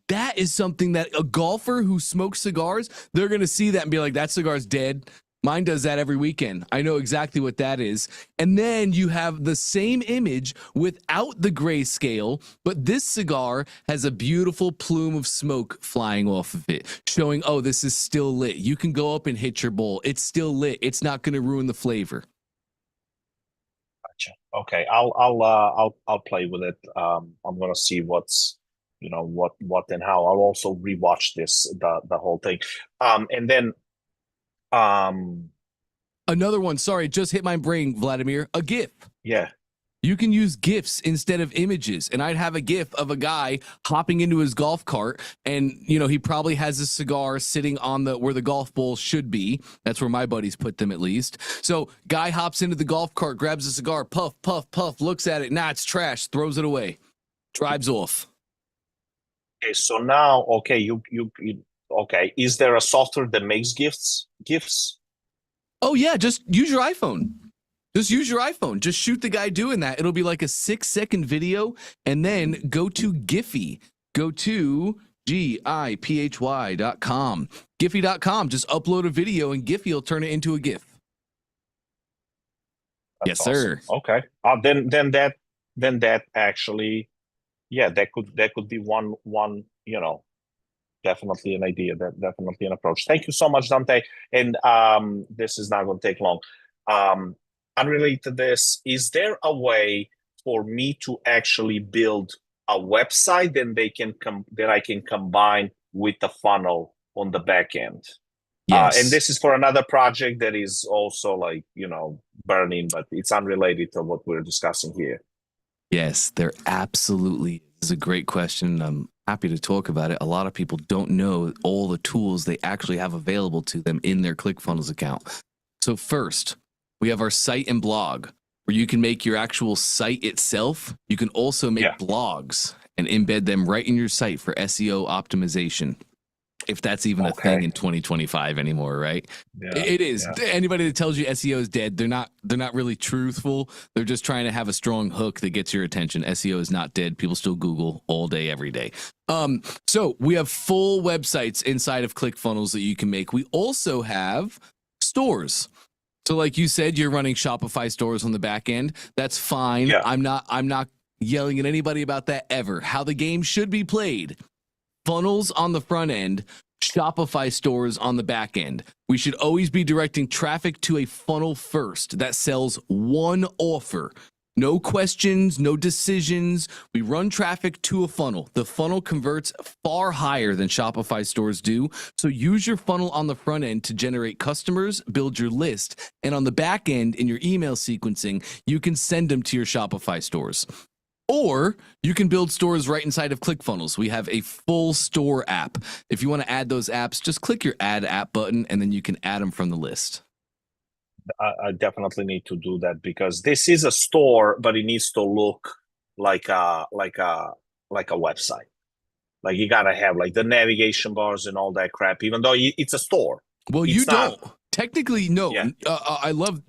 That is something that a golfer who smokes cigars, they're going to see that and be like, that cigar's dead. Mine does that every weekend. I know exactly what that is. And then you have the same image without the grayscale, but this cigar has a beautiful plume of smoke flying off of it, showing, oh, this is still lit. You can go up and hit your bowl. It's still lit. It's not going to ruin the flavor. Gotcha. Okay, I'll play with it. I'm gonna see what's, you know, what and how. I'll also rewatch the whole thing. And then another one, sorry, just hit my brain, Vladimir, a GIF. Yeah. You can use GIFs instead of images. And I'd have a GIF of a guy hopping into his golf cart and, you know, he probably has a cigar sitting on where the golf ball should be. That's where my buddies put them, at least. So guy hops into the golf cart, grabs a cigar, puff, puff, puff, looks at it. Nah, it's trash, throws it away, drives off. Okay, so now, okay, you okay, is there a software that makes GIFs? Oh yeah, just use your iPhone. Just shoot the guy doing that. It'll be like a 6-second video, and then go to Giphy. Go to GIPHY.com. Giphy.com. Just upload a video and Giphy will turn it into a GIF. That's Yes, sir. awesome. Okay. Then that actually, yeah, that could be one, definitely an idea, definitely an approach. Thank you so much, Dante. And this is not going to take long. Unrelated to this, is there a way for me to actually build a website that I can combine with the funnel on the back end? Yes. And this is for another project that is also like, burning, but it's unrelated to what we're discussing here. Yes, there absolutely is a great question. I'm happy to talk about it. A lot of people don't know all the tools they actually have available to them in their ClickFunnels account. So first, we have our site and blog where you can make your actual site itself. You can also make blogs and embed them right in your site for SEO optimization. If that's even a thing in 2025 anymore, right? Yeah, it is. Yeah. Anybody that tells you SEO is dead, they're not really truthful. They're just trying to have a strong hook that gets your attention. SEO is not dead. People still Google all day, every day. So we have full websites inside of ClickFunnels that you can make. We also have stores. So like you said, you're running Shopify stores on the back end. That's fine. Yeah. I'm not yelling at anybody about that ever. How the game should be played. Funnels on the front end, Shopify stores on the back end. We should always be directing traffic to a funnel first that sells one offer. No questions, no decisions. We run traffic to a funnel. The funnel converts far higher than Shopify stores do. So use your funnel on the front end to generate customers, build your list, and on the back end in your email sequencing, you can send them to your Shopify stores. Or you can build stores right inside of ClickFunnels. We have a full store app. If you want to add those apps, just click your add app button and then you can add them from the list. I definitely need to do that because this is a store, but it needs to look like a website. Like you gotta have like the navigation bars and all that crap, even though it's a store. Well, you don't. Technically, no. Yeah.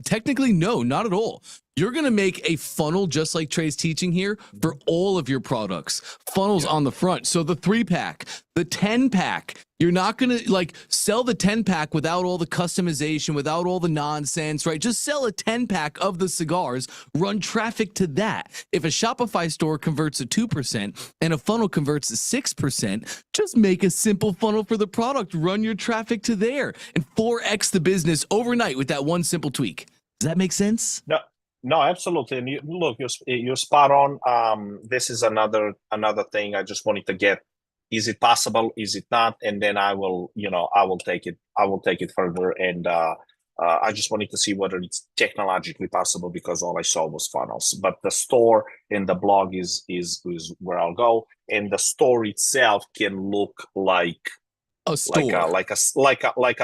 Technically, no, not at all. You're going to make a funnel just like Trey's teaching here for all of your products. Funnels on the front. So the 3-pack, the 10-pack, you're not going to like sell the 10-pack without all the customization, without all the nonsense, right? Just sell a 10-pack of the cigars, run traffic to that. If a Shopify store converts at 2% and a funnel converts at 6%, just make a simple funnel for the product, run your traffic to there and 4x the business overnight with that one simple tweak. Does that make sense? No, absolutely. And you're spot on. This is another thing I just wanted to get. Is it possible? Is it not? And then I will take it further. And I just wanted to see whether it's technologically possible because all I saw was funnels. But the store and the blog is where I'll go. And the store itself can look like a store, like a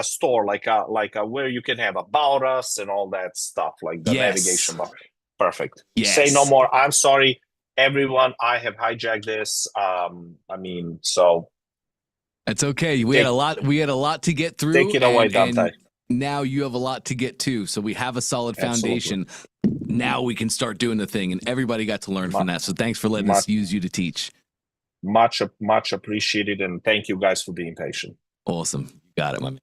store, like a where you can have about us and all that stuff, like the navigation bar. Perfect. Yes. Say no more. I'm sorry, everyone. I have hijacked this. So that's okay. We had a lot to get through. Take it away, Dante. And now you have a lot to get to. So we have a solid foundation. Absolutely. Now we can start doing the thing, and everybody got to learn from that. So thanks for letting us use you to teach. Much appreciated, and thank you guys for being patient. Awesome. You got it, my man.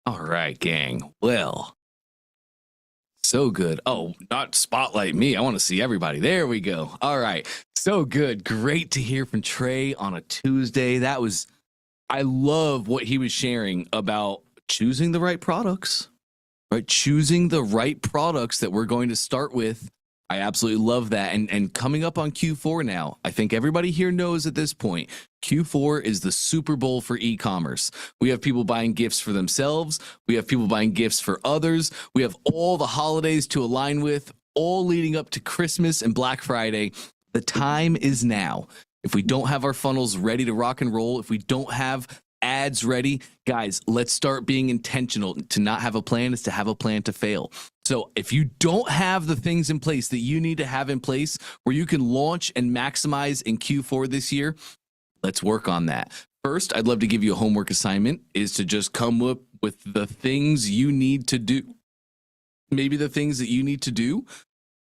All right, gang. Well, so good. Oh, not spotlight me. I want to see everybody. There we go. All right. So good. Great to hear from Trey on a Tuesday. I love what he was sharing about choosing the right products, right? Choosing the right products that we're going to start with. I absolutely love that. And coming up on Q4 now, I think everybody here knows at this point, Q4 is the Super Bowl for e-commerce. We have people buying gifts for themselves. We have people buying gifts for others. We have all the holidays to align with, all leading up to Christmas and Black Friday. The time is now. If we don't have our funnels ready to rock and roll, if we don't have ads ready, guys, let's start being intentional. To not have a plan is to have a plan to fail. So if you don't have the things in place that you need to have in place where you can launch and maximize in Q4 this year, let's work on that. First, I'd love to give you a homework assignment is to just come up with the things you need to do. Maybe the things that you need to do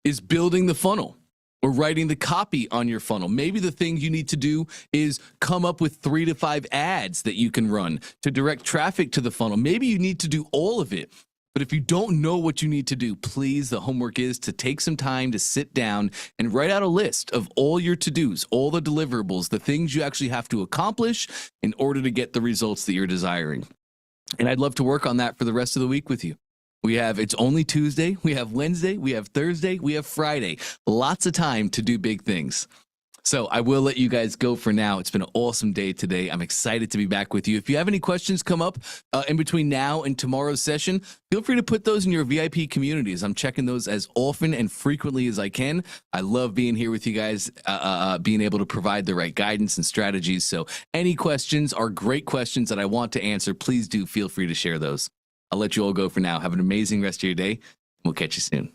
is building the funnel. or writing the copy on your funnel. Maybe the thing you need to do is come up with 3 to 5 ads that you can run to direct traffic to the funnel. Maybe you need to do all of it. But if you don't know what you need to do, please, the homework is to take some time to sit down and write out a list of all your to-dos, all the deliverables, the things you actually have to accomplish in order to get the results that you're desiring. And I'd love to work on that for the rest of the week with you. It's only Tuesday, we have Wednesday, we have Thursday, we have Friday. Lots of time to do big things. So I will let you guys go for now. It's been an awesome day today. I'm excited to be back with you. If you have any questions come up in between now and tomorrow's session, feel free to put those in your VIP communities. I'm checking those as often and frequently as I can. I love being here with you guys, being able to provide the right guidance and strategies. So any questions are great questions that I want to answer. Please do feel free to share those. I'll let you all go for now. Have an amazing rest of your day. We'll catch you soon.